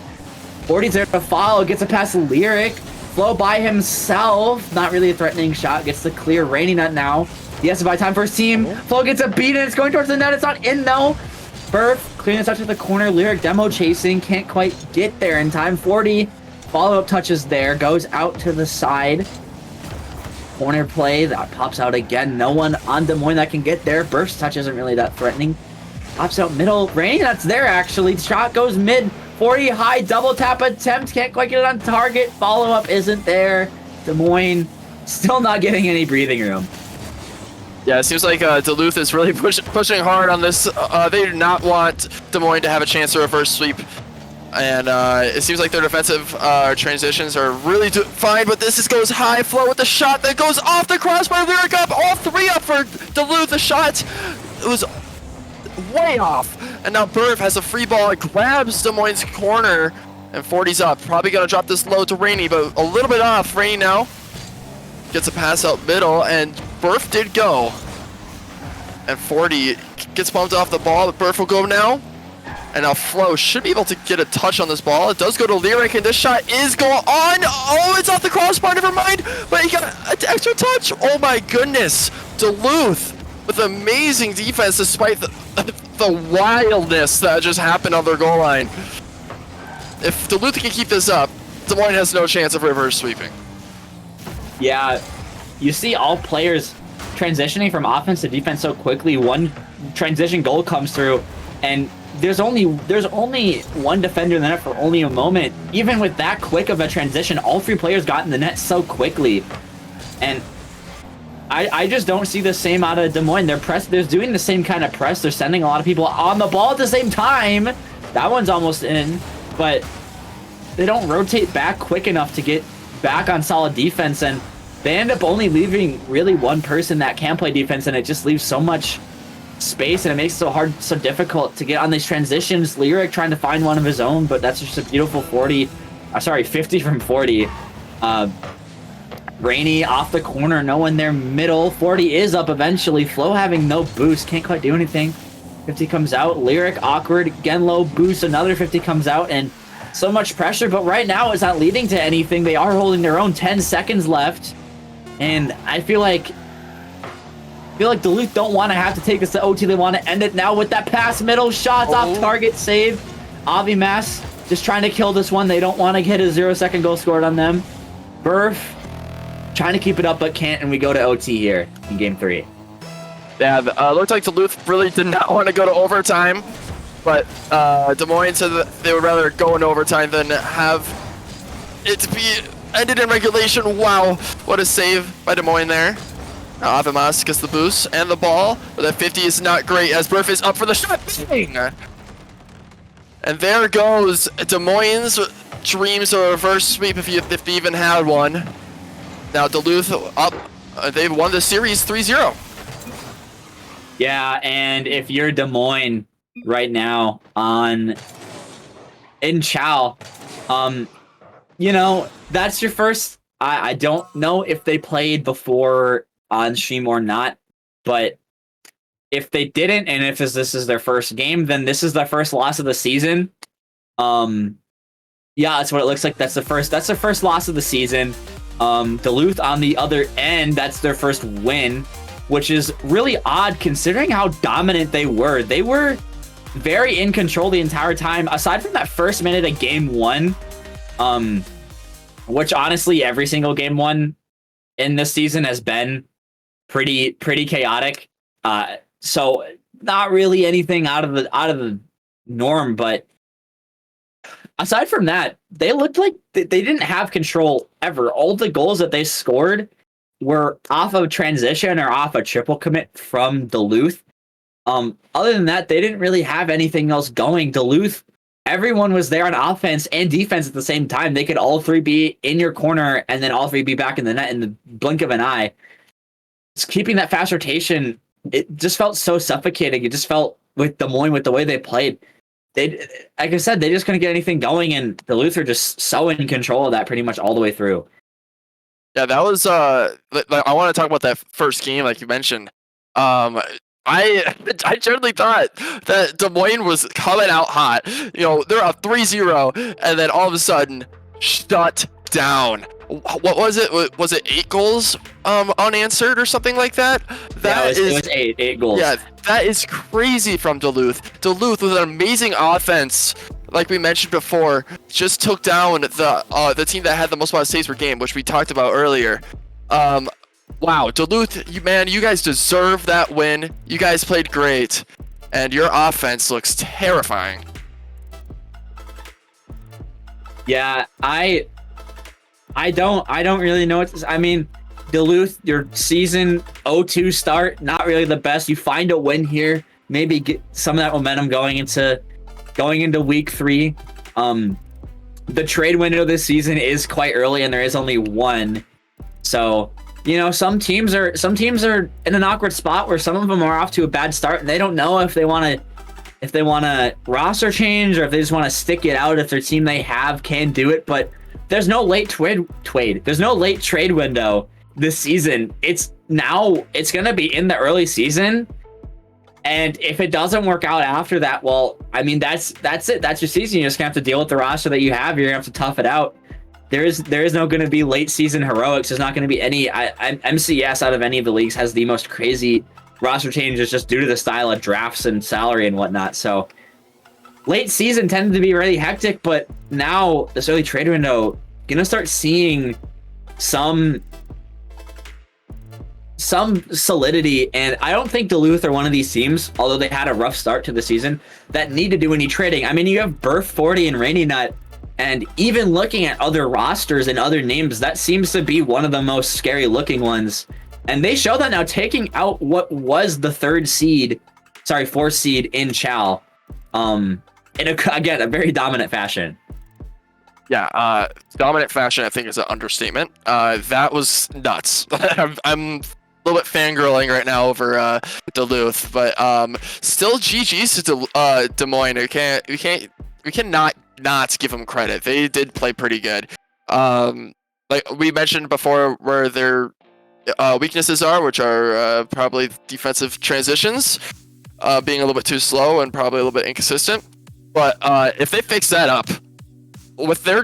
E: 40's there to follow, gets a pass to Lyric. Flo by himself, not really a threatening shot, gets the clear. Rainy Nut now. He has to buy time for his team. Flo gets a beat and it's going towards the net, it's not in though. Burf clearing the touch at the corner. Lyric demo chasing, can't quite get there in time. 40, follow-up touches there, goes out to the side. Corner play, that pops out again. No one on Des Moines that can get there. Burst touch isn't really that threatening. Pops out middle. Rain, that's there actually. Shot goes mid. 40 high double tap attempt. Can't quite get it on target. Follow-up isn't there. Des Moines still not getting any breathing room.
F: Yeah, it seems like Duluth is really pushing hard on this. They do not want Des Moines to have a chance to reverse sweep. And it seems like their defensive transitions are really fine, but this goes high. Flow with the shot that goes off the crossbar. Lyric up, all 3 up for Duluth. The shot was way off. And now Burf has a free ball. It grabs Des Moines' corner, and 40's up. Probably going to drop this low to Rainey, but a little bit off. Rainey now gets a pass out middle, and Burf did go. And 40 gets bumped off the ball, but Burf will go now. And now Flo should be able to get a touch on this ball. It does go to Lyric, and this shot is going on. Oh, it's off the crossbar, never mind. But he got an extra touch. Oh my goodness. Duluth with amazing defense despite the wildness that just happened on their goal line. If Duluth can keep this up, Des Moines has no chance of reverse sweeping.
E: Yeah, you see all players transitioning from offense to defense so quickly. One transition goal comes through, and there's only one defender in the net for only a moment. Even with that quick of a transition, all three players got in the net so quickly, and I just don't see the same out of Des Moines. They're doing the same kind of press. They're sending a lot of people on the ball at the same time. That one's almost in, but they don't rotate back quick enough to get back on solid defense, and they end up only leaving really one person that can play defense, and it just leaves so much space, and it makes it so hard, so difficult to get on these transitions. Lyric trying to find one of his own, but that's just a beautiful 50 from 40. Rainey off the corner, no one there middle. 40 is up eventually. Flo having no boost, can't quite do anything. 50 comes out. Lyric awkward, again low boost, another 50 comes out, and so much pressure, but right now it's not leading to anything. They are holding their own. 10 seconds left, and I feel like Duluth don't want to have to take this to OT. They want to end it now with that pass middle. Shots off target, save. Avi Mass just trying to kill this one. They don't want to get a 0-second goal scored on them. Burf trying to keep it up, but can't, and we go to OT here in game 3.
F: Yeah, looked like Duluth really did not want to go to overtime, but Des Moines said that they would rather go in overtime than have it to be ended in regulation. Wow, what a save by Des Moines there. Now Avemas gets the boost and the ball, but that 50 is not great as Burf is up for the shot. Bang! And there goes Des Moines' dreams of a reverse sweep if they even had one. Now Duluth up, they've won the series 3-0.
E: Yeah, and if you're Des Moines right now in Chal, you know, that's your first. I don't know if they played before on stream or not, but if they didn't, and if this is their first game, then this is their first loss of the season. Yeah, that's what it looks like. That's the first loss of the season. Duluth on the other end, that's their first win, which is really odd considering how dominant they were. They were very in control the entire time, aside from that first minute of game 1, which honestly every single game 1 in this season has been pretty chaotic. So not really anything out of the norm, but aside from that, they looked like they didn't have control ever. All the goals that they scored were off of transition or off a triple commit from Duluth. Other than that, they didn't really have anything else going. Duluth, everyone was there on offense and defense at the same time. They could all three be in your corner and then all three be back in the net in the blink of an eye. It's keeping that fast rotation, it just felt so suffocating. It just felt with Des Moines, with the way they played. They, like I said, they just couldn't get anything going, and Duluth are just so in control of that pretty much all the way through.
F: Yeah, that was I want to talk about that first game, like you mentioned. I generally thought that Des Moines was coming out hot. You know, they're up 3-0, and then all of a sudden, shut down. What was it? Was it 8 goals unanswered or something like that?
E: It was eight goals.
F: Yeah, that is crazy from Duluth. Duluth with an amazing offense, like we mentioned before, just took down the team that had the most amount of saves per game, which we talked about earlier. Wow, Duluth, you guys deserve that win. You guys played great, and your offense looks terrifying.
E: Yeah, I don't really know what to say. I mean, Duluth, your season 0-2 start, not really the best. You find a win here, maybe get some of that momentum going into week 3. The trade window this season is quite early, and there is only one. So, you know, some teams are in an awkward spot where some of them are off to a bad start, and they don't know if they want to roster change or if they just want to stick it out if their team they have can do it. But there's no late There's no late trade window this season. It's going to be in the early season. And if it doesn't work out after that, well, I mean, that's it. That's your season. You're just going to have to deal with the roster that you have. You're going to have to tough it out. There is no going to be late season heroics. There's not going to be any. MCS out of any of the leagues has the most crazy roster changes just due to the style of drafts and salary and whatnot. So late season tended to be really hectic, but now this early trade window, gonna start seeing some solidity. And I don't think Duluth are one of these teams, although they had a rough start to the season, that need to do any trading. I mean, you have Burf 40 and Rainy Nut, and even looking at other rosters and other names, that seems to be one of the most scary looking ones. And they show that now, taking out what was the fourth seed in Chal, in a very dominant fashion.
F: Yeah, dominant fashion, I think, is an understatement. That was nuts. I'm a little bit fangirling right now over Duluth, but still GG's to Des Moines. We cannot not give them credit. They did play pretty good. Like we mentioned before, where their weaknesses are, which are probably defensive transitions, being a little bit too slow and probably a little bit inconsistent. But if they fix that up with their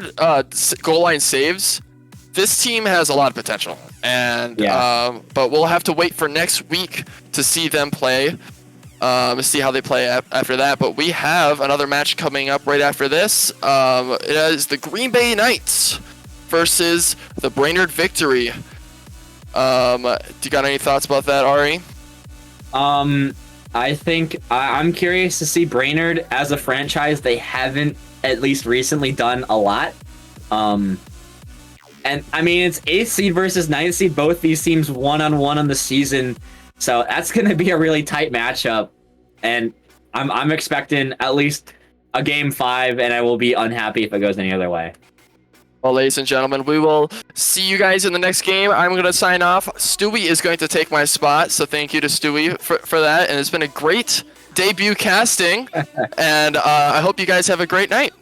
F: goal line saves, this team has a lot of potential. And but we'll have to wait for next week to see them play, see how they play after that. But we have another match coming up right after this. It is the Green Bay Knights versus the Brainerd Victory. Do you got any thoughts about that, Ari?
E: I think I'm curious to see Brainerd as a franchise. They haven't, at least recently, done a lot. And I mean, it's 8th seed versus 9th seed. Both these teams 1-on-1 on the season, so that's going to be a really tight matchup. And I'm expecting at least a game 5, and I will be unhappy if it goes any other way.
F: Well, ladies and gentlemen, we will see you guys in the next game. I'm going to sign off. Stewie is going to take my spot, so thank you to Stewie for that. And it's been a great debut casting, and I hope you guys have a great night.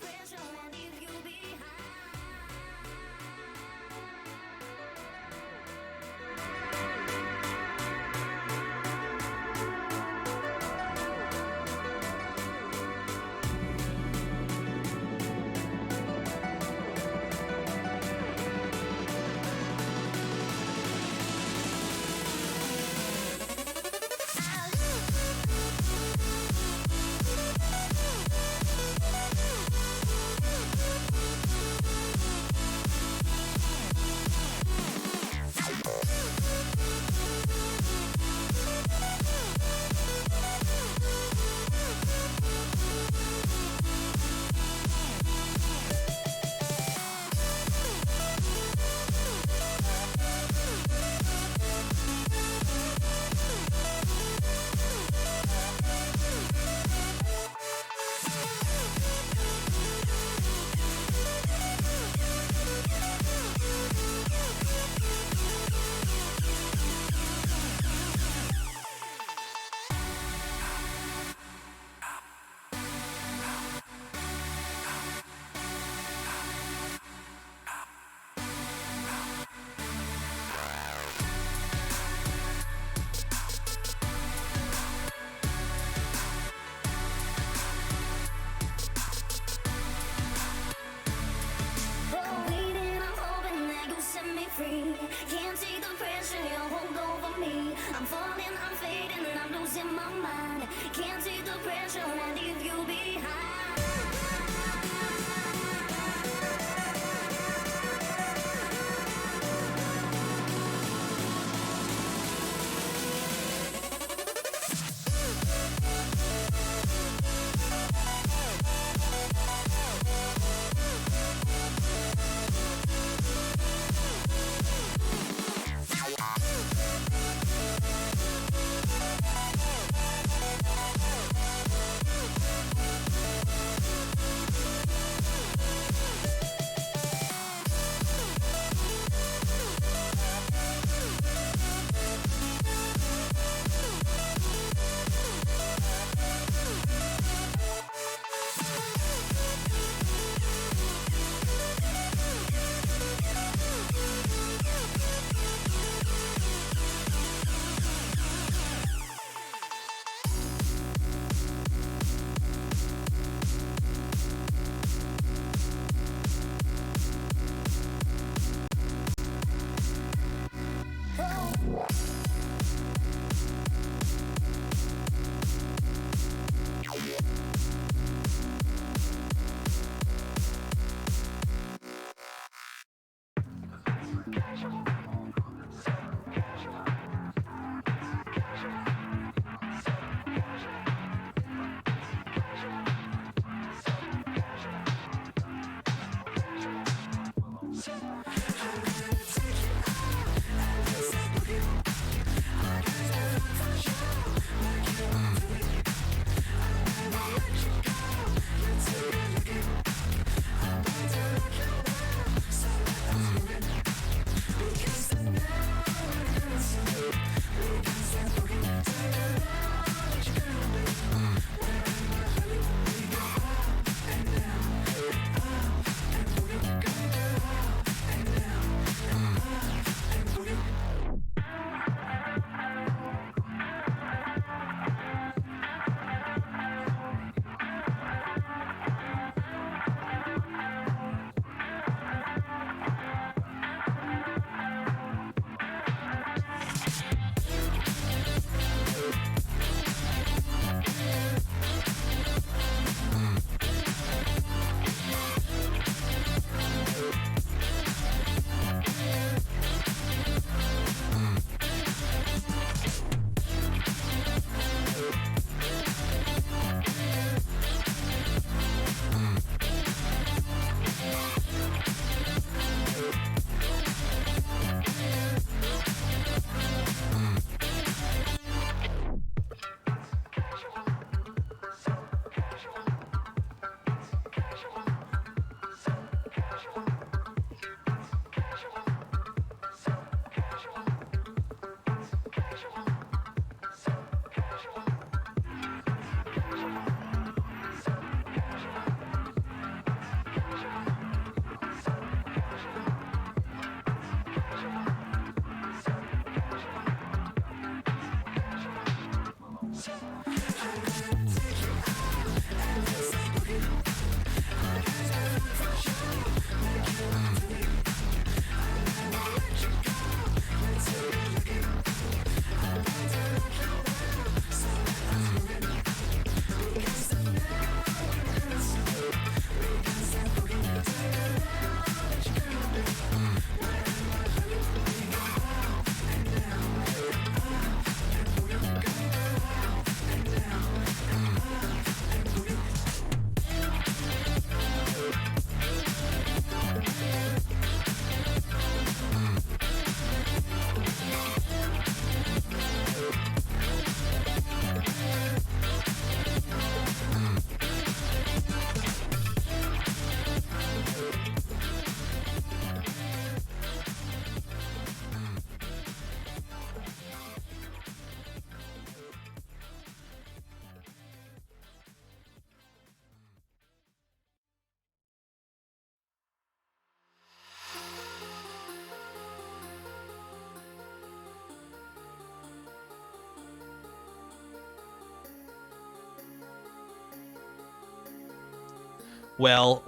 G: Well.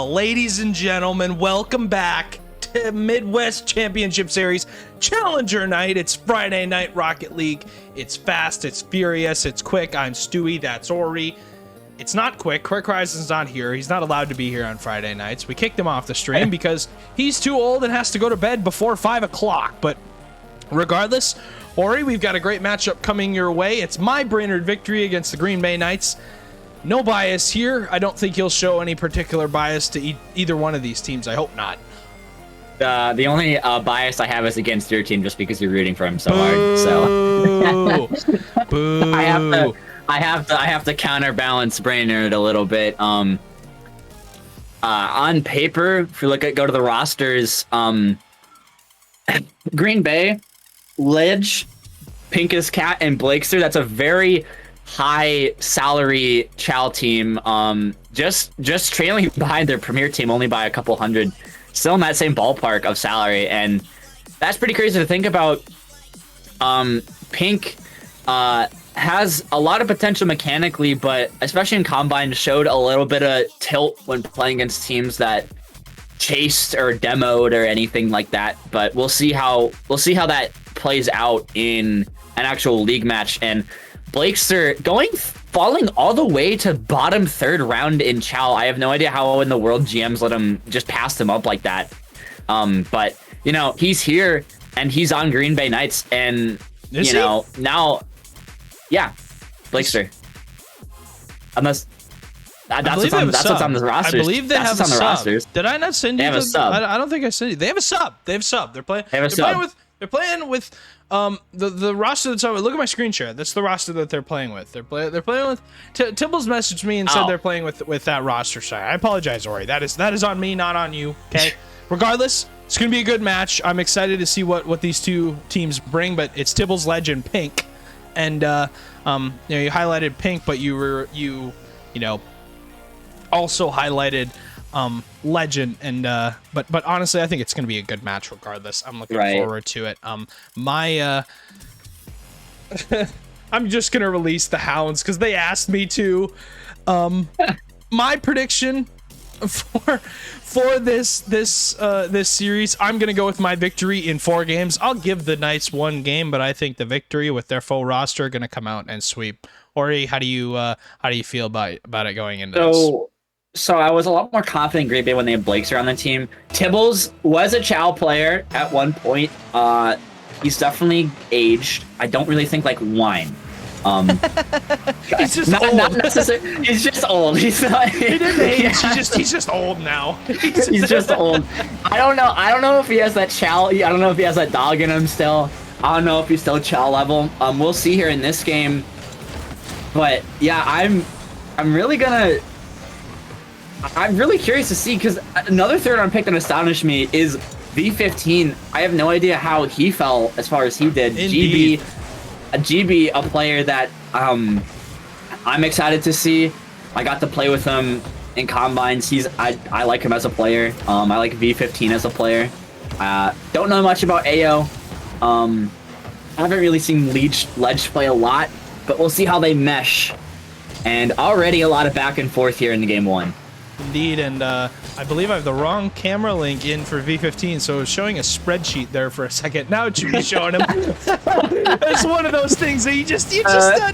G: Ladies and gentlemen, welcome back to Midwest Championship Series Challenger Night. It's Friday Night Rocket League. It's fast, it's furious, it's quick. I'm Stewie, that's Ori. It's not quick. Quick Horizon's not here. He's not allowed to be here on Friday nights. We kicked him off the stream because he's too old and has to go to bed before 5 o'clock. But regardless, Ori, we've got a great matchup coming your way. It's my Brainerd Victory against the Green Bay Knights. No bias here. I don't think he'll show any particular bias to either one of these teams. I hope not.
E: The only bias I have is against your team, just because you're rooting for him so hard. So
G: Boo.
E: I have to counterbalance Brainerd a little bit. On paper, if you go to the rosters, Green Bay, Ledge, Pincus Cat, and Blakester. That's a very high salary Chal team. Just trailing behind their premier team only by a couple hundred. Still in that same ballpark of salary, and that's pretty crazy to think about. Pink has a lot of potential mechanically, but especially in Combine, showed a little bit of tilt when playing against teams that chased or demoed or anything like that. But we'll see how that plays out in an actual league match. And Blakester falling all the way to bottom 3rd round in Chal. I have no idea how in the world GMs let him just pass him up like that. But he's here and he's on Green Bay Knights, and now. Yeah, Blakester. Unless that's what's on the rosters.
G: I believe they have a sub.
E: Rosters.
G: Did I not send you?
E: They have a sub.
G: I don't think I sent you. They have a sub. They're playing.
E: They have a sub.
G: They're playing with the roster that's over. Look at my screen share. That's the roster that they're playing with. They're playing with. Tibbles messaged me and said they're playing with that roster. Sorry, I apologize, Ori. That is on me, not on you. Okay. Regardless, it's gonna be a good match. I'm excited to see what these two teams bring. But it's Tibbles, Ledge, and Pink. And you highlighted Pink, but you also highlighted Legend, and but honestly, I think it's going to be a good match regardless. I'm looking forward to it. I'm just going to release the Hounds because they asked me to. My prediction for this series, I'm gonna go with my victory in 4 games. I'll give the Knights 1 game, but I think the victory with their full roster are gonna come out and sweep. Ori, how do you feel about it going into this?
E: So I was a lot more confident in Green Bay when they had Blakester on the team. Tibbles was a Chal player at one point. He's definitely aged. I don't really think like wine.
G: He's just old.
E: Not necessarily. He's just old. He's not.
G: He didn't age. He's just old now.
E: He's just old. I don't know if he has that Chal. I don't know if he has that dog in him still. I don't know if he's still Chal level. We'll see here in this game. But yeah, I'm really curious to see, because another 3rd round pick that astonished me is V15. I have no idea how he fell as far as he did.
G: Indeed.
E: GB, a player that I'm excited to see. I got to play with him in combines. I like him as a player. I like V15 as a player. Don't know much about AO. I haven't really seen Ledge play a lot, but we'll see how they mesh. And already a lot of back and forth here in the game 1.
G: Indeed, and I believe I have the wrong camera link in for V15, so it was showing a spreadsheet there for a second. Now it should be showing him. It's one of those things that you just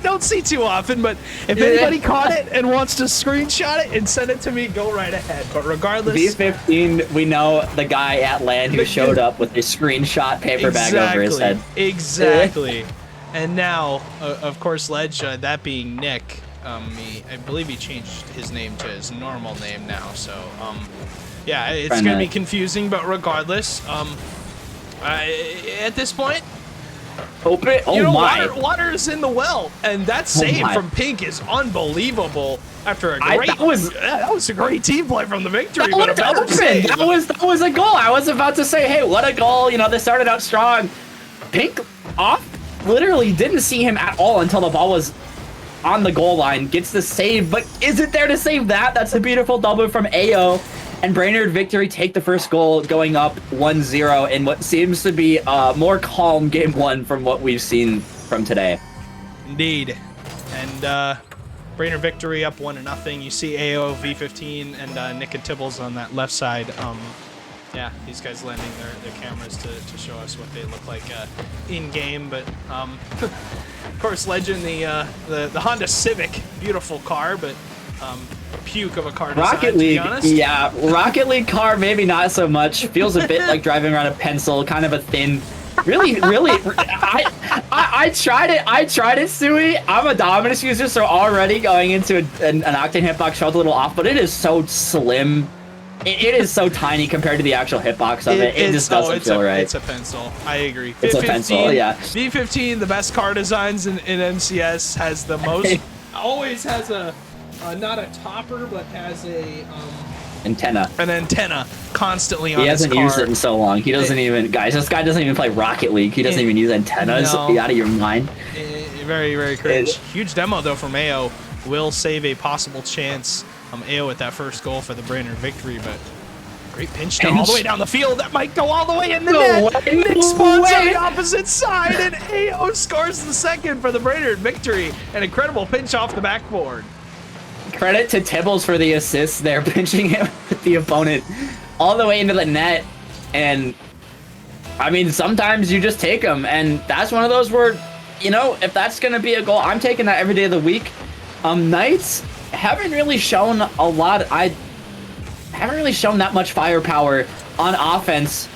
G: don't see too often, but if anybody caught it and wants to screenshot it and send it to me, go right ahead. But regardless...
E: V15, we know the guy at LAN who showed up with a screenshot paper bag over his head.
G: Exactly. And now, of course, Ledge, that being Nick... I believe he changed his name to his normal name now, so yeah, it's gonna be confusing, but regardless, at this point, water is in the well, and that save from Pink is unbelievable. After a great, that was a great team play from the victory.
E: That was a goal. I was about to say, hey, what a goal! They started out strong. Pink literally didn't see him at all until the ball was on the goal line, gets the save, but is it there to save that? That's a beautiful double from AO, and Brainerd Victory take the first goal, going up 1-0 in what seems to be a more calm game 1 from what we've seen from today.
G: Indeed. And Brainerd Victory up 1-0. You see AO, V15, and Nick and Tibbles on that left side. Yeah, these guys lending their cameras to show us what they look like in game. But of course, Legend, the Honda Civic, beautiful car, but puke of a car design,
E: Rocket
G: to be
E: League,
G: honest.
E: yeah, Rocket League car, maybe not so much. Feels a bit like driving around a pencil, kind of a thin. Really, I tried it, Suey. I'm a Dominus user, so already going into an Octane hitbox felt a little off, but it is so slim. It is so tiny compared to the actual hitbox of it. It just doesn't feel right.
G: It's a pencil. I agree.
E: It's a pencil, yeah.
G: V15, the best car designs in MCS, has the most. Always has a not a topper, but has a
E: antenna.
G: An antenna constantly on
E: He
G: his
E: hasn't
G: car.
E: used it in so long. He doesn't even, guys. This guy doesn't even play Rocket League. He doesn't even use antennas.
G: No.
E: You out of your mind?
G: Very, very cringe. Huge demo though from AO. Will save a possible chance. AO at that first goal for the Brainerd Victory, but great pinch down all the way down the field. That might go all the way in the net. Nick spawns on the opposite side, and AO scores the second for the Brainerd Victory. An incredible pinch off the backboard.
E: Credit to Tibbles for the assist there, pinching it with the opponent all the way into the net. And I mean, sometimes you just take them, and that's one of those where, you know, if that's going to be a goal, I'm taking that every day of the week. Knights haven't really shown a lot. I haven't really shown that much firepower on offense.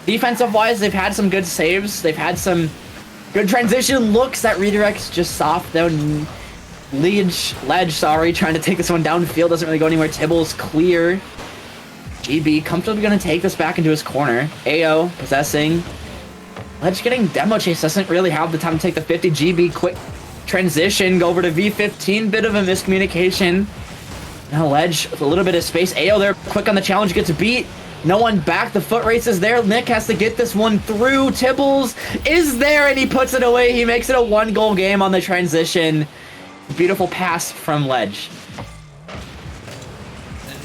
E: Defensive wise, they've had some good saves. They've had some good transition looks. That redirect's just soft though. Ledge, trying to take this one downfield, doesn't really go anywhere. Tibbles clear. GB comfortably going to take this back into his corner. AO possessing. Ledge getting demo chase, doesn't really have the time to take the 50. GB quick transition, go over to V15, bit of a miscommunication. Now Ledge with a little bit of space. AO there, quick on the challenge, gets beat. No one back, the foot race is there. Nick has to get this one through. Tibbles is there, and he puts it away. He makes it a 1-goal game on the transition. Beautiful pass from Ledge.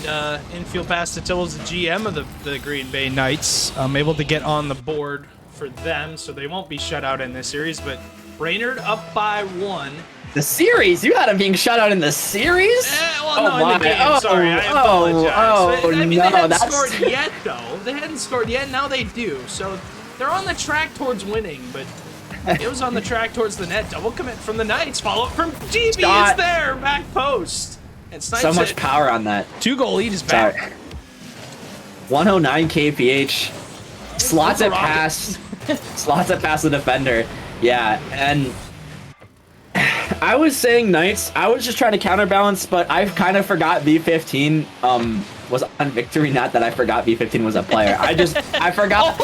G: And infield pass to Tibbles, the GM of the Green Bay Knights. Able to get on the board for them, so they won't be shut out in this series, but Brainerd up by 1.
E: The series? You had him being shut out in the series?
G: In the game. Sorry, I apologize. I mean, they hadn't scored yet, though. They hadn't scored yet. Now they do. So they're on the track towards winning, but it was on the track towards the net. Double commit from the Knights. Follow up from GB is there. Back post. And snipes
E: so much
G: it.
E: power on that.
G: 2-goal lead is back.
E: Sorry. 109 kph. Slots it past. Slots it past the defender. Yeah, and I was saying Knights. I was just trying to counterbalance, but I kind of forgot V15 was on Victory. Not that I forgot V15 was a player. I forgot.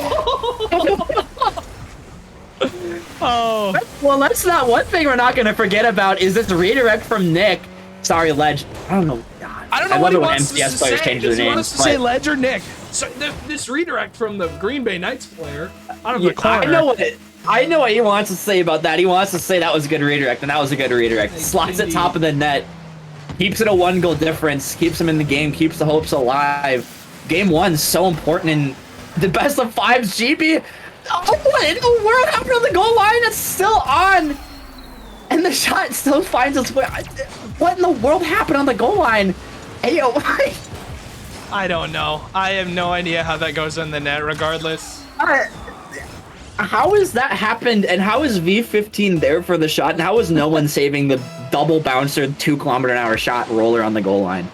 G: Oh.
E: Well, that's not one thing we're not going to forget about is this redirect from Nick. Sorry, Ledge. I don't know. God,
G: I don't know what he wants
E: MCS
G: us
E: players
G: to say.
E: change their
G: Does he want
E: names.
G: us to say Ledge or Nick? So this redirect from the Green Bay Knights player out of the corner.
E: I know what he wants to say about that. He wants to say that was a good redirect, and that was a good redirect. Slots at top of the net. Keeps it a 1-goal difference. Keeps him in the game. Keeps the hopes alive. Game 1 so important in the best of 5's GB. Oh, what in the world happened on the goal line? It's still on. And the shot still finds its way. What in the world happened on the goal line? Ayo,
G: I don't know. I have no idea how that goes in the net regardless.
E: How has that happened, and how is V15 there for the shot, and how is no one saving the double bouncer 2km/h shot roller on the goal line?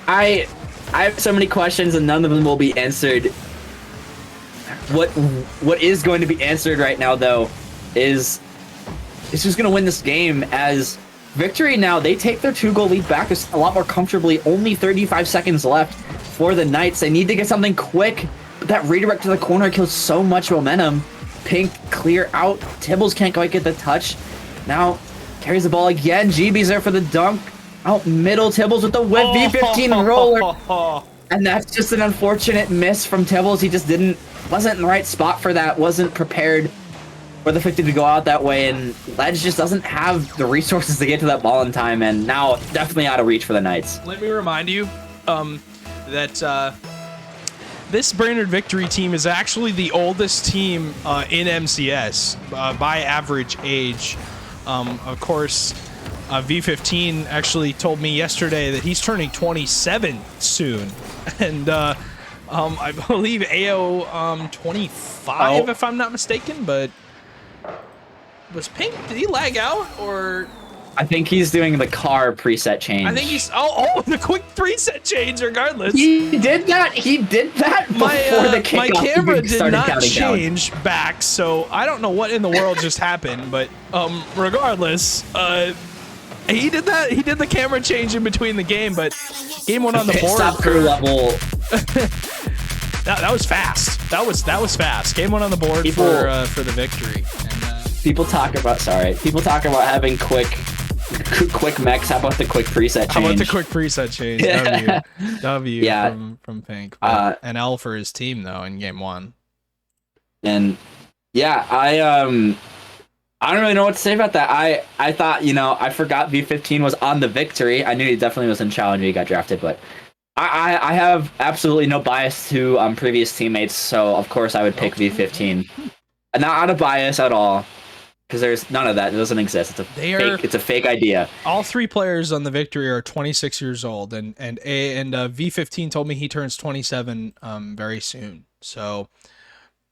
E: I have so many questions, and none of them will be answered. What is going to be answered right now, though, is who's going to win this game. As Victory now, they take their 2-goal lead back a lot more comfortably. Only 35 seconds left for the Knights. They need to get something quick. But that redirect to the corner kills so much momentum. Pink clear out. Tibbles can't quite get the touch. Now carries the ball again. GB's there for the dunk. Out middle, Tibbles with the whip. V15 roller. And that's just an unfortunate miss from Tibbles. He just wasn't in the right spot for that. Wasn't prepared for the 50 to go out that way. And Ledge just doesn't have the resources to get to that ball in time. And now definitely out of reach for the Knights.
G: Let me remind you that this Brainerd Victory team is actually the oldest team in MCS by average age. Of course, V15 actually told me yesterday that he's turning 27 soon, and I believe AO 25 if I'm not mistaken. But was Pink? Did he lag out or?
E: I think he's doing the car preset change.
G: I think he's the quick preset change. Regardless,
E: he did that. He did that before the kickoff.
G: My camera did not change
E: down.
G: back, so I don't know what in the world just happened. But regardless, he did that. He did the camera change in between the game, but game went on the board.
E: Stop crew level.
G: that was fast. That was fast. Game went on the board for the victory. And,
E: people talk about having quick mechs. How about the quick preset change?
G: How about the quick preset change? W
E: yeah.
G: from Pink. An L for his team though in game 1.
E: And yeah, I don't really know what to say about that. I thought, I forgot V15 was on the victory. I knew he definitely was in Challenger. He got drafted, but I have absolutely no bias to previous teammates, so of course I would pick V15. Not out of bias at all, because there's none of that. It doesn't exist. It's a fake idea.
G: All 3 players on the victory are 26 years old, and V15 told me he turns 27 very soon. So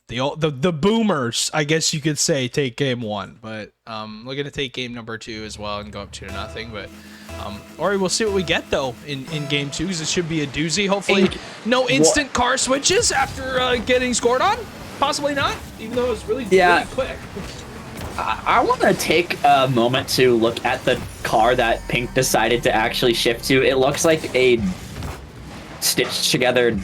G: the boomers, I guess you could say, take game 1, but we're gonna take game number 2 as well and go up 2-0. But Ori, we'll see what we get though in game 2, because it should be a doozy. Hopefully, no instant car switches after getting scored on. Possibly not, even though it's really quick.
E: I want to take a moment to look at the car that Pink decided to actually shift to. It looks like a stitched together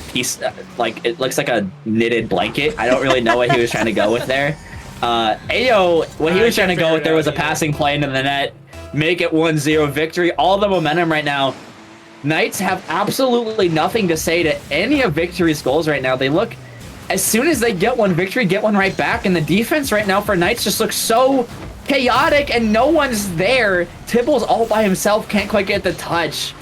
E: piece, it looks like a knitted blanket. I don't really know what he was trying to go with there. Ayo, what he was trying to go with there was a passing play into the net, make it 1-0 victory. All the momentum right now. Knights have absolutely nothing to say to any of Victory's goals right now. They look, as soon as they get one, Victory get one right back, and the defense right now for Knights just looks so chaotic, and no one's there. Tibble's all by himself, can't quite get the touch.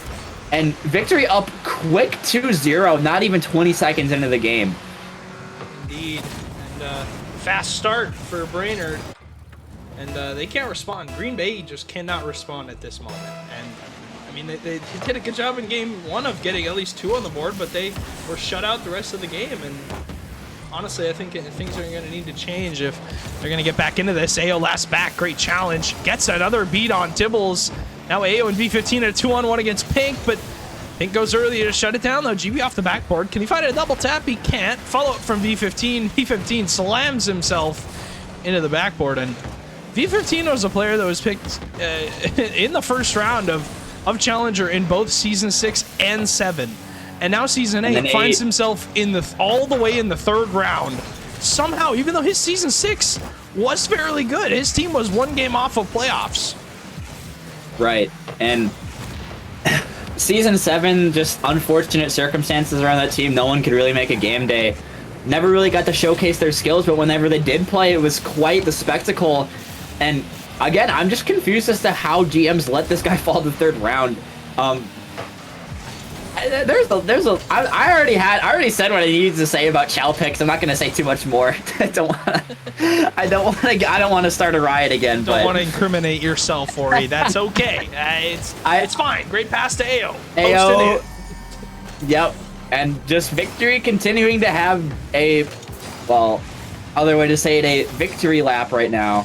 E: And Victory up quick 2-0, not even 20 seconds into the game.
G: Indeed. And fast start for Brainerd. And they can't respond. Green Bay just cannot respond at this moment. And I mean, they did a good job in game 1 of getting at least 2 on the board, but they were shut out the rest of the game. And honestly, I think things are going to need to change if they're going to get back into this. AO last back, great challenge. Gets another beat on Tibbles. Now AO and V15 at a 2-on-1 against Pink, but Pink goes early to shut it down, though. GB off the backboard. Can he find a double tap? He can't. Follow up from V15. V15 slams himself into the backboard, and V15 was a player that was picked in the first round of Challenger in both Season 6 and 7. And now Season 8 finds himself all the way in the 3rd round. Somehow, even though his Season 6 was fairly good, his team was 1 game off of playoffs.
E: Right, and Season 7, just unfortunate circumstances around that team. No one could really make a game day. Never really got to showcase their skills, but whenever they did play, it was quite the spectacle. And again, I'm just confused as to how GMs let this guy fall to the 3rd round. I already said what I needed to say about Chal picks. I'm not going to say too much more. I don't want to start a riot again.
G: Don't want to incriminate yourself, Ori. That's okay. It's fine. Great pass to AO.
E: AO. Yep. And just Victory continuing to have other way to say it, a victory lap right now.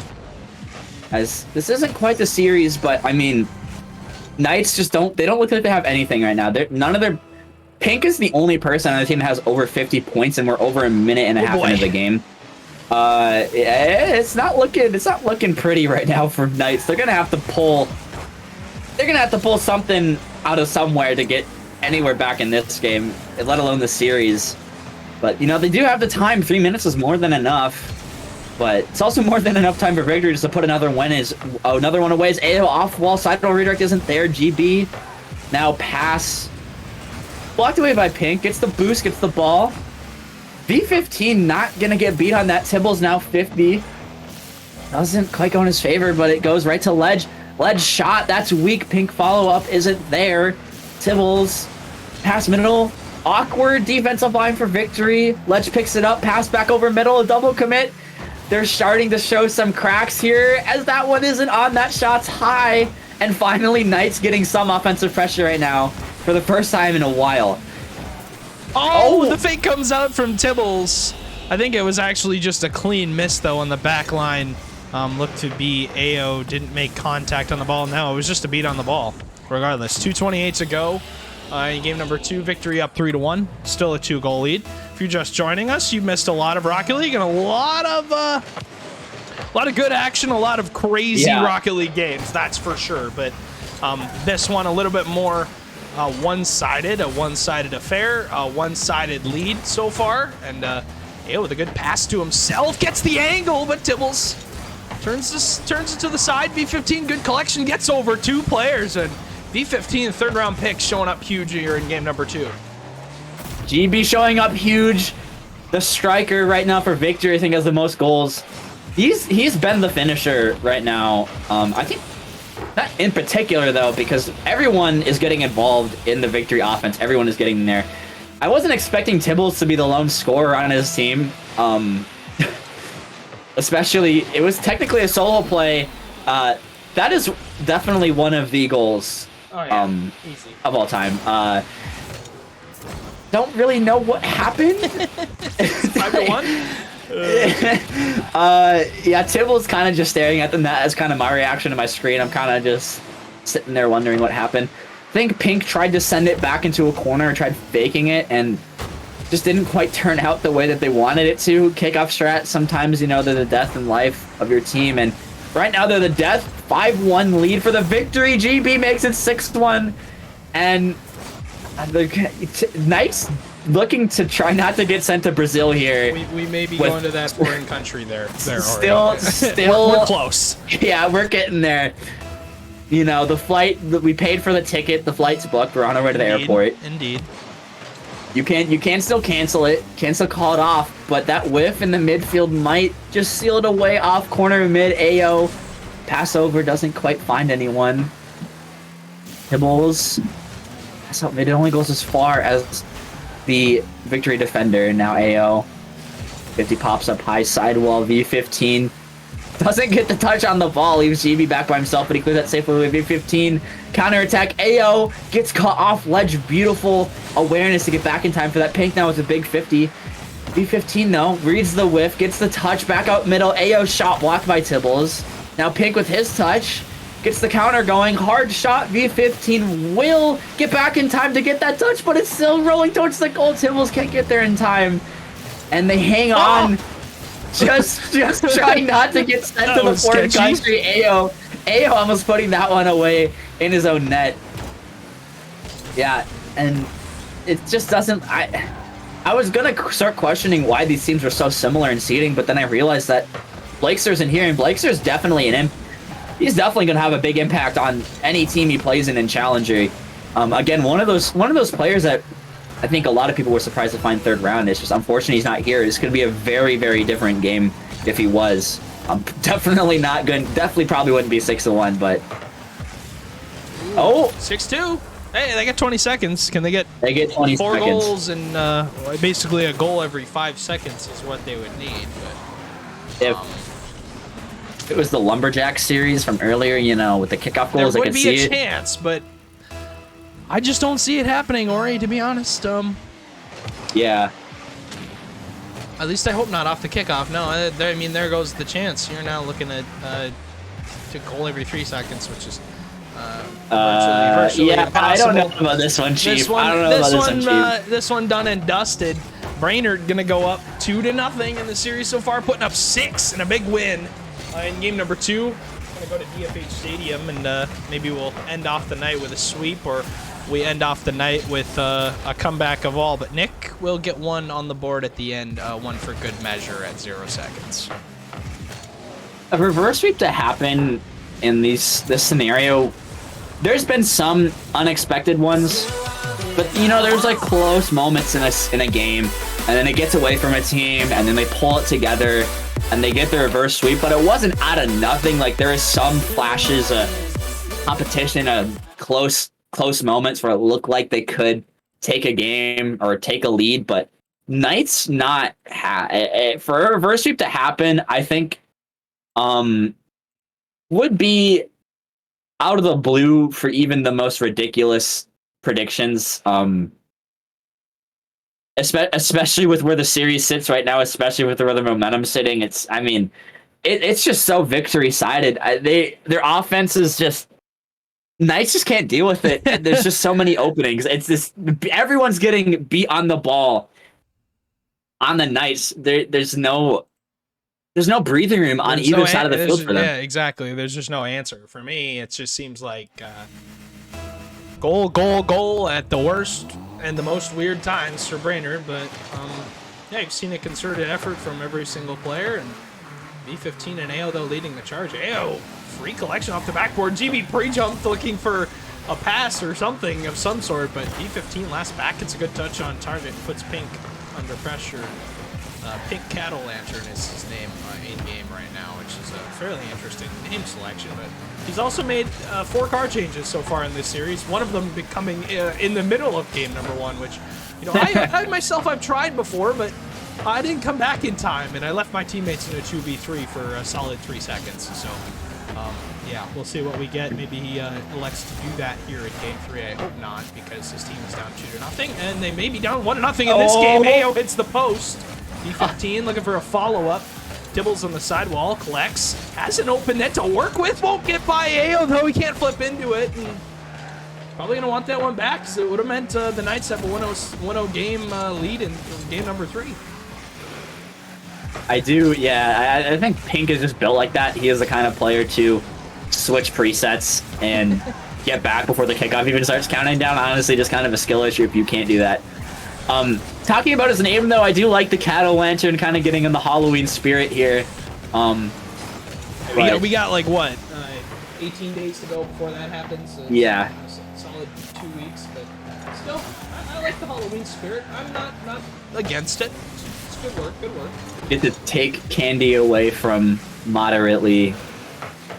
E: As this isn't quite the series, but I mean, Knights just don't look like they have anything right now. Pink is the only person on the team that has over 50 points, and we're over a minute and a half into the game. It's not looking pretty right now for Knights. They're gonna have to pull something out of somewhere to get anywhere back in this game, let alone the series. But they do have the time. 3 minutes is more than enough. But it's also more than enough time for Victory just to put another one away. As AO off wall, side roll redirect isn't there. GB now pass. Blocked away by Pink. Gets the boost, gets the ball. V15 not going to get beat on that. Tibble's now 50. Doesn't quite go in his favor, but it goes right to Ledge. Ledge shot. That's weak. Pink follow-up isn't there. Tibbles. Pass middle. Awkward defensive line for Victory. Ledge picks it up. Pass back over middle. A double commit. they're starting to show some cracks here as that one isn't on. That shot's high. And finally, Knight's getting some offensive pressure right now for the first time in a while.
G: Oh, the fake comes out from Tibbles. I think it was actually just a clean miss, though, on the back line. Looked to be AO didn't make contact on the ball. No, it was just a beat on the ball. Regardless, 2:28 to go. In game number 2, victory up 3-1. Still a 2-goal lead. If you're just joining us, you missed a lot of Rocket League and a lot of good action, a lot of crazy Rocket League games. That's for sure. But this one a little bit more one-sided, a one-sided affair, a one-sided lead so far. And AO with a good pass to himself, gets the angle, but Tibbles turns it to the side. V15, good collection, gets over 2 players, and V15, third round pick, showing up huge here in game number 2.
E: GB showing up huge. The striker right now for Victory, I think, has the most goals. He's been the finisher right now. I think not in particular though, because everyone is getting involved in the Victory offense. Everyone is getting in there. I wasn't expecting Tibbles to be the lone scorer on his team. Especially, it was technically a solo play. That is definitely one of the goals
G: Easy.
E: of all time. Don't really know what happened.
G: 5-1.
E: Yeah, Tibble's kind of just staring at the net as kind of my reaction to my screen. I'm kind of just sitting there wondering what happened. I think Pink tried to send it back into a corner, tried faking it, and just didn't quite turn out the way that they wanted it to. Kickoff strat, sometimes, you know, they're the death and life of your team, and right now they're the death. 5-1 lead for the Victory. GB makes it 6-1, and the Knights looking to try not to get sent to Brazil here.
G: We may be going to that foreign country there.
E: Still,
G: we're close.
E: Yeah, we're getting there. You know, the flight, we paid for the ticket, the flight's booked, we're on our way to the airport.
G: Indeed.
E: You can still cancel it, can still call it off, but that whiff in the midfield might just seal it away off corner mid. AO pass over, doesn't quite find anyone. Tibbles pass out mid, it only goes as far as the Victory defender. Now AO 50 pops up high sidewall. V15 doesn't get the touch on the ball, leaves GB back by himself, but he clears that safely with V15. Counterattack, AO gets caught off ledge. Beautiful awareness to get back in time for that. Pink now with a big 50. V15 though, reads the whiff, gets the touch, back out middle. AO shot blocked by Tibbles. Now Pink with his touch, gets the counter going. Hard shot, V15 will get back in time to get that touch, but it's still rolling towards the goal. Tibbles can't get there in time. And they hang on. Just trying not to get sent to the foreign country. AO almost putting that one away in his own net. Yeah, and it just doesn't. I was gonna start questioning why these teams were so similar in seeding, but then I realized that Blakester's in here, and Blakester's definitely he's definitely gonna have a big impact on any team he plays in Challenger. Again, one of those players that I think a lot of people were surprised to find third round. It's just unfortunate he's not here. It's going to be a very, very different game if he was. Definitely not good. Definitely probably wouldn't be 6-1, but... Oh!
G: 6-2. Hey, they get 20 seconds. Can they get...
E: They get 20
G: 4
E: seconds.
G: goals and basically a goal every 5 seconds is what they would need. But,
E: if it was the Lumberjack series from earlier, you know, with the kickoff goals, I could see it.
G: There would be a chance, but... I just don't see it happening, Ori, to be honest.
E: Yeah.
G: At least I hope not off the kickoff. No, I mean, there goes the chance. You're now looking at to goal every 3 seconds, which is virtually
E: yeah,
G: impossible.
E: I don't know about this one, Chief. I don't know about this one, Chief.
G: This one done and dusted. Brainerd gonna go up 2-0 in the series so far, putting up 6 and a big win in game number 2. Gonna go to DFH Stadium, and maybe we'll end off the night with a sweep, or we end off the night with a comeback of all. But Nick will get one on the board at the end, one for good measure at 0 seconds.
E: A reverse sweep to happen in this scenario, there's been some unexpected ones, but you know, there's like close moments in a game, and then it gets away from a team, and then they pull it together and they get the reverse sweep, but it wasn't out of nothing. Like, there is some flashes of competition, close moments where it looked like they could take a game or take a lead, but Knight's not for a reverse sweep to happen, I think would be out of the blue for even the most ridiculous predictions. Especially with where the series sits right now, especially with where the momentum's sitting. It's just so victory sided. Their offense is just Knights just can't deal with it. There's just so many openings. It's this everyone's getting beat on the ball on the Knights. There's no breathing room on either side of the field for them.
G: Yeah, exactly. There's just no answer. For me, it just seems like goal at the worst and the most weird times for Brainerd. But yeah, you've seen a concerted effort from every single player. And B15 and AO, though, leading the charge. AO, free collection off the backboard. GB pre-jumped looking for a pass or something of some sort. But B15 last back gets a good touch on target. Puts Pink under pressure. Pink Cattle Lantern is his name in game right now, which is a fairly interesting name selection. But he's also made 4 car changes so far in this series. One of them becoming in the middle of game number 1, which, you know, I myself I've tried before, but I didn't come back in time, and I left my teammates in a 2v3 for a solid 3 seconds. So yeah, we'll see what we get. Maybe he elects to do that here in game 3. I hope not, because his team is down 2-0, and they may be down 1-0 in this game. AO hits the post. B15 looking for a follow-up. Dibbles on the sidewall, collects, has an open net to work with, won't get by AO, though he can't flip into it. And probably going to want that one back, because it would have meant the Knights have a 1-0 game lead in game number 3.
E: I do, yeah. I think Pink is just built like that. He is the kind of player to switch presets and get back before the kickoff even starts counting down. Honestly, just kind of a skill issue if you can't do that. Talking about his name, though, I do like the Cattle Lantern, kind of getting in the Halloween spirit here.
G: We got like, what, 18 days to go before that happens?
E: Yeah.
G: Solid 2 weeks, but still, I like the Halloween spirit. I'm not against it. It's good work, good work.
E: Get to take candy away from moderately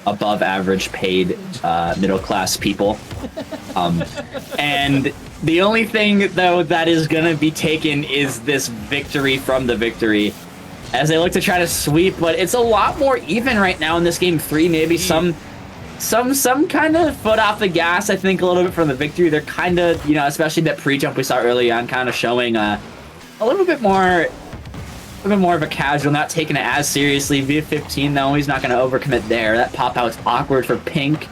E: above average paid middle class people. And the only thing, though, that is going to be taken is this victory from the victory as they look to try to sweep. But it's a lot more even right now in this game 3. Maybe some kind of foot off the gas, I think, a little bit from the victory. They're kind of, you know, especially that pre-jump we saw early on, kind of showing a little bit more of a casual, not taking it as seriously. V15, though, he's not going to overcommit there. That pop-out's awkward for Pink.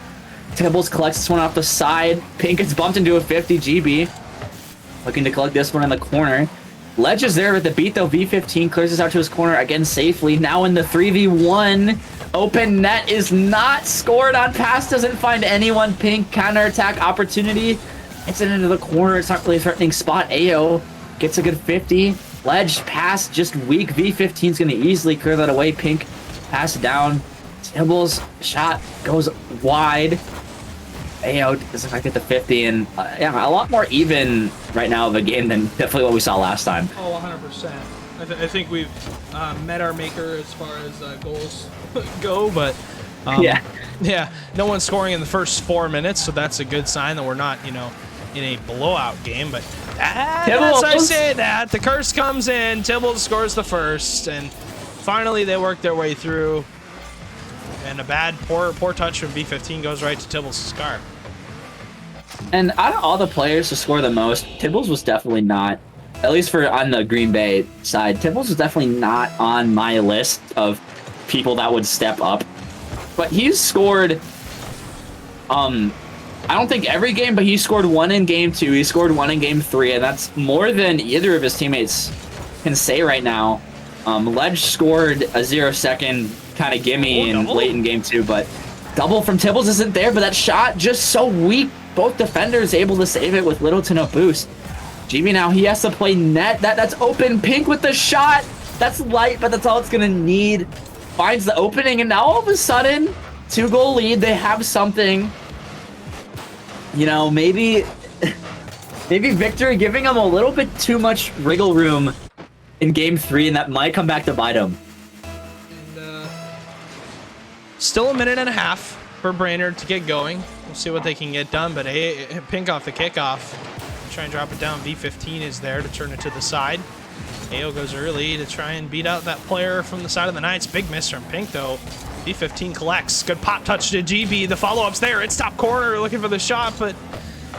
E: Tibbles collects this one off the side. Pink gets bumped into a 50. GB looking to collect this one in the corner. Ledge is there with the beat, though. V15 clears this out to his corner again safely. Now in the 3v1. Open net is not scored on. Pass doesn't find anyone. Pink counterattack opportunity. It's into the corner. It's not really a threatening spot. AO gets a good 50. Ledge pass just weak. V15 is going to easily clear that away. Pink pass down. Tibbles shot goes wide. AO doesn't quite get the 50, and yeah, a lot more even right now of a game than definitely what we saw last time.
G: Oh, 100%. I think we've met our maker as far as goals go, but yeah, no one's scoring in the first 4 minutes, so that's a good sign that we're not, you know, in a blowout game. But as I say that, the curse comes in. Tibbles scores the first, and finally they work their way through. And a poor touch from B15 goes right to Tibbles' car.
E: And out of all the players to score the most, Tibbles was definitely not, at least for on the Green Bay side, Tibbles was definitely not on my list of people that would step up. But he's scored, I don't think every game, but he scored 1 in game 2. He scored 1 in game 3, and that's more than either of his teammates can say right now. Ledge scored a 0-second kind of gimme in late in game 2, but double from Tibbles isn't there, but that shot just so weak. Both defenders able to save it with little to no boost. GB now, he has to play net. That's open. Pink with the shot. That's light, but that's all it's going to need. Finds the opening, and now all of a sudden, 2-goal lead. They have something. You know, maybe Victor giving them a little bit too much wriggle room in game 3, and that might come back to bite them.
G: Still a minute and a half for Brainerd to get going. We'll see what they can get done, but Pink off the kickoff. Try and drop it down. V15 is there to turn it to the side. AO goes early to try and beat out that player from the side of the Knights. Big miss from Pink, though. B15 collects. Good pop touch to GB. The follow-up's there. It's top corner looking for the shot, but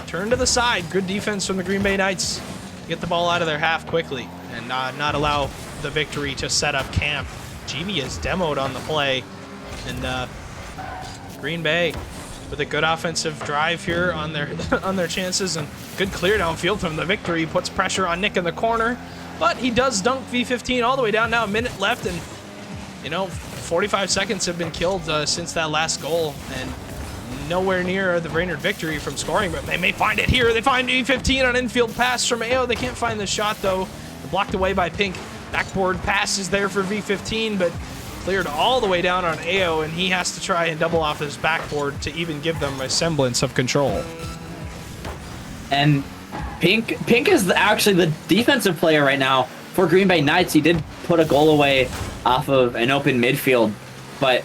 G: turn to the side. Good defense from the Green Bay Knights. Get the ball out of their half quickly and not allow the victory to set up camp. GB is demoed on the play, and Green Bay with a good offensive drive here on their on their chances, and good clear downfield from the victory. Puts pressure on Nick in the corner, but he does dunk V15 all the way down. Now a minute left, and 45 seconds have been killed since that last goal, and nowhere near the Brainerd victory from scoring, but they may find it here. They find V15 on infield pass from AO. They can't find the shot, though. They're blocked away by Pink. Backboard pass is there for V15, but cleared all the way down on AO, and he has to try and double off his backboard to even give them a semblance of control.
E: And Pink is actually the defensive player right now for Green Bay Knights. He did put a goal away off of an open midfield, but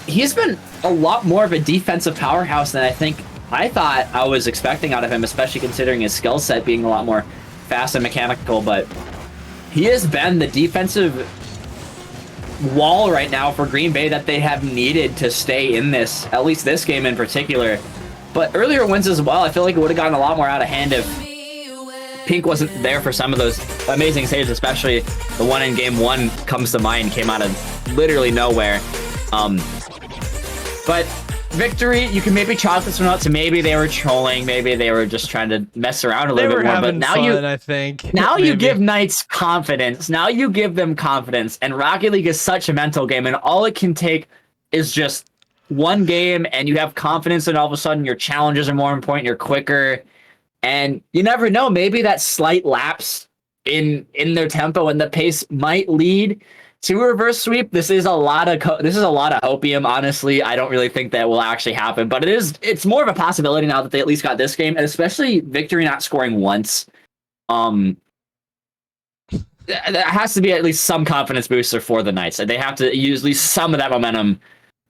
E: he's been a lot more of a defensive powerhouse than I thought I was expecting out of him, especially considering his skill set being a lot more fast and mechanical. But he has been the defensive wall right now for Green Bay that they have needed to stay in this, at least this game in particular. But earlier wins as well, I feel like it would have gotten a lot more out of hand if Pink wasn't there for some of those amazing saves, especially the one in game 1 comes to mind, came out of literally nowhere. But victory, you can maybe chalk this one out to maybe they were trolling, maybe they were just trying to mess around a little bit more. But now
G: I think
E: you give Knights confidence. Now you give them confidence, and Rocket League is such a mental game, and all it can take is just one game, and you have confidence, and all of a sudden your challenges are more important, you're quicker, and you never know. Maybe that slight lapse in their tempo and the pace might lead to a reverse sweep. This is a lot of hopium, honestly. I don't really think that will actually happen, but it's more of a possibility now that they at least got this game, and especially victory not scoring once. That has to be at least some confidence booster for the Knights. They have to use at least some of that momentum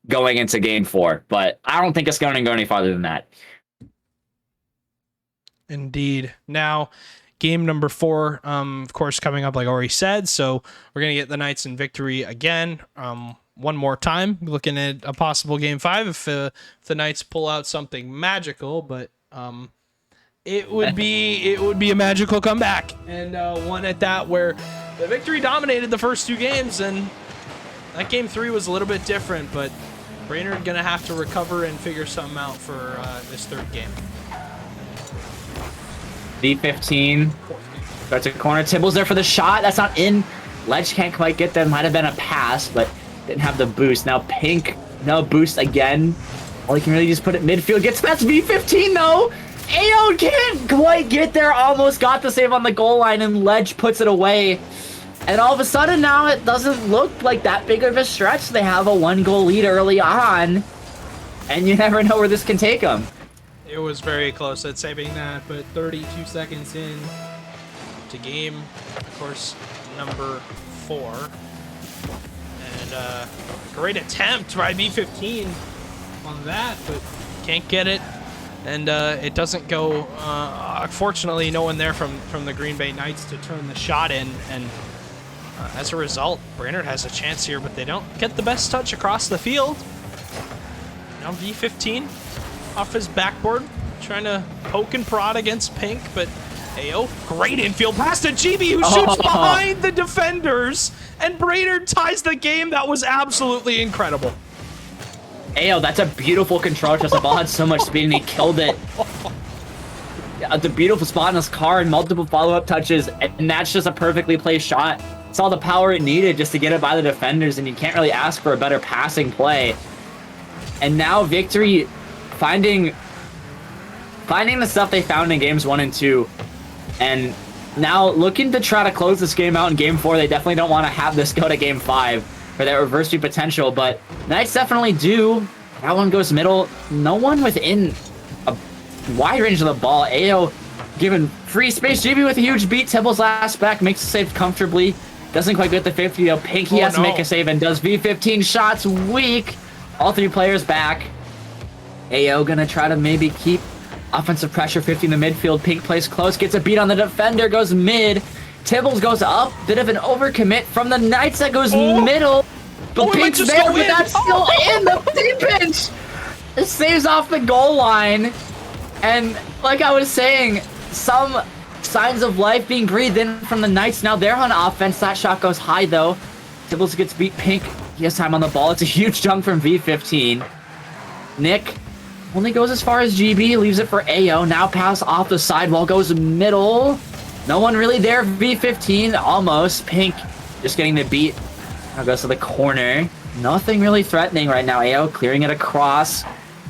E: going into game 4, but I don't think it's going to go any farther than that.
G: Indeed. Now, game number 4, of course, coming up, like I already said. So we're going to get the Knights in victory again one more time. Looking at a possible game 5 if the Knights pull out something magical, but it would be a magical comeback, and one at that where the victory dominated the first 2 games, and that game 3 was a little bit different, but Brainerd going to have to recover and figure something out for this 3rd game.
E: V15 starts a corner. Tibble's there for the shot. That's not in. Ledge can't quite get there. Might have been a pass, but didn't have the boost. Now Pink, no boost again. All he can really just put it midfield. Gets past V15 though. AO can't quite get there. Almost got the save on the goal line, and Ledge puts it away. And all of a sudden now it doesn't look like that big of a stretch. They have a 1-goal lead early on, and you never know where this can take them.
G: It was very close at saving that, but 32 seconds in to game, of course, number 4. And great attempt by B15 on that, but can't get it. And it doesn't go, unfortunately, no one there from the Green Bay Knights to turn the shot in. And as a result, Brainerd has a chance here, but they don't get the best touch across the field. Now B15 off his backboard, trying to poke and prod against Pink, but AO, great infield pass to GB, who shoots behind the defenders, and Brainerd ties the game. That was absolutely incredible.
E: AO, that's a beautiful control, because the ball had so much speed and he killed it. The beautiful spot in his car and multiple follow-up touches, and that's just a perfectly placed shot. It's all the power it needed just to get it by the defenders, and you can't really ask for a better passing play. And now Victory finding the stuff they found in games 1 and 2, and now looking to try to close this game out in game 4. They definitely don't want to have this go to game 5 for that reverse sweep potential, but Knights definitely do. That one goes middle. No one within a wide range of the ball. AO given free space. GB with a huge beat. Tibble's last back makes the save comfortably. Doesn't quite get the 50 though. Pinky has to make a save and does. V15 shots weak. All 3 players back. AO gonna try to maybe keep offensive pressure 50 in the midfield. Pink plays close, gets a beat on the defender, goes mid, Tibbles goes up. Bit of an overcommit from the Knights that goes
G: Oh.
E: middle. But
G: Oh, it might
E: Pink's
G: just
E: there,
G: go
E: but
G: in.
E: that's still in the pinch. It saves off the goal line. And like I was saying, some signs of life being breathed in from the Knights. Now they're on offense. That shot goes high, though. Tibbles gets beat. Pink, he has time on the ball. It's a huge jump from V15. Nick only goes as far as GB, leaves it for AO. Now pass off the sidewall, goes middle. No one really there. V15, almost. Pink just getting the beat. Now goes to the corner. Nothing really threatening right now. AO clearing it across.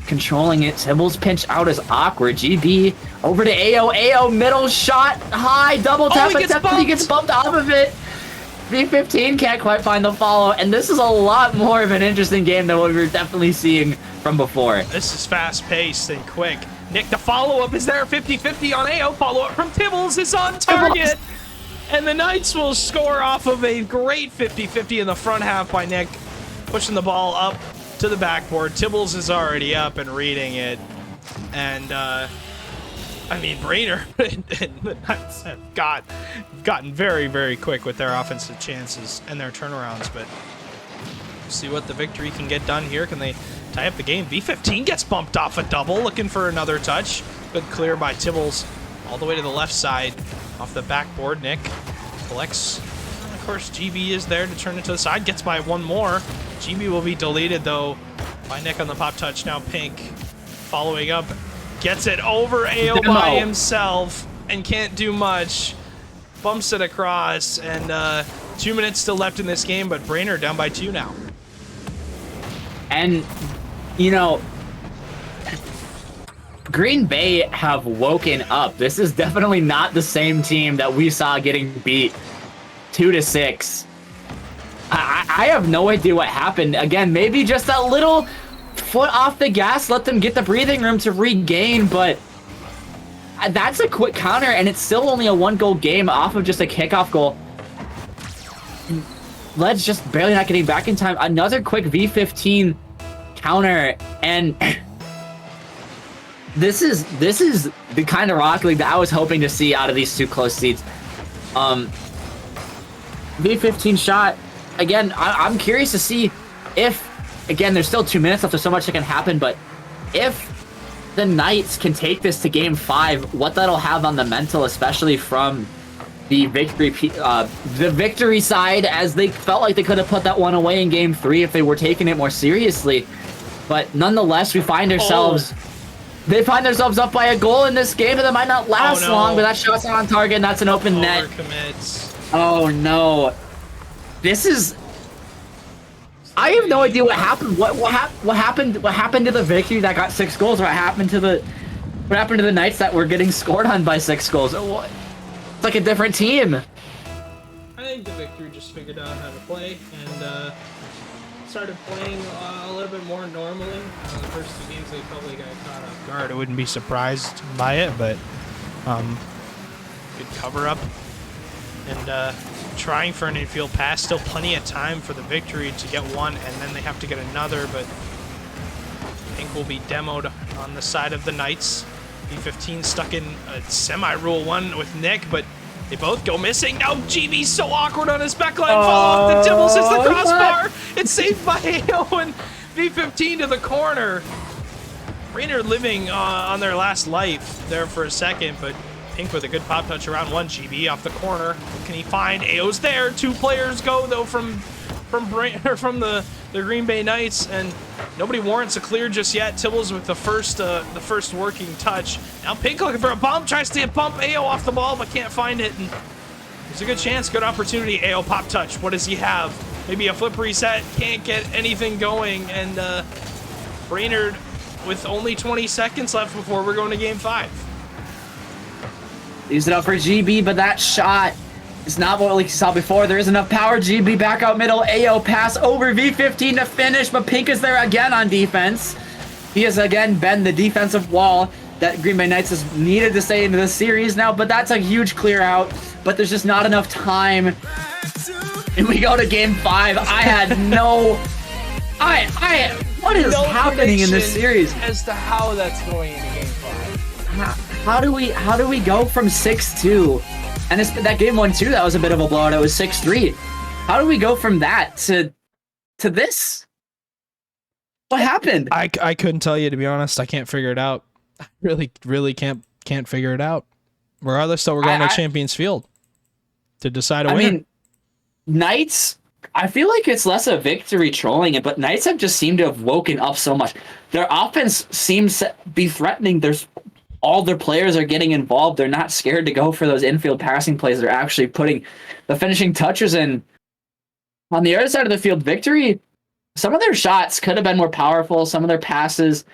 E: Controlling it. Tibbles pinch out is awkward. GB over to AO. AO middle shot. High. Double tap. He gets bumped off of it. V15 can't quite find the follow. And this is a lot more of an interesting game than what we were definitely seeing from before.
G: This is fast-paced and quick. Nick, the follow-up is there. 50-50 on AO. Follow-up from Tibbles is on target. And the Knights will score off of a great 50-50 in the front half by Nick. Pushing the ball up to the backboard. Tibbles is already up and reading it. And, I mean, Brainer and the Knights have gotten very, very quick with their offensive chances and their turnarounds. But see what the victory can get done here. Can they tie up the game? V15 gets bumped off a double, looking for another touch. But clear by Tibbles all the way to the left side. Off the backboard, Nick collects. And of course, GB is there to turn it to the side. Gets by one more. GB will be deleted, though, by Nick on the pop touch. Now Pink following up. Gets it over AO by himself and can't do much. Bumps it across, and 2 minutes still left in this game, but Brainer down by 2 now.
E: And, you know, Green Bay have woken up. This is definitely not the same team that we saw getting beat 2-6. I have no idea what happened. Again, maybe just that little foot off the gas, let them get the breathing room to regain, but that's a quick counter, and it's still only a 1-goal game off of just a kickoff goal. Led's just barely not getting back in time. Another quick V15 counter, and this is the kind of Rocket League that I was hoping to see out of these two close seats. V15 shot. Again, I'm curious to see if, again, there's still 2 minutes left, there's so much that can happen, but if the Knights can take this to game 5, what that'll have on the mental, especially from the victory side, as they felt like they could have put that one away in game 3 if they were taking it more seriously. But nonetheless, we find ourselves... They find themselves up by a goal in this game, and that might not last long, but that shot's not on target, and that's an open net. Oh, no. This is... I have no idea what happened. What happened to the victory that got 6 goals? What happened to the Knights that were getting scored on by 6 goals? It's like a different team.
G: I think the victory just figured out how to play and started playing a little bit more normally. The first 2 games they probably got caught off guard. I wouldn't be surprised by it, but good cover up and trying for an infield pass. Still plenty of time for the victory to get one, and then they have to get another, but Pink will be demoed on the side of the Knights. B15 stuck in a semi-rule 1 with Nick, but they both go missing. Now GB's so awkward on his backline. Follow up the Tibbles hits the crossbar. It's saved by AO and V15 to the corner. Rainer living on their last life there for a second, but Pink with a good pop touch around 1. GB off the corner. What can he find? AO's there. 2 players go though from the Green Bay Knights, and nobody warrants a clear just yet. Tibbles with the first working touch. Now Pink looking for a bump, tries to bump AO off the ball, but can't find it. And there's a good chance, good opportunity. AO pop touch. What does he have? Maybe a flip reset. Can't get anything going. And Brainerd with only 20 seconds left before we're going to game 5.
E: Use it up for GB, but that shot is not what we saw before. There is enough power. GB back out middle. AO pass over V15 to finish, but Pink is there again on defense. He has again been the defensive wall that Green Bay Knights has needed to stay into this series now, but that's a huge clear out, but there's just not enough time. And we go to game 5. I had no... what is happening in this series?
G: As to how that's going into game 5.
E: How do we go from 6-2 And that game 1-2, that was a bit of a blowout. It was 6-3. How do we go from that to this? What happened?
G: I couldn't tell you, to be honest. I can't figure it out. I really can't figure it out. Regardless, though, we're going to Champions Field to decide a winner.
E: I mean, Knights, I feel like it's less a victory trolling it, but Knights have just seemed to have woken up so much. Their offense seems to be threatening. All their players are getting involved. They're not scared to go for those infield passing plays. They're actually putting the finishing touches in. On the other side of the field, Victory, some of their shots could have been more powerful. Some of their passes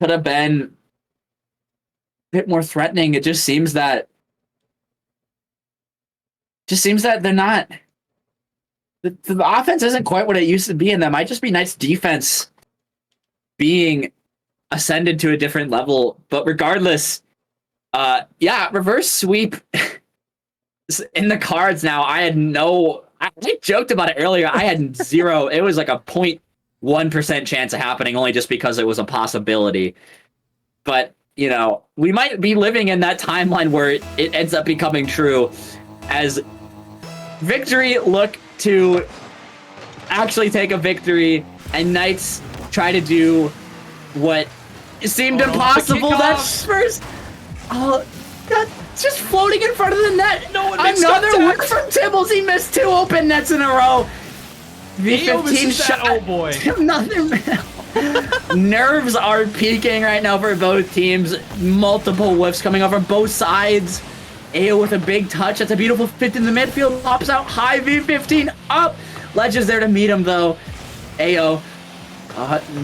E: could have been a bit more threatening. It just seems that they're not. The offense isn't quite what it used to be, and that might just be Knights' defense being ascended to a different level. But regardless, reverse sweep in the cards now. I joked about it earlier. I had zero. It was like a 0.1% chance of happening, only just because it was a possibility. But, we might be living in that timeline where it ends up becoming true, as Victory look to actually take a victory, and Knights try to do what seemed impossible. That's first. Just floating in front of the net.
G: No,
E: another one from Tibbles. He missed 2 open nets in a row. V15 shot.
G: Oh boy.
E: Nerves are peaking right now for both teams. Multiple whiffs coming up from both sides. AO with a big touch. That's a beautiful fit in the midfield. Pops out high. V15 up. Ledge is there to meet him though. AO.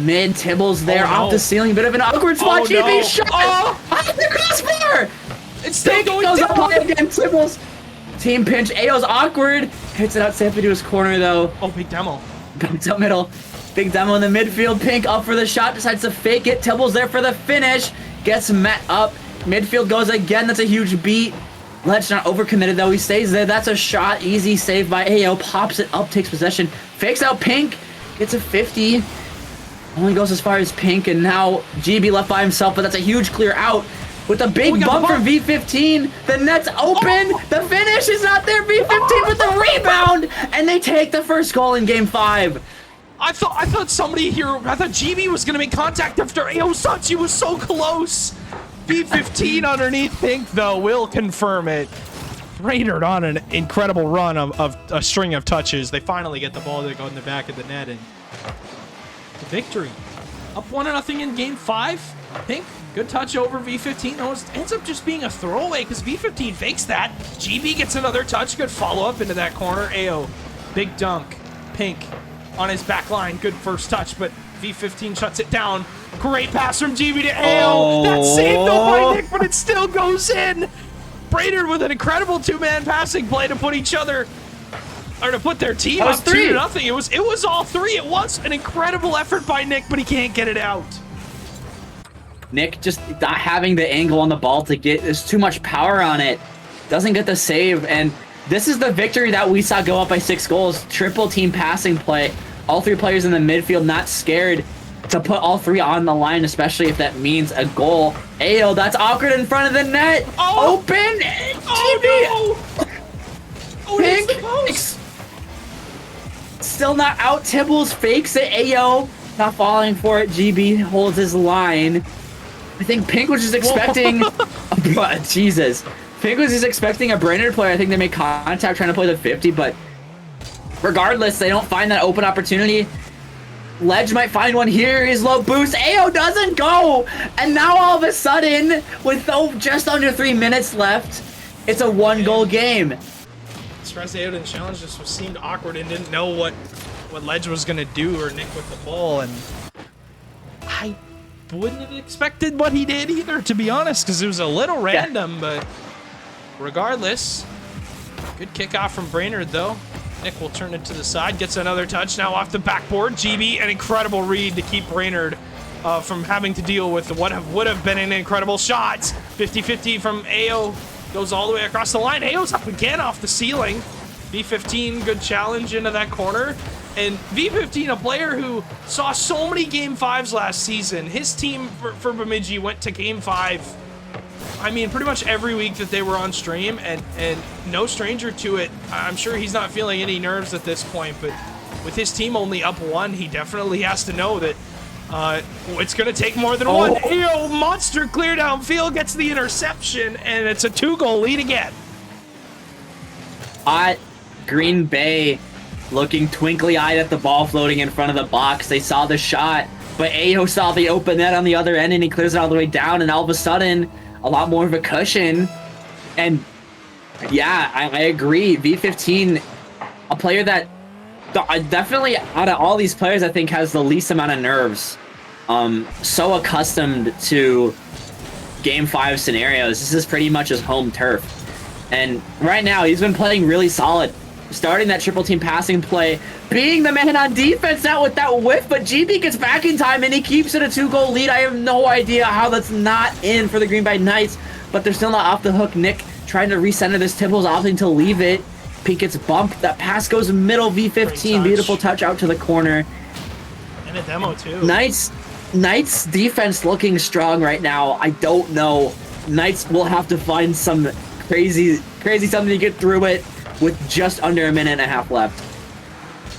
E: Mid Tibbles there off the ceiling. Bit of an awkward spot. GB shot. Off the crossbar.
G: It's still going
E: goes
G: down.
E: Up high again. Tibbles. Team pinch. AO's awkward. Hits it out safely to his corner though.
G: Oh, big demo.
E: Bounce up middle. Big demo in the midfield. Pink up for the shot. Decides to fake it. Tibbles there for the finish. Gets met up. Midfield goes again. That's a huge beat. Ledge not overcommitted though. He stays there. That's a shot. Easy save by AO. Pops it up. Takes possession. Fakes out Pink. Gets a 50. Only goes as far as Pink. And now GB left by himself. But that's a huge clear out. With a big bump from V15. The net's open. The finish is not there. V15 with the rebound. And they take the first goal in game 5.
G: I thought somebody here, I thought GB was going to make contact after AO touch. He was so close. V15 underneath Pink, though, will confirm it. Brainerd on an incredible run of a string of touches. They finally get the ball to go in the back of the net, and the victory. Up 1-0 in game 5. Pink, good touch over V15. That ends up just being a throwaway because V15 fakes that. GB gets another touch. Good follow-up into that corner. AO, big dunk. Pink on his back line. Good first touch, but V15 shuts it down. Great pass from GB to AO. That's saved though by Nick, but it still goes in. Brainerd with an incredible 2-man passing play to put their team up 2-0. It was all 3. It was an incredible effort by Nick, but he can't get it out.
E: Nick just not having the angle on the ball to get, there's too much power on it. Doesn't get the save, and this is the victory that we saw go up by 6 goals. Triple team passing play. All 3 players in the midfield not scared to put all 3 on the line, especially if that means a goal. AO, that's awkward in front of the net. Open.
G: Oh, no. Oh,
E: Pink. Still not out. Tibbles fakes it. AO not falling for it. GB holds his line. I think Pink was just expecting... Jesus. Pink was just expecting a Brainerd player. I think they made contact trying to play the 50, but regardless, they don't find that open opportunity. Ledge might find one here. His low boost. AO doesn't go. And now all of a sudden, with just under 3 minutes left, it's a 1-goal game.
G: Surprised AO didn't challenge. Just seemed awkward and didn't know what Ledge was going to do, or Nick with the ball. And I wouldn't have expected what he did either, to be honest, because it was a little random. But regardless, good kickoff from Brainerd, though. Nick will turn it to the side, gets another touch now off the backboard. GB, an incredible read to keep Brainerd from having to deal with what would have been an incredible shot. 50-50 from AO, goes all the way across the line. AO's up again off the ceiling. V15, good challenge into that corner. And V15, a player who saw so many Game 5s last season. His team for Bemidji went to Game 5 I mean, pretty much every week that they were on stream, and no stranger to it. I'm sure he's not feeling any nerves at this point, but with his team only up 1, he definitely has to know that it's going to take more than one. Ayo, monster clear downfield, gets the interception, and it's a 2-goal lead again.
E: Green Bay looking twinkly-eyed at the ball floating in front of the box. They saw the shot, but Ayo saw the open net on the other end, and he clears it all the way down, and all of a sudden, a lot more of a cushion. And yeah, I agree. V15, a player that definitely out of all these players, I think has the least amount of nerves. So accustomed to Game 5 scenarios. This is pretty much his home turf. And right now, he's been playing really solid. Starting that triple team passing play, being the man on defense now with that whiff, but GB gets back in time and he keeps it a 2-goal lead. I have no idea how that's not in for the Green Bay Knights, but they're still not off the hook. Nick trying to recenter this. Tipple's opting to leave it. Pink gets bumped. That pass goes middle. V15, beautiful touch out to the corner.
G: And a demo too.
E: Knights defense looking strong right now. I don't know. Knights will have to find some crazy something to get through it with just under a minute and a half left.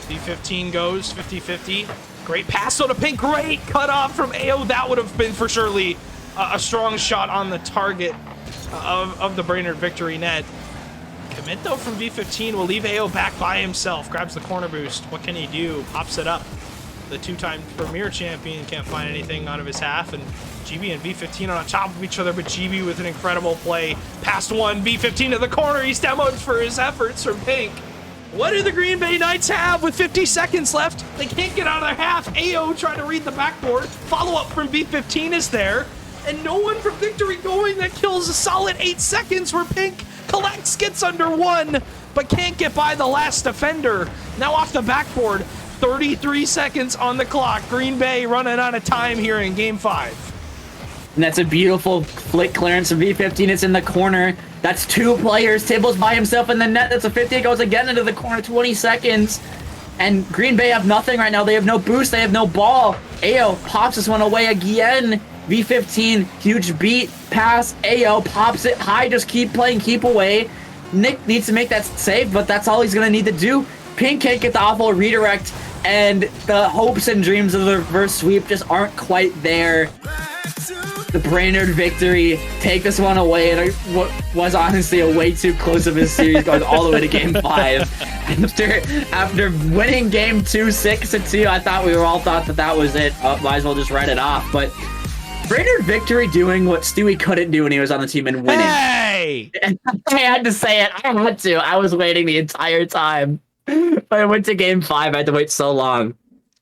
G: V15 goes 50-50. Great pass to Pink. Great cut off from Ayo. That would have been for surely a strong shot on the target of the Brainerd victory net. Commit though from V15 will leave Ayo back by himself. Grabs the corner boost. What can he do? Pops it up. The 2-time Premier champion can't find anything out of his half, and GB and V15 are on top of each other, but GB with an incredible play. Past one, V15 to the corner. He's demoed for his efforts from Pink. What do the Green Bay Knights have with 50 seconds left? They can't get out of their half. Ayo trying to read the backboard. Follow-up from V15 is there, and no one from Victory going. That kills a solid 8 seconds where Pink collects, gets under 1, but can't get by the last defender. Now off the backboard. 33 seconds on the clock. Green Bay running out of time here in Game 5.
E: And that's a beautiful flick clearance from V15. It's in the corner. That's 2 players. Tibble's by himself in the net. That's a 50. It goes again into the corner. 20 seconds. And Green Bay have nothing right now. They have no boost. They have no ball. Ayo pops this one away again. V15, huge beat, pass. Ayo pops it high. Just keep playing, keep away. Nick needs to make that save, but that's all he's going to need to do. Pink can't get the awful redirect, and the hopes and dreams of the reverse sweep just aren't quite there. The Brainerd victory take this one away, and what was honestly a way too close of a series going all the way to Game 5. After winning Game 2 6-2, I thought we all thought that was it. Might as well just write it off. But Brainerd victory doing what Stewie couldn't do when he was on the team and winning.
G: Hey!
E: I had to say it. I had to. I was waiting the entire time. But I went to Game 5. I had to wait so long.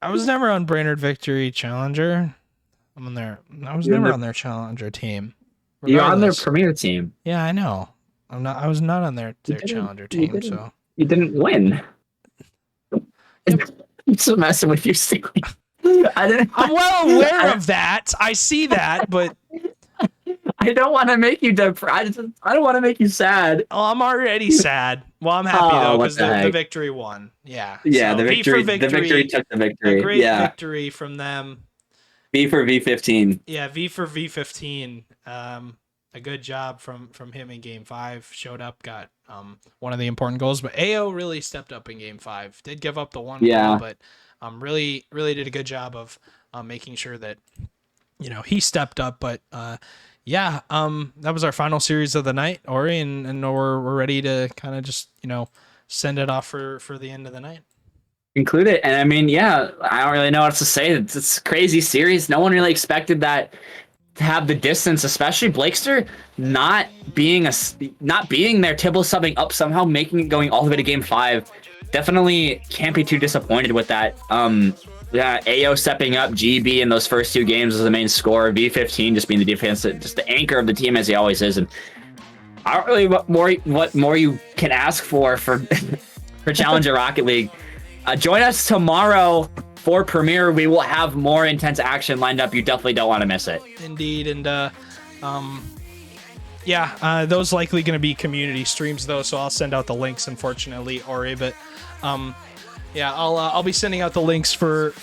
G: I was never on Brainerd Victory Challenger. I'm on there. I was never on their Challenger team.
E: You're on their Premier team.
G: Yeah, I know. I'm not. I was not on their Challenger team. So
E: you didn't win. I'm so messing with you, Stewie.
G: I'm well aware of that. I see that, but
E: I don't want to make you depressed. I don't want to make you sad.
G: Oh, I'm already sad. Well, I'm happy though because the victory won. Yeah.
E: Yeah,
G: so
E: the victory. The victory took the victory.
G: A great victory from them.
E: V for V15.
G: Yeah, V for V15. A good job from him in Game 5. Showed up, got one of the important goals. But Ayo really stepped up in Game 5. Did give up the one goal, but really did a good job of making sure that he stepped up. But that was our final series of the night, Ori, and we're ready to kind of just send it off for the end of the night.
E: Conclude it. And I mean, I don't really know what else to say. It's a crazy series. No one really expected that to have the distance, especially Blakester not being there. Tibble subbing up somehow, making it going all the way to Game 5. Definitely can't be too disappointed with that. Ayo stepping up, GB in those first 2 games as the main scorer, V15 just being the defense, just the anchor of the team as he always is. And I don't really what more you can ask for Challenger Rocket League. Join us tomorrow for Premier. We will have more intense action lined up. You definitely don't want to miss it.
G: Indeed. And those likely going to be community streams though, so I'll send out the links, unfortunately, Ori. But Yeah, I'll be sending out the links for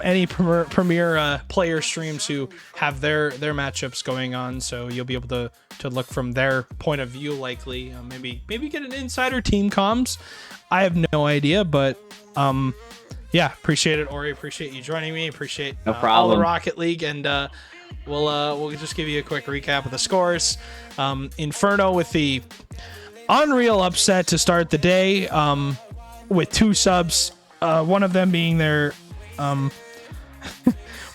G: any premier player streams who have their matchups going on, so you'll be able to look from their point of view. Likely, maybe get an insider team comms. I have no idea, but yeah, appreciate it, Ori. Appreciate you joining me. Appreciate
E: No
G: all
E: problem.
G: the Rocket League, and we'll just give you a quick recap of the scores. Inferno with the unreal upset to start the day. With 2 subs, one of them being their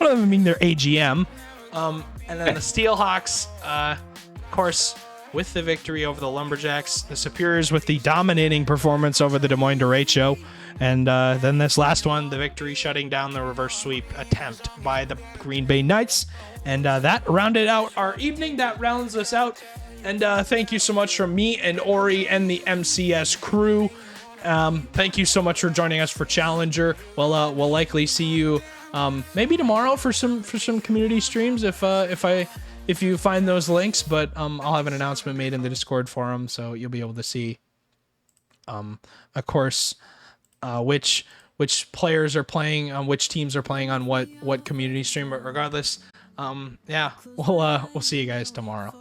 G: AGM, and then the Steelhawks, of course, with the victory over the Lumberjacks, the Superiors with the dominating performance over the Des Moines Derecho, and then this last one, the victory shutting down the reverse sweep attempt by the Green Bay Knights, and that rounded out our evening. That rounds us out, and thank you so much from me and Ori and the MCS crew. Thank you so much for joining us for Challenger. We'll likely see you maybe tomorrow for some community streams if you find those links, but I'll have an announcement made in the Discord forum, so you'll be able to see of course which players are playing, which teams are playing on what community stream. But regardless, yeah, we'll see you guys tomorrow.